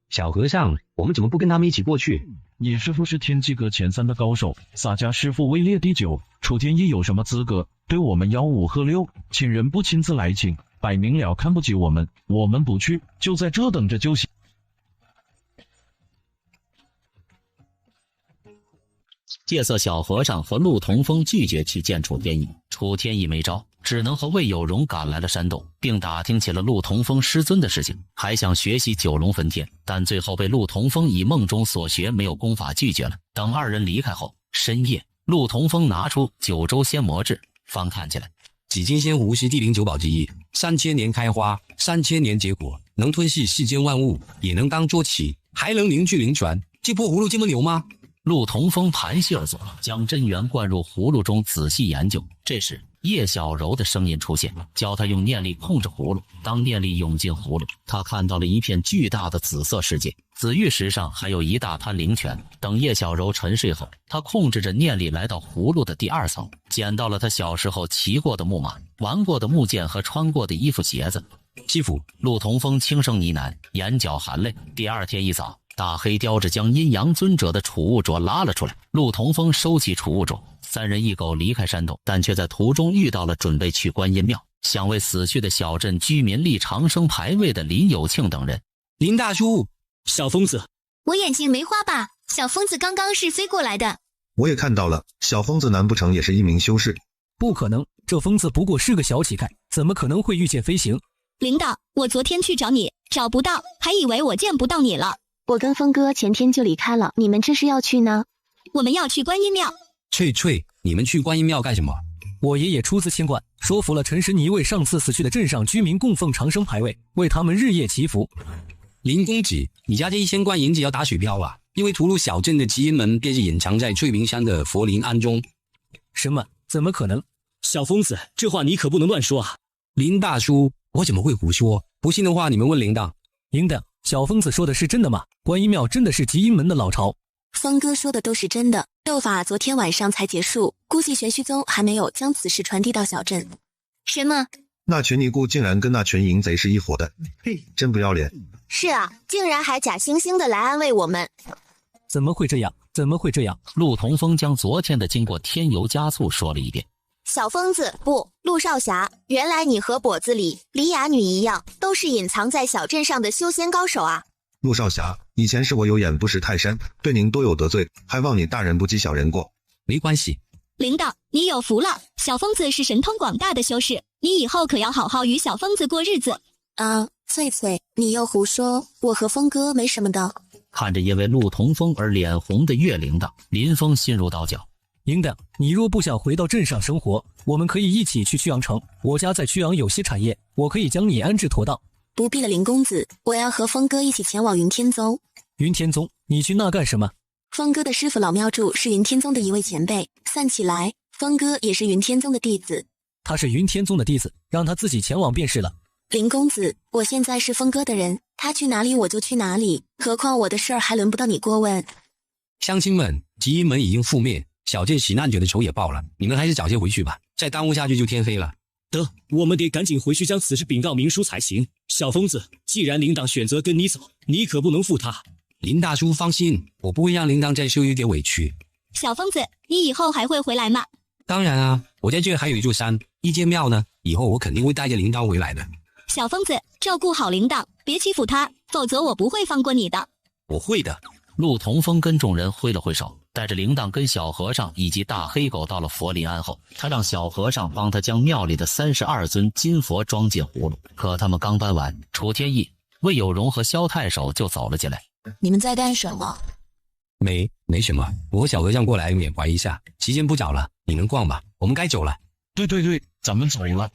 小和尚，我们怎么不跟他们一起过去？你师父是天机阁前3的高手，洒家师父位列第9，楚天意有什么资格对我们吆五喝六？请人不亲自来请，摆明了看不起我们，我们不去，就在这等着就行。戒色小和尚和陆同风拒绝去见楚天意，楚天意没招，只能和魏有容赶来了山洞，并打听起了陆同风师尊的事情，还想学习九龙焚天，但最后被陆同风以梦中所学没有功法拒绝了。等2人离开后，深夜，陆同风拿出9州仙魔志，翻看起来。紫金仙湖是地灵9宝之一，3000年开花，3000年结果，能吞噬世间万物，也能当作旗，还能凝聚灵泉。这破葫芦这么牛吗？陆同风盘膝而坐，将真元灌入葫芦中仔细研究。这时叶小柔的声音出现，教他用念力控制葫芦。当念力涌进葫芦，他看到了一片巨大的紫色世界，紫玉石上还有一大滩灵泉。等叶小柔沉睡后，他控制着念力来到葫芦的第2层，捡到了他小时候骑过的木马、玩过的木剑和穿过的衣服鞋子。师傅，陆同风轻声呢喃，眼角含泪。第2天一早，大黑叼着将阴阳尊者的储物镯拉了出来，陆同风收起储物镯，3人一狗离开山洞，但却在途中遇到了准备去观音庙，想为死去的小镇居民立长生牌位的林有庆等人。林大叔，小疯子，我眼睛没花吧？小疯子刚刚是飞过来的。我也看到了，小疯子难不成也是一名修士？不可能，这疯子不过是个小乞丐，怎么可能会御剑飞行？领导，我昨天去找你，找不到，还以为我见不到你了。我跟峰哥前天就离开了，你们这是要去呢？我们要去观音庙。翠翠，你们去观音庙干什么？我爷爷出资千贯，说服了陈师尼为上次死去的镇上居民供奉长生牌位，为他们日夜祈福。林公子，你家这1000贯银子要打水漂啊！因为屠戮小镇的基因门便是隐藏在翠屏山的佛林庵中。什么？怎么可能？小疯子，这话你可不能乱说啊！林大叔，我怎么会胡说？不信的话，你们问铃铛。铃铛，小疯子说的是真的吗？观音庙真的是极阴门的老巢？峰哥说的都是真的，斗法昨天晚上才结束，估计玄虚宗还没有将此事传递到小镇。什么？那群尼姑竟然跟那群淫贼是一伙的，嘿，真不要脸！是啊，竟然还假惺惺的来安慰我们。怎么会这样？怎么会这样？陆同风将昨天的经过添油加醋说了一遍。小疯子，不，陆少侠，原来你和跛子里李雅女一样，都是隐藏在小镇上的修仙高手啊！陆少侠，以前是我有眼不识泰山，对您多有得罪，还望你大人不计小人过。没关系，铃铛，你有福了，小疯子是神通广大的修士，你以后可要好好与小疯子过日子。啊，翠翠，你又胡说，我和峰哥没什么的。看着因为陆同风而脸红的月铃铛，林峰心如刀绞。铃铛，你若不想回到镇上生活，我们可以一起去曲阳城，我家在曲阳有些产业，我可以将你安置妥当。不必了，林公子，我要和峰哥一起前往云天宗。云天宗，你去那干什么？峰哥的师傅老庙主是云天宗的一位前辈，算起来，峰哥也是云天宗的弟子。他是云天宗的弟子，让他自己前往便是了。林公子，我现在是峰哥的人，他去哪里我就去哪里，何况我的事儿还轮不到你过问。乡亲们，吉阴门已经覆灭，小剑洗难者的仇也报了，你们还是早些回去吧，再耽误下去就天黑了。得，我们得赶紧回去将此事禀告明叔才行。小疯子，既然铃铛选择跟你走，你可不能负他。林大叔放心，我不会让铃铛再受一点委屈。小疯子，你以后还会回来吗？当然啊，我在这还有一座山，一间庙呢，以后我肯定会带着铃铛回来的。小疯子，照顾好铃铛，别欺负他，否则我不会放过你的。我会的。陆同风跟众人挥了挥手，带着铃铛跟小和尚以及大黑狗到了佛林庵后，他让小和尚帮他将庙里的32尊金佛装进葫芦。可他们刚搬完，楚天意、魏有容和萧太守就走了进来。你们在干什么？没什么，我和小和尚过来缅怀一下。时间不早了，你们逛吧，我们该走了。对，咱们走了。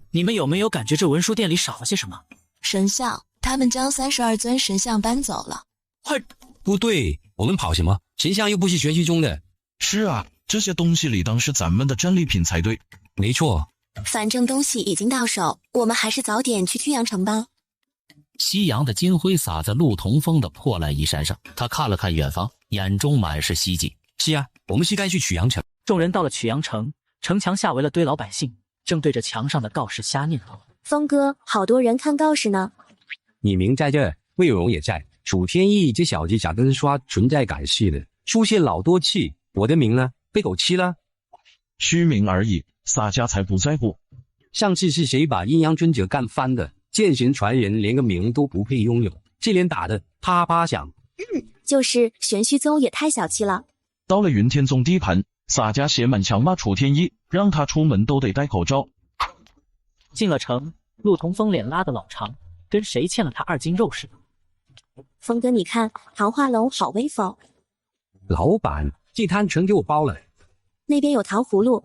你们有没有感觉这文书店里少了些什么？神像，他们将32尊神像搬走了。快，不对，我们跑什么？神像又不是玄虚宗的。是啊，这些东西理当是咱们的战利品才对。没错，反正东西已经到手，我们还是早点去曲阳城吧。夕阳的金辉洒在陆同风的破烂衣衫上，他看了看远方，眼中满是希冀。是啊，我们是该去曲阳城。众人到了曲阳城，城墙下围了堆老百姓，正对着墙上的告示瞎念叨。峰哥，好多人看告示呢。你明在这，魏有容也在。楚天意这小子咋跟刷存在感似的，出现老多次，我的名呢被狗吃了。虚名而已，洒家才不在乎。上次是谁把阴阳尊者干翻的？剑神传人连个名都不配拥有，这脸打的啪啪响。就是玄虚宗也太小气了。到了云天宗地盘，洒家写满墙骂楚天意，让他出门都得戴口罩。进了城，陆同风脸拉得老长，跟谁欠了他2斤肉似的。峰哥，你看桃花楼好威风。老板，这摊全给我包了。那边有糖葫芦。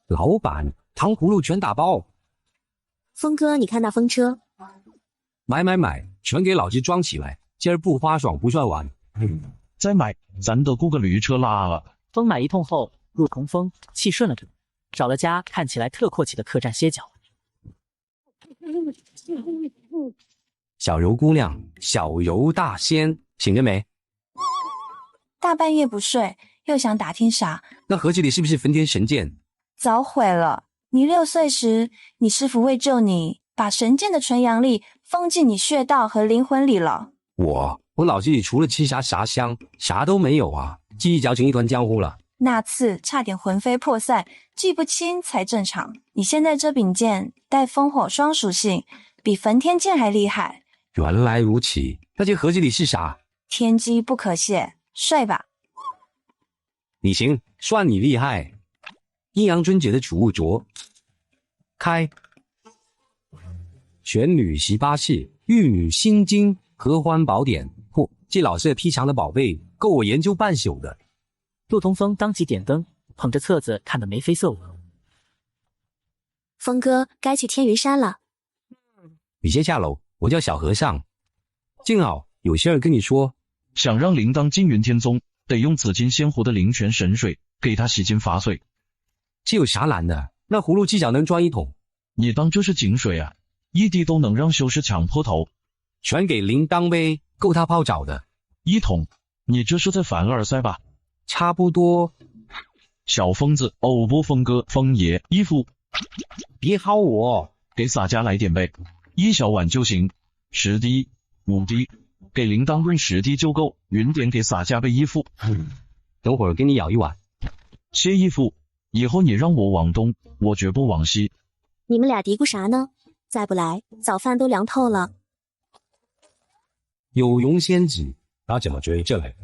老板，糖葫芦全打包。峰哥，你看那风车。买，全给老子装起来，今儿不花爽不算完。再买，咱得雇个驴车拉了。疯买一通后，陆同风气顺了点，找了家看起来特阔气的客栈歇脚。小柔姑娘，小柔大仙，醒着没？大半夜不睡，又想打听啥？那盒子里是不是焚天神剑？早毁了。你6岁时，你师父为救你，把神剑的纯阳力封进你血道和灵魂里了。我脑子里除了吃啥香，啥都没有啊，记忆搅成一团浆糊了。那次差点魂飞魄散，记不清才正常。你现在这柄剑带烽火双属性，比焚天剑还厉害。原来如此，那这盒子里是啥？天机不可泄，睡吧。你行，算你厉害。阴阳尊者的储物镯开，玄女18式，玉女心经，合欢宝典。嚯，这老色批藏的宝贝够我研究半宿的。陆同风当即点灯，捧着册子看得眉飞色舞。峰哥，该去天云山了。你先下楼，我叫小和尚。静好，有事儿跟你说。想让铃铛进云天宗，得用紫金仙湖的灵泉神水给他洗净发碎。这有啥难的？那葫芦至少能装1桶。你当这是井水啊？一滴都能让修士抢破头。全给铃铛呗，够他泡澡的。1桶，你这是在凡尔赛吧？差不多。小疯子，偶不峰哥，峰爷，衣服。别薅我，给洒家来点呗，1小碗就行，10滴、5滴，给铃铛润10滴就够。匀点给洒家备衣服。等会儿给你舀1碗。歇衣服，以后你让我往东，我绝不往西。你们俩嘀咕啥呢？再不来，早饭都凉透了。有容仙子，他怎么追这来？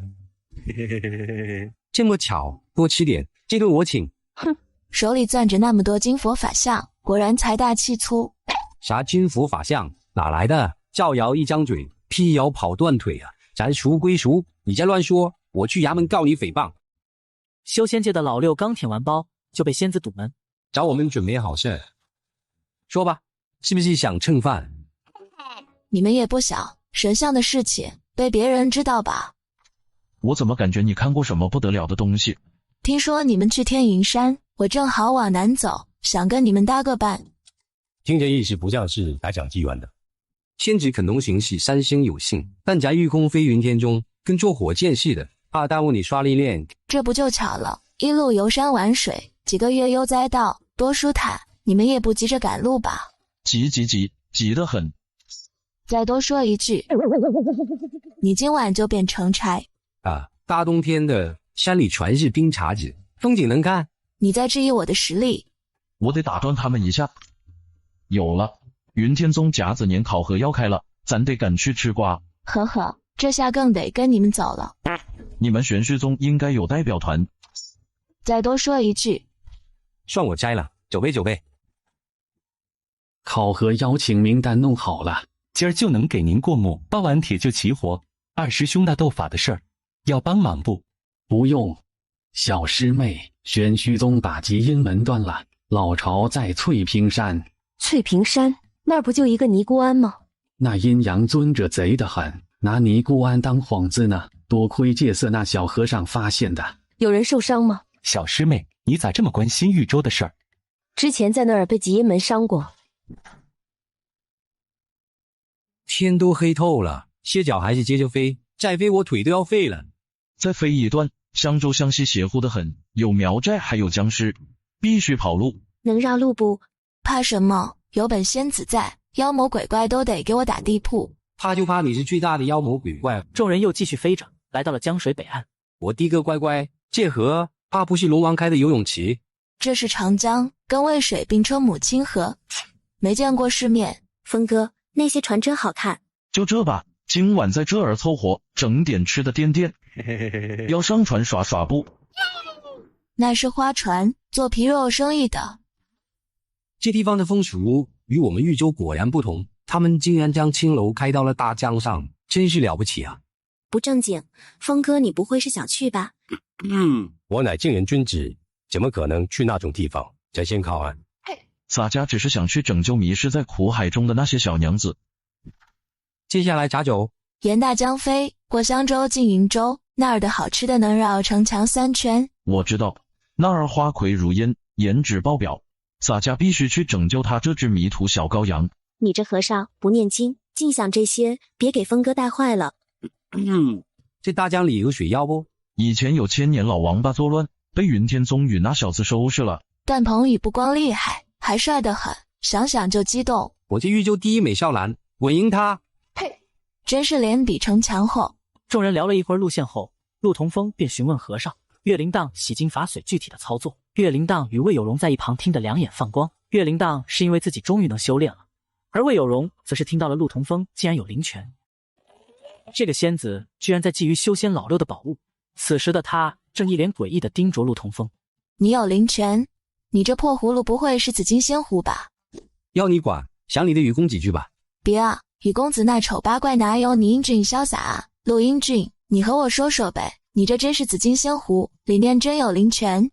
这么巧，多吃点，这顿我请。哼，手里攥着那么多金佛法相，果然财大气粗。啥金佛法相？哪来的？造谣一张嘴，辟谣跑断腿啊！咱熟归熟，你再乱说，我去衙门告你诽谤。修仙界的老六刚舔完包，就被仙子堵门，找我们准备好事。说吧，是不是想蹭饭？你们也不小，神像的事情被别人知道吧？我怎么感觉你看过什么不得了的东西？听说你们去天云山，我正好往南走，想跟你们搭个伴。听这意思不像是来讲机缘的。仙子肯同行是三生有幸，但宅御空飞云天中，跟坐火箭似的，怕耽误你刷历练。这不就巧了，一路游山玩水，几个月悠哉到，多舒坦。你们也不急着赶路吧？急得很。再多说一句，你今晚就变成差啊！大冬天的，山里全是冰碴子，风景能看。你在质疑我的实力？我得打断他们一下。有了，云天宗甲子年考核要开了，咱得赶去吃瓜。呵呵，这下更得跟你们走了。你们玄虚宗应该有代表团。再多说一句，算我摘了，走呗。考核邀请名单弄好了，今儿就能给您过目，包完帖就齐活。二师兄那斗法的事儿，要帮忙不？不用，小师妹，玄虚宗打击阴门端了，老巢在翠屏山。翠屏山那儿不就一个尼姑庵吗？那阴阳尊者贼得很，拿尼姑庵当幌子呢，多亏戒色那小和尚发现的。有人受伤吗？小师妹，你咋这么关心豫州的事儿？之前在那儿被极阴门伤过。天都黑透了，歇脚还是接着飞，再飞我腿都要废了。再飞一段，襄州湘西邪乎得很，有苗寨还有僵尸，必须跑路。能绕路不？怕什么？有本仙子在，妖魔鬼怪都得给我打地铺。怕就怕你是最大的妖魔鬼怪。众人又继续飞着，来到了江水北岸。我的个乖乖，这河怕不是龙王开的游泳池？这是长江，跟渭水并称母亲河，没见过世面。峰哥，那些船真好看。就这吧，今晚在这儿凑合，整点吃的垫垫。要上船耍耍不？那是花船，做皮肉生意的。这地方的风俗与我们豫州果然不同，他们竟然将青楼开到了大江上，真是了不起啊！不正经，峰哥，你不会是想去吧？我乃净人君子，怎么可能去那种地方？在先考啊！洒家只是想去拯救迷失在苦海中的那些小娘子。接下来咋走？沿大江飞，过襄州进云州，那儿的好吃的能绕城墙3圈。我知道，那儿花魁如烟，颜值爆表。洒家必须去拯救他这只迷途小羔羊。你这和尚不念经，净想这些，别给峰哥带坏了。这大江里有水妖不？以前有千年老王八作乱，被云天宗与那小子收拾了。但彭宇不光厉害，还帅得很，想想就激动。我这豫州第一美少男，我赢他。嘿，真是脸比城墙厚。众人聊了一会儿路线后，陆同风便询问和尚岳灵荡洗金法水具体的操作。岳灵荡与魏有容在一旁听得两眼放光。岳灵荡是因为自己终于能修炼了，而魏有容则是听到了陆同风竟然有灵泉。这个仙子居然在觊觎修仙老六的宝物。此时的他正一脸诡异地盯着陆同风。你有灵泉？你这破葫芦不会是紫金仙壶吧？要你管，想你的愚公几句吧。别啊，宇公子那丑八怪哪有你英俊潇洒啊？陆英俊，你和我说说呗，你这真是紫金仙壶，里面真有灵泉？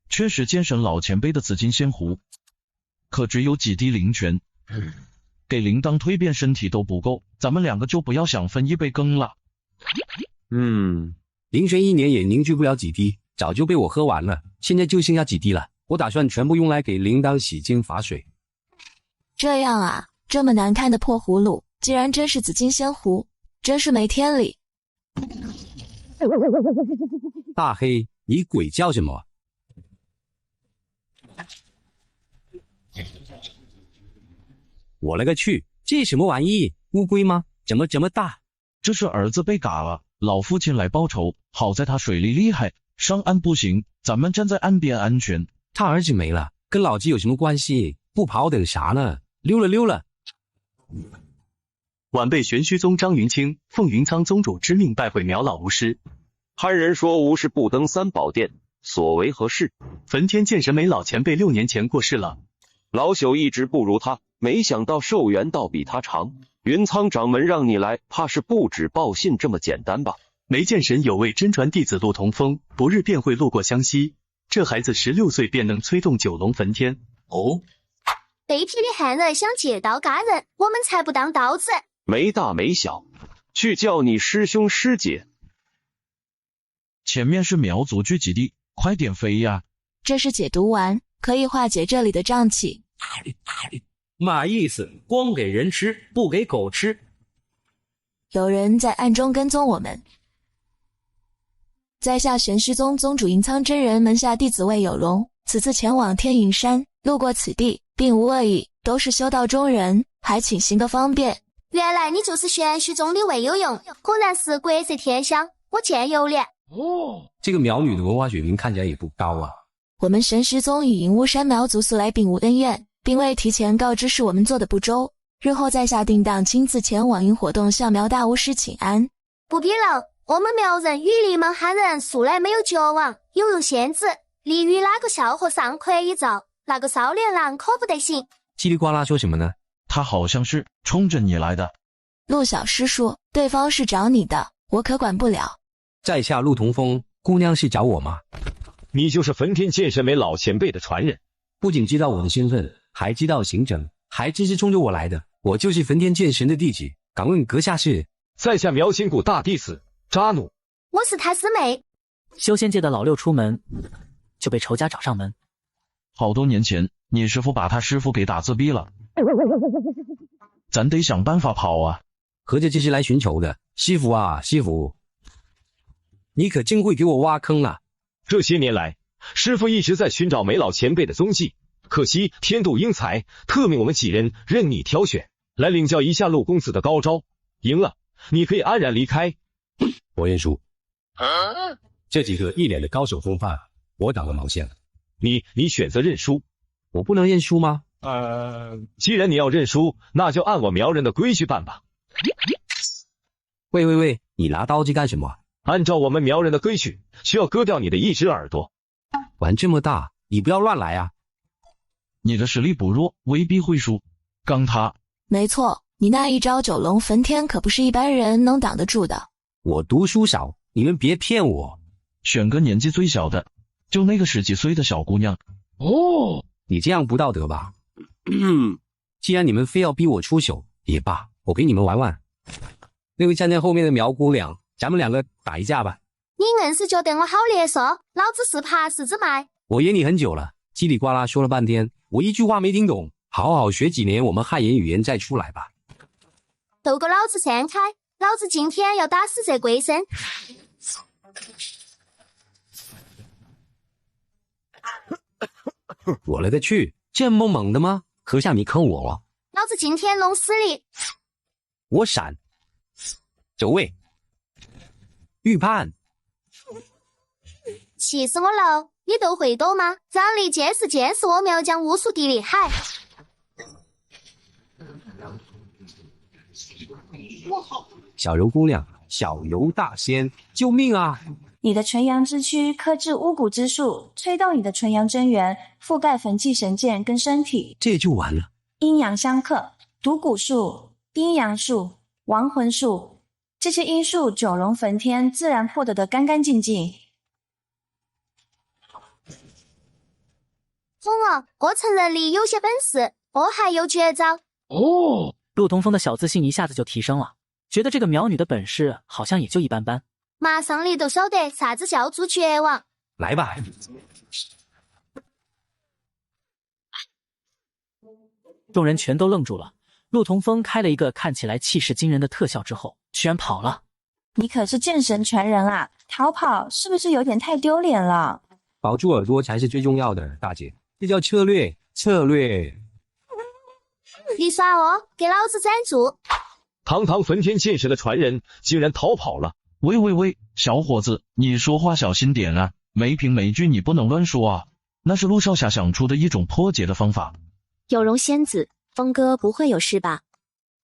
确实剑神老前辈的紫金仙壶，可只有几滴灵泉，给铃铛蜕变身体都不够，咱们两个就不要想分一杯羹了。灵泉1年也凝聚不了几滴，早就被我喝完了，现在就剩下几滴了，我打算全部用来给铃铛洗金法水。这样啊，这么难看的破葫芦，竟然真是紫金仙壶，真是没天理。大黑，你鬼叫什么？我勒个去，这什么玩意？乌龟吗？怎么这么大？这是儿子被嘎了，老父亲来报仇，好在他水里厉害，上岸不行，咱们站在岸边安全。他儿子没了，跟老子有什么关系？不跑等啥呢？溜了。晚辈玄虚宗张云清奉云苍宗主之命拜会苗老巫师。憨人说无事不登三宝殿，所为何事？焚天剑神梅老前辈6年前过世了，老朽一直不如他，没想到寿元倒比他长。云苍掌门让你来，怕是不止报信这么简单吧？梅剑神有位真传弟子陆同风，不日便会路过湘西。这孩子16岁便能催动九龙焚天。哦，北僻的汉人想劫道嘎人，我们才不当刀子。没大没小，去叫你师兄师姐。前面是苗族聚集地，快点飞呀！这是解毒丸，可以化解这里的瘴气。嘛意思？光给人吃，不给狗吃？有人在暗中跟踪我们。在下玄虚宗宗主银苍真人门下弟子魏有容，此次前往天云山，路过此地，并无恶意，都是修道中人，还请行个方便。原来你就是玄虚宗的魏有容，果然是国色天香，我见犹怜。这个苗女的文化水平看起来也不高啊。我们神石宗与银乌山苗族素来并无恩怨，并未提前告知是我们做的不周，日后在下定当亲自前往营活动向苗大巫师请安。不必了，我们苗人与你们汉人素来没有交往，有容仙子，你与那个小和尚可以照，那个少年郎可不得行。叽里呱啦说什么呢？他好像是冲着你来的。陆小师叔，对方是找你的，我可管不了。在下陆同风，姑娘是找我吗？你就是焚天剑神梅老前辈的传人，不仅知道我的身份，还知道行程，还知是冲着我来的。我就是焚天剑神的弟子，敢问阁下是？在下苗心谷大弟子扎努。我是他师妹。修仙界的老六出门就被仇家找上门。好多年前，你师父把他师父给打自闭了，咱得想办法跑啊！合着这是来寻仇的，师傅啊，师傅！你可真会给我挖坑了！这些年来，师傅一直在寻找梅老前辈的踪迹，可惜天妒英才，特命我们几人任你挑选，来领教一下陆公子的高招。赢了，你可以安然离开。我认输。这几个一脸的高手风范，我挡了毛线了。你选择认输，我不能认输吗？既然你要认输，那就按我苗人的规矩办吧。喂，你拿刀子干什么？按照我们苗人的规矩，需要割掉你的一只耳朵。玩这么大，你不要乱来啊！你的实力不弱，未必会输。刚他，没错，你那一招九龙焚天可不是一般人能挡得住的。我读书少，你们别骗我。选个年纪最小的，就那个10几岁的小姑娘。哦，你这样不道德吧？既然你们非要逼我出手，也罢，我给你们玩玩。那位站在后面的苗姑娘，咱们两个打一架吧。你硬是觉得我好劣索，老子是爬狮子卖。我演你很久了，叽里呱啦说了半天，我一句话没听懂。好好学几年我们汉言语言再出来吧。斗个老子散开，老子今天要打死这龟孙。我勒个去，这么猛的吗？阁下你坑我了。老子今天弄死你。我闪。走位。预判。气死我了！你都会躲吗？让你见识见识我苗疆巫术的厉害！小柔姑娘，小柔大仙，救命啊！你的纯阳之躯克制巫蛊之术，催动你的纯阳真元，覆盖焚寂神剑跟身体，这就完了。阴阳相克，毒蛊术、阴阳术、亡魂术，这些阴术九龙焚天自然破得干干净净。疯了，我承认你有些本事，我还有绝招。哦，陆同风的小自信一下子就提升了，觉得这个苗女的本事好像也就一般般。马上你都晓得啥子叫做绝望。来吧。众人全都愣住了。陆同风开了一个看起来气势惊人的特效之后，居然跑了。你可是剑神传人啊，逃跑是不是有点太丢脸了？保住耳朵才是最重要的，大姐，这叫策略。你耍我，给老子站住！堂堂焚天剑神的传人竟然逃跑了。喂，小伙子，你说话小心点啊，没凭没据你不能乱说啊，那是陆少侠想出的一种破解的方法。有容仙子，峰哥不会有事吧？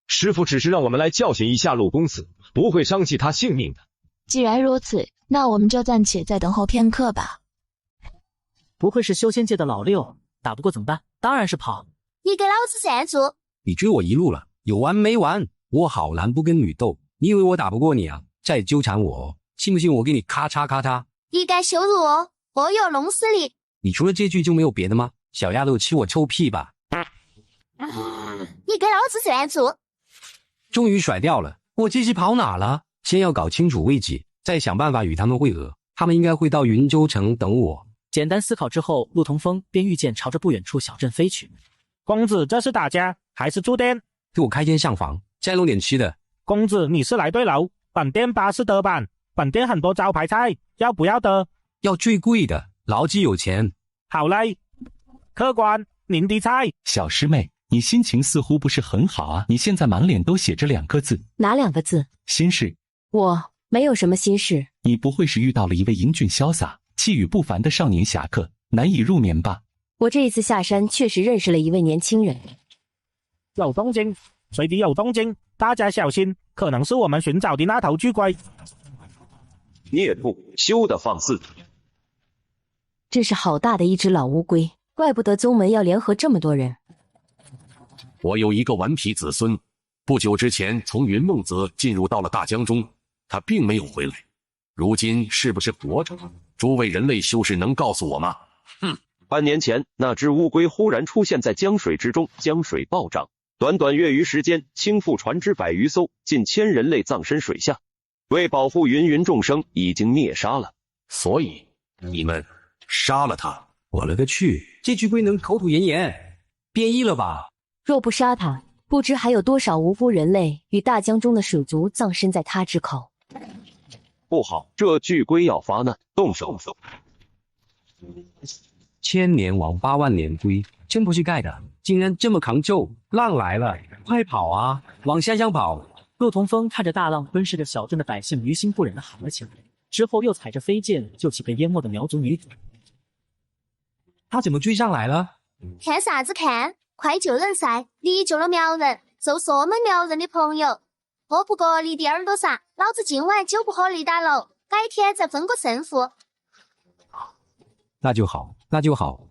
师父只是让我们来教训一下陆公子，不会伤及他性命的。既然如此，那我们就暂且再等候片刻吧。不愧是修仙界的老六，打不过怎么办？当然是跑。你给老子站住！你追我一路了，有完没完？我好男不跟女斗，你以为我打不过你啊？再纠缠我，信不信我给你咔嚓咔嚓？你敢羞辱我，我有弄死你！你除了这句就没有别的吗？小丫头吃我臭屁吧！你给老子站住！终于甩掉了，我这是跑哪了？先要搞清楚位置，再想办法与他们会合。他们应该会到云州城等我。简单思考之后，陆同风便御剑朝着不远处小镇飞去。公子，这是打架还是住店？给我开间上房，再弄点吃的。公子，你是来对楼，本店巴士德版，本店很多招牌菜，要不要的？要最贵的，老子有钱。好嘞，客官，您的菜。小师妹，你心情似乎不是很好啊，你现在满脸都写着2个字。哪2个字？心事。我没有什么心事。你不会是遇到了一位英俊潇洒、气宇不凡的少年侠客，难以入眠吧？我这一次下山确实认识了一位年轻人。有动静，水底有动静，大家小心，可能是我们寻找的那头巨龟。孽畜，休得放肆！这是好大的一只老乌龟，怪不得宗门要联合这么多人。我有一个顽皮子孙，不久之前从云梦泽进入到了大江中，他并没有回来，如今是不是活着？诸位人类修士能告诉我吗？哼！半年前，那只乌龟忽然出现在江水之中，江水暴涨，短短月余时间，倾覆船只100余艘，近1000人类葬身水下。为保护芸众生，已经灭杀了。所以你们杀了他？我勒个去！这巨龟能口吐炎言，变异了吧？若不杀他，不知还有多少无辜人类与大江中的水族葬身在他之口。不好，这巨龟要发难，动手！千年王8万年龟，真不是盖的，竟然这么扛揍！浪来了，快跑啊，往山上跑！陆同风看着大浪吞噬着小镇的百姓，于心不忍地喊了起来，之后又踩着飞剑救起被淹没的苗族女子。他怎么追上来了？看啥子看？快救人噻！你救了苗人，就是我们苗人的朋友。我不过你的耳朵噻，老子今晚就不和你打喽，改天再分个胜负。那就好，那就好。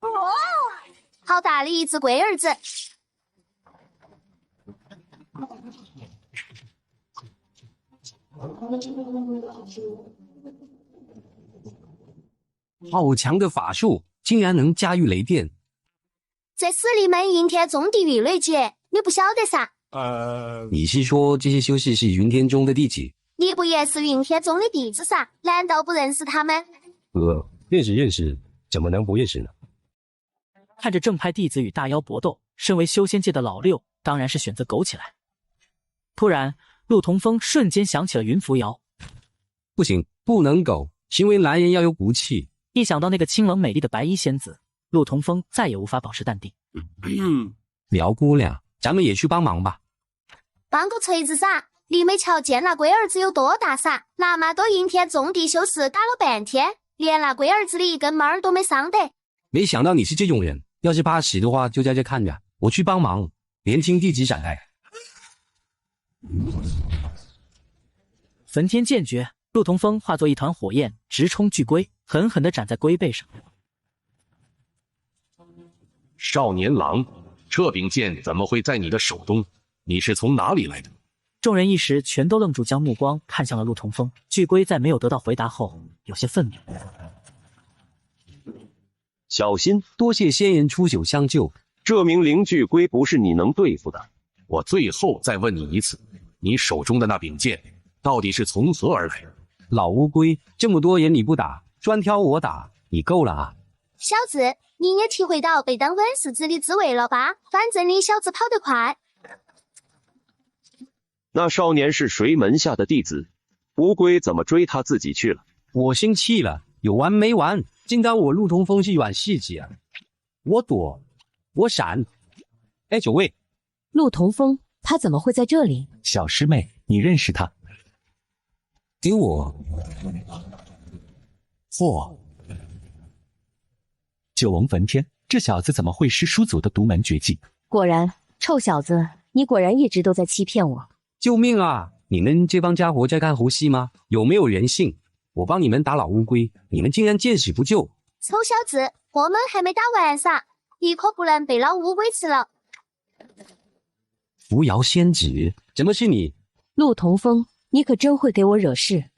哦，好大的一只龟儿子！好强的法术，竟然能驾驭雷电！这是你们阴天宗的玉雷诀，你不晓得噻？你是说这些修士是云天宗的弟子？你不也是云天宗的弟子噻？难道不认识他们？认识，怎么能不认识呢？看着正派弟子与大妖搏斗，身为修仙界的老六，当然是选择苟起来。突然，陆同风瞬间想起了云扶摇。不行，不能苟，行为男人要有骨气。一想到那个清冷美丽的白衣仙子，陆同风再也无法保持淡定。苗姑娘，咱们也去帮忙吧。帮个锤子噻！你没瞧见那龟儿子有多大噻？那么多阴天宗地修士打了半天，连那龟儿子的一根毛都没伤得。没想到你是这种人，要是怕死的话，就在这看着，我去帮忙。年轻弟子闪开！焚天剑诀，陆同风化作一团火焰，直冲巨龟，狠狠地斩在龟背上。少年郎，这柄剑怎么会在你的手中？你是从哪里来的？众人一时全都愣住，将目光看向了陆同风。巨龟在没有得到回答后，有些愤怒。小心！多谢仙人出手相救。这名灵巨龟不是你能对付的。我最后再问你一次，你手中的那柄剑到底是从何而来？老乌龟，这么多人你不打，专挑我打，你够了啊！小子，你也体会到被当稳世子的滋味了吧？反正你小子跑得快。那少年是谁门下的弟子？乌龟怎么追他自己去了？我生气了，有完没完？竟当我陆同风是软柿子啊！我躲，我闪。哎，九位，陆同风，他怎么会在这里？小师妹，你认识他？给我！嚯！九龙焚天，这小子怎么会是书祖的独门绝技？果然，臭小子，你果然一直都在欺骗我！救命啊！你们这帮家伙在看猴戏吗？有没有人性？我帮你们打老乌龟，你们竟然见死不救！臭小子，我们还没打完噻，你可不能被老乌龟吃了。扶摇仙子，怎么是你？陆同风，你可真会给我惹事！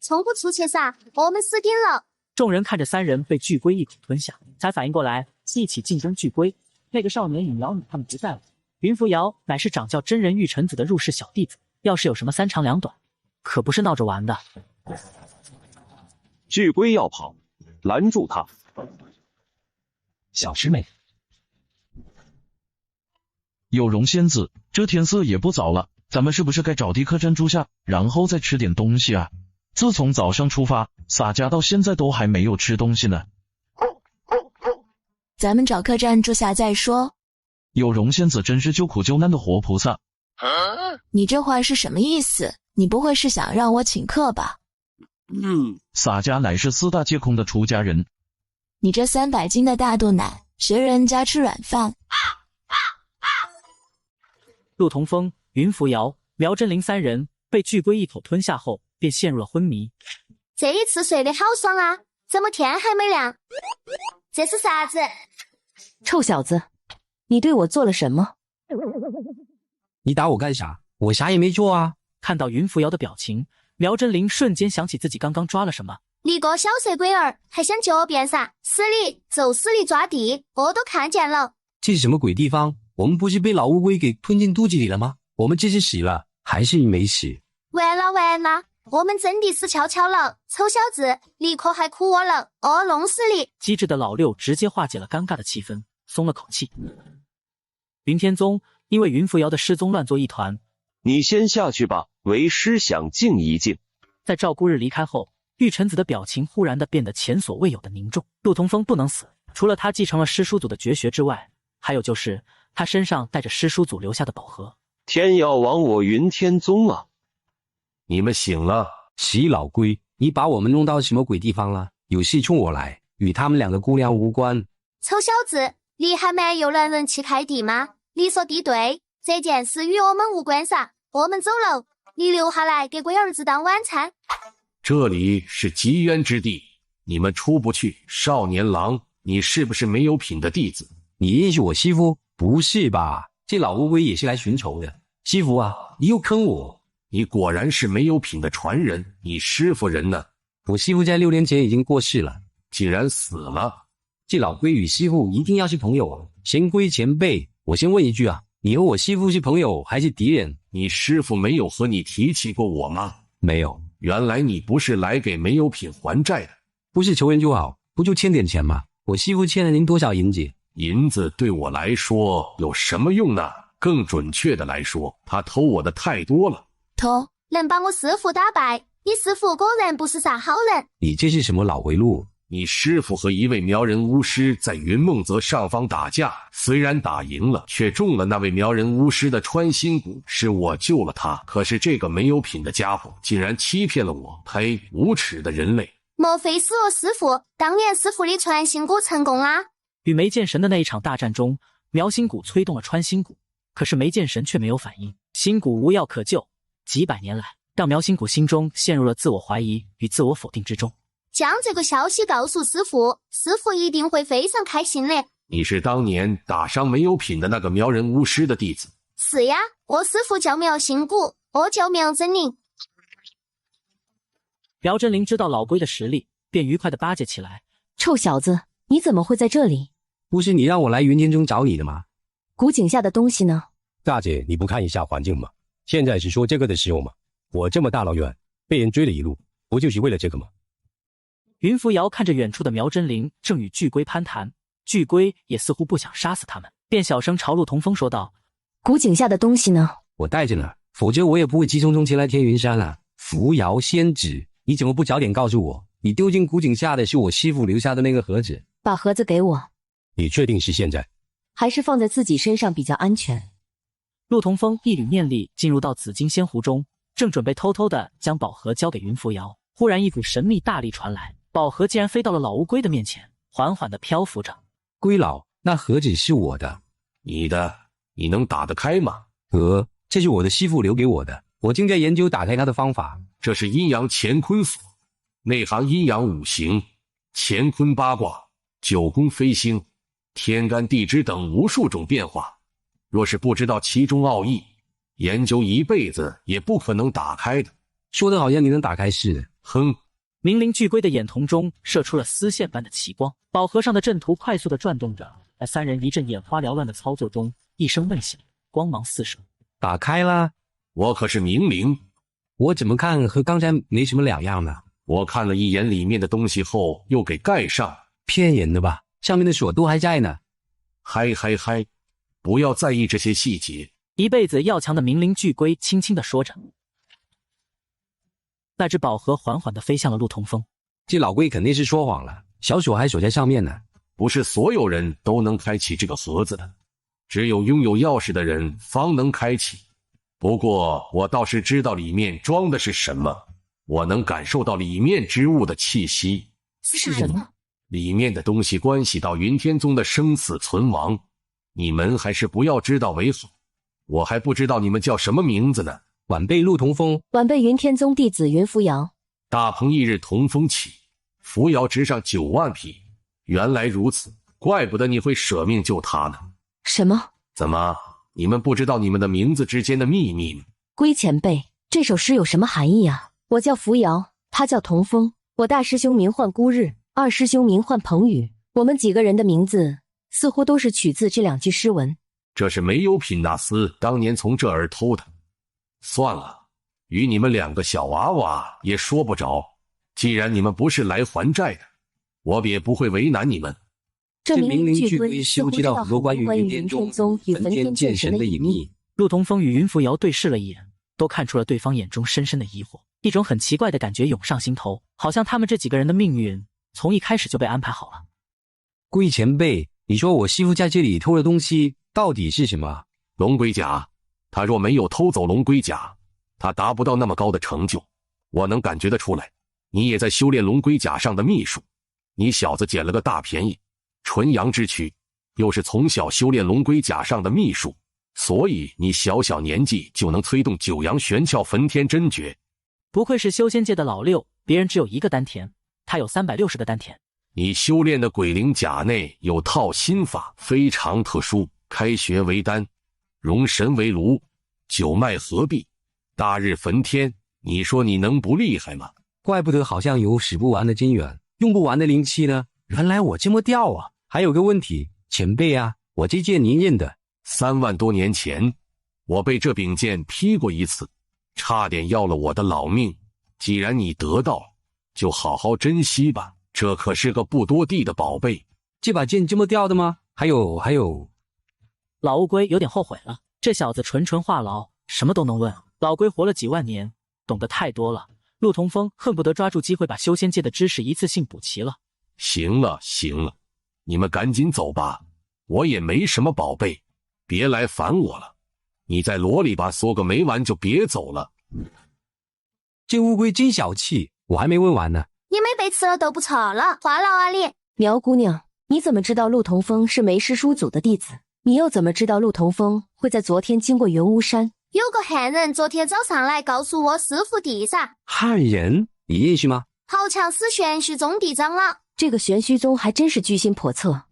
冲不出去噻，我们死定了！众人看着三人被巨龟一口吞下，才反应过来，一起进攻巨龟。那个少年尹瑶女他们不在了。云扶摇乃是掌教真人玉臣子的入室小弟子，要是有什么三长两短，可不是闹着玩的。巨龟要跑，拦住他。小师妹，有容仙子，这天色也不早了，咱们是不是该找地客栈住下，然后再吃点东西啊？自从早上出发，洒家到现在都还没有吃东西呢。咱们找客栈住下再说。有容仙子真是救苦救难的活菩萨。你这话是什么意思？你不会是想让我请客吧？洒家乃是四大皆空的出家人，你这300斤的大肚腩，学人家吃软饭。陆同风、云扶摇、苗真灵三人被巨龟一口吞下后，便陷入了昏迷。这一次睡得好爽啊！怎么天还没亮？这是啥子？臭小子，你对我做了什么？你打我干啥？我啥也没做啊！看到云扶摇的表情，苗真灵瞬间想起自己刚刚抓了什么。你个小色鬼儿，还想狡辩啥？死你，就死你抓地，我都看见了。这是什么鬼地方？我们不是被老乌龟给吞进肚子里了吗？我们这是死了，还是没死？完了完了，我们真的死翘翘了！臭小子，你可还哭我了？我弄死你！机智的老六直接化解了尴尬的气氛，松了口气。云天宗因为云扶摇的失踪乱作一团，你先下去吧，为师想静一静。在赵孤日离开后，玉臣子的表情忽然的变得前所未有的凝重。陆同风不能死，除了他继承了师叔祖的绝学之外，还有就是他身上带着师叔祖留下的宝盒。天要亡我云天宗啊！你们醒了。死老龟，你把我们弄到什么鬼地方了？有事冲我来，与他们两个姑娘无关。臭小子，你还没有人人气开地吗？你说的对，这件事与我们无关噻。我们走喽，你留下来给龟儿子当晚餐。这里是极渊之地，你们出不去。少年郎，你是不是没有品的弟子？你认识我师父？不是吧？这老乌龟也是来寻仇的。师父啊，你又坑我！你果然是没有品的传人，你师父人呢？我师父在6年前已经过世了。竟然死了！这老龟与师父一定要是朋友啊！神龟前辈，我先问一句啊，你和我师父是朋友还是敌人？你师父没有和你提起过我吗？没有。原来你不是来给没有品还债的。不是仇人就好，不就欠点钱吗？我师父欠了您多少银子？银子对我来说有什么用呢？更准确的来说，他偷我的太多了。偷？能把我师父打败？你师父果然不是啥好人。你这是什么脑回路？你师父和一位苗人巫师在云梦泽上方打架，虽然打赢了，却中了那位苗人巫师的穿心骨，是我救了他。可是这个没有品的家伙竟然欺骗了我，呸！无耻的人类！莫非是我师父？当年师父的穿心骨成功啦？与梅剑神的那一场大战中，苗心骨催动了穿心骨，可是梅剑神却没有反应，心骨无药可救，几百年来让苗心骨心中陷入了自我怀疑与自我否定之中。将这个消息告诉师父，师父一定会非常开心的。你是当年打伤没有品的那个苗人巫师的弟子？是呀，我师父叫苗心骨，我叫苗真灵。苗真灵知道老龟的实力，便愉快地巴结起来。臭小子，你怎么会在这里？不是你让我来云天中找你的吗？古井下的东西呢？大姐，你不看一下环境吗？现在是说这个的时候吗？我这么大老远被人追了一路，不就是为了这个吗？云扶摇看着远处的苗真灵正与巨龟攀谈，巨龟也似乎不想杀死他们，便小声朝陆同风说道：古井下的东西呢？我带着呢，否则我也不会急匆匆前来天云山了。扶摇仙子，你怎么不早点告诉我，你丢进古井下的是我师父留下的那个盒子？把盒子给我。你确定是现在？还是放在自己身上比较安全。陆同风一缕念力进入到紫金仙壶中，正准备偷偷的将宝盒交给云扶摇，忽然一股神秘大力传来，宝盒竟然飞到了老乌龟的面前，缓缓的漂浮着。龟老，那盒子是我的。你的？你能打得开吗？这是我的师父留给我的，我正在研究打开它的方法。这是阴阳乾坤锁，内含阴阳五行、乾坤八卦、九宫飞星、天干地支等无数种变化。若是不知道其中奥义，研究一辈子也不可能打开的。说的好像你能打开似的。哼！明灵巨龟的眼瞳中射出了丝线般的奇光，宝盒上的阵图快速的转动着，在三人一阵眼花缭乱的操作中，一声闷响，光芒四射。打开啦！我可是明灵，我怎么看和刚才没什么两样呢？我看了一眼里面的东西后，又给盖上。骗人的吧？上面的锁都还在呢。嗨嗨嗨！不要在意这些细节。一辈子要强的明灵巨龟轻轻地说着。那只宝盒缓缓地飞向了陆同风。这老龟肯定是说谎了，小锁还锁在上面呢。不是所有人都能开启这个盒子的，只有拥有钥匙的人方能开启。不过我倒是知道里面装的是什么，我能感受到里面之物的气息。是什么？里面的东西关系到云天宗的生死存亡，你们还是不要知道为好。我还不知道你们叫什么名字呢。晚辈陆同风，晚辈云天宗弟子云扶摇。大鹏翌日同风起，扶摇直上9万匹。原来如此，怪不得你会舍命救他呢。什么？怎么，你们不知道你们的名字之间的秘密吗？龟前辈，这首诗有什么含义啊？我叫扶摇，他叫同风，我大师兄名唤孤日，二师兄名唤彭宇，我们几个人的名字似乎都是取自这2句诗文。这是没有品纳斯当年从这儿偷的。算了，与你们2个小娃娃也说不着。既然你们不是来还债的，我也不会为难你们。这明灵巨龟似乎知道很多关于云天宗与焚天剑神的隐秘。陆同风与云扶摇对视了一眼，都看出了对方眼中深深的疑惑，一种很奇怪的感觉涌上心头，好像他们这几个人的命运从一开始就被安排好了。龟前辈，你说我师父在这里偷的东西到底是什么？龙龟甲。他若没有偷走龙龟甲，他达不到那么高的成就。我能感觉得出来，你也在修炼龙龟甲上的秘术。你小子捡了个大便宜，纯阳之躯，又是从小修炼龙龟甲上的秘术，所以你小小年纪就能催动9阳玄窍焚天真诀。不愧是修仙界的老六，别人只有1个丹田，他有360个丹田。你修炼的鬼灵甲内有套心法，非常特殊，开穴为丹，容神为炉，九脉合璧，大日焚天。你说你能不厉害吗？怪不得好像有使不完的金元，用不完的灵气呢。原来我这么吊啊！还有个问题，前辈啊，我这剑您认得？3万多年前，我被这柄剑劈过一次，差点要了我的老命。既然你得到，就好好珍惜吧，这可是个不多地的宝贝。这把剑这么吊的吗？还有。老乌龟有点后悔了，这小子纯话痨，什么都能问。老龟活了几万年，懂得太多了。陆同风恨不得抓住机会把修仙界的知识一次性补齐了。行了，你们赶紧走吧，我也没什么宝贝，别来烦我了。你在罗里吧嗦个没完就别走了。这乌龟真小气，我还没问完呢。你没被吃了都不错了，话痨啊你！苗姑娘，你怎么知道陆同风是梅师叔祖的弟子？你又怎么知道陆同风会在昨天经过云雾山？有个汉人昨天早上来告诉我师父弟噻。汉人？你认识吗？好像是玄虚宗弟长老。这个玄虚宗还真是居心叵测。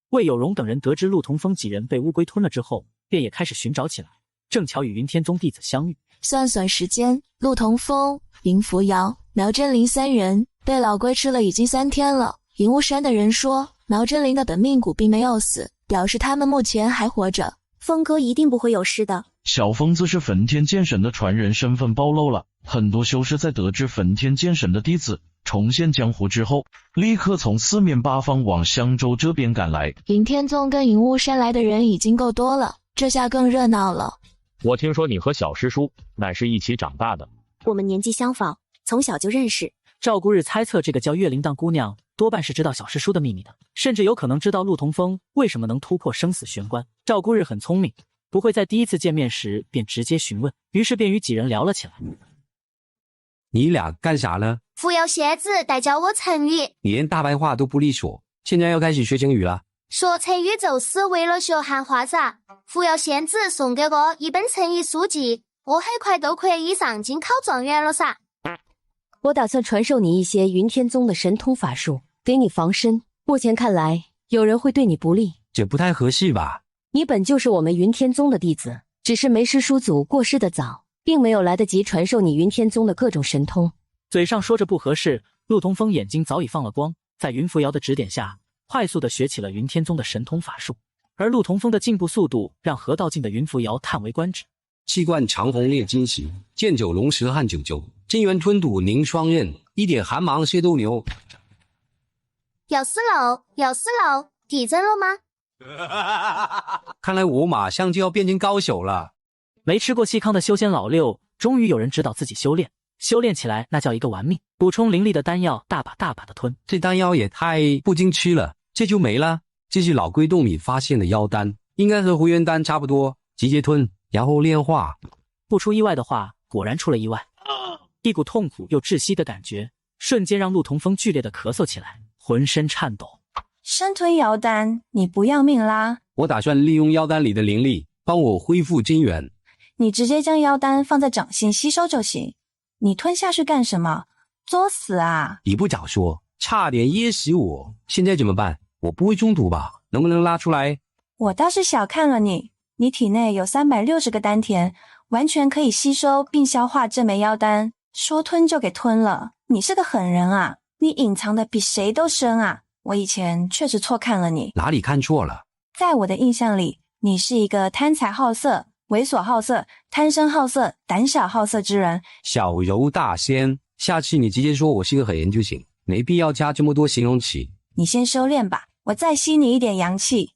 魏有容等人得知陆同风几人被乌龟吞了之后，便也开始寻找起来。正巧与云天宗弟子相遇。算时间，陆同风、云扶摇、苗真灵3人被老龟吃了已经3天了。云雾山的人说，苗真灵的本命骨并没有死，表示他们目前还活着。峰哥一定不会有事的。小疯子是焚天剑神的传人，身份暴露了。很多修士在得知焚天剑神的弟子重现江湖之后，立刻从4面8方往香洲这边赶来。云天宗跟云雾山来的人已经够多了，这下更热闹了。我听说你和小师叔乃是一起长大的。我们年纪相仿，从小就认识。赵姑日猜测这个叫月铃铛姑娘多半是知道小师叔的秘密的，甚至有可能知道陆同风为什么能突破生死玄关。赵姑日很聪明，不会在第一次见面时便直接询问，于是便与几人聊了起来。你俩干啥呢？扶摇仙子代教我成语。你连大白话都不利索，现在要开始学成语了。说成语就是为了学汉话噻。扶摇仙子送给我一本成语书籍，我很快都可以上京考状元了噻。我打算传授你一些云天宗的神通法术，给你防身。目前看来，有人会对你不利。这不太合适吧？你本就是我们云天宗的弟子，只是梅师叔祖过世的早，并没有来得及传授你云天宗的各种神通。嘴上说着不合适，陆同风眼睛早已放了光，在云扶摇的指点下，快速地学起了云天宗的神通法术。而陆同风的进步速度让河道境的云扶摇叹为观止。气贯长虹烈金石，剑九龙蛇撼九州，金元吞吐凝双刃，一点寒芒血斗牛。要死喽！要死喽！地震了吗？看来我马上就要变成高手了。没吃过细糠的修仙老六，终于有人指导自己修炼。修炼起来那叫一个玩命，补充灵力的丹药大把大把的吞。这丹药也太不经吃了，这就没了。这是老龟洞里发现的妖丹，应该和回元丹差不多，直接吞，然后炼化。不出意外的话，果然出了意外。一股痛苦又窒息的感觉，瞬间让陆同风剧烈的咳嗽起来，浑身颤抖。生吞妖丹，你不要命啦？我打算利用妖丹里的灵力，帮我恢复金元。你直接将妖丹放在掌心吸收就行。你吞下去干什么？作死啊！你不早说，差点噎死我。现在怎么办？我不会中毒吧？能不能拉出来？我倒是小看了你，你体内有360个丹田，完全可以吸收并消化这枚妖丹，说吞就给吞了。你是个狠人啊！你隐藏的比谁都深啊！我以前确实错看了你。哪里看错了？在我的印象里，你是一个贪财好色、猥琐好色、贪生好色、胆小好色之人。小柔大仙，下次你直接说我是个狠人就行，没必要加这么多形容词。你先修炼吧，我再吸你一点阳气。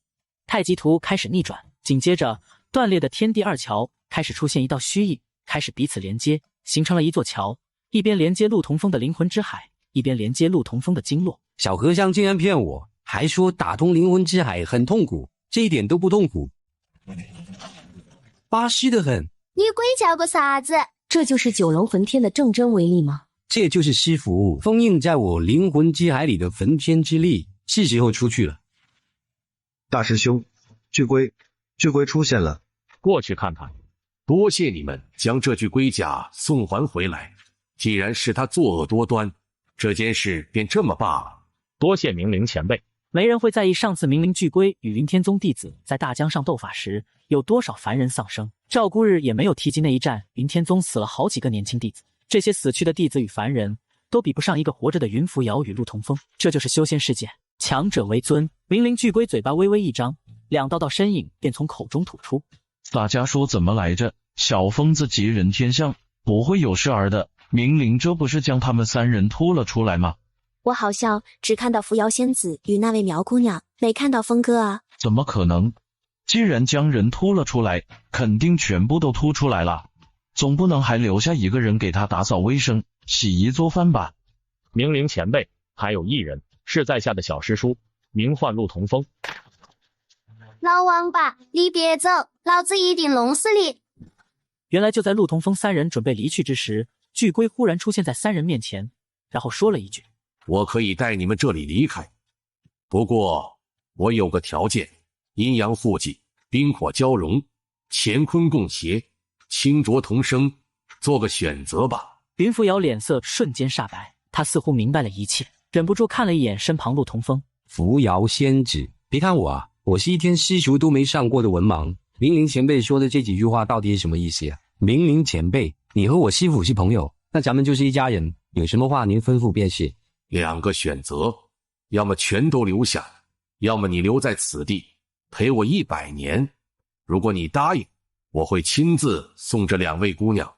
太极图开始逆转，紧接着断裂的天地二桥开始出现一道虚意，开始彼此连接，形成了一座桥，一边连接陆同风的灵魂之海，一边连接陆同风的经络。小和尚竟然骗我，还说打通灵魂之海很痛苦，这一点都不痛苦，巴适的很。你鬼叫个啥子？这就是九龙魂天的正真威力吗？这就是师傅封印在我灵魂之海里的焚天之力，是时候出去了。大师兄，巨龟出现了，过去看看。多谢你们将这具龟甲送还回来。既然是他作恶多端，这件事便这么罢了。多谢明灵前辈。没人会在意上次明灵巨龟与云天宗弟子在大江上斗法时有多少凡人丧生，赵孤日也没有提及那一战云天宗死了好几个年轻弟子。这些死去的弟子与凡人都比不上一个活着的云扶摇与陆同风。这就是修仙世界，强者为尊。明灵巨龟嘴巴微微一张，2道身影便从口中吐出。大家说怎么来着？小疯子吉人天相，不会有事儿的。明灵这不是将他们3人拖了出来吗？我好像只看到扶摇仙子与那位苗姑娘，没看到峰哥啊。怎么可能？既然将人拖了出来，肯定全部都拖出来了，总不能还留下一个人给他打扫卫生、洗衣做饭吧？明灵前辈，还有一人是在下的小师叔，名唤陆同风。老王八，你别走，老子一定弄死你！原来就在陆同风3人准备离去之时，巨龟忽然出现在3人面前，然后说了一句：我可以带你们这里离开，不过我有个条件，阴阳互济，冰火交融，乾坤共谐，清浊同生，做个选择吧。云扶摇脸色瞬间煞白，他似乎明白了一切，忍不住看了一眼身旁陆同风。扶摇仙子，别看我啊，我是一天私塾都没上过的文盲。明灵前辈说的这几句话到底是什么意思啊？明灵前辈，你和我师父是朋友，那咱们就是一家人，有什么话您吩咐便是。2个选择，要么全都留下，要么你留在此地陪我100年。如果你答应，我会亲自送这2位姑娘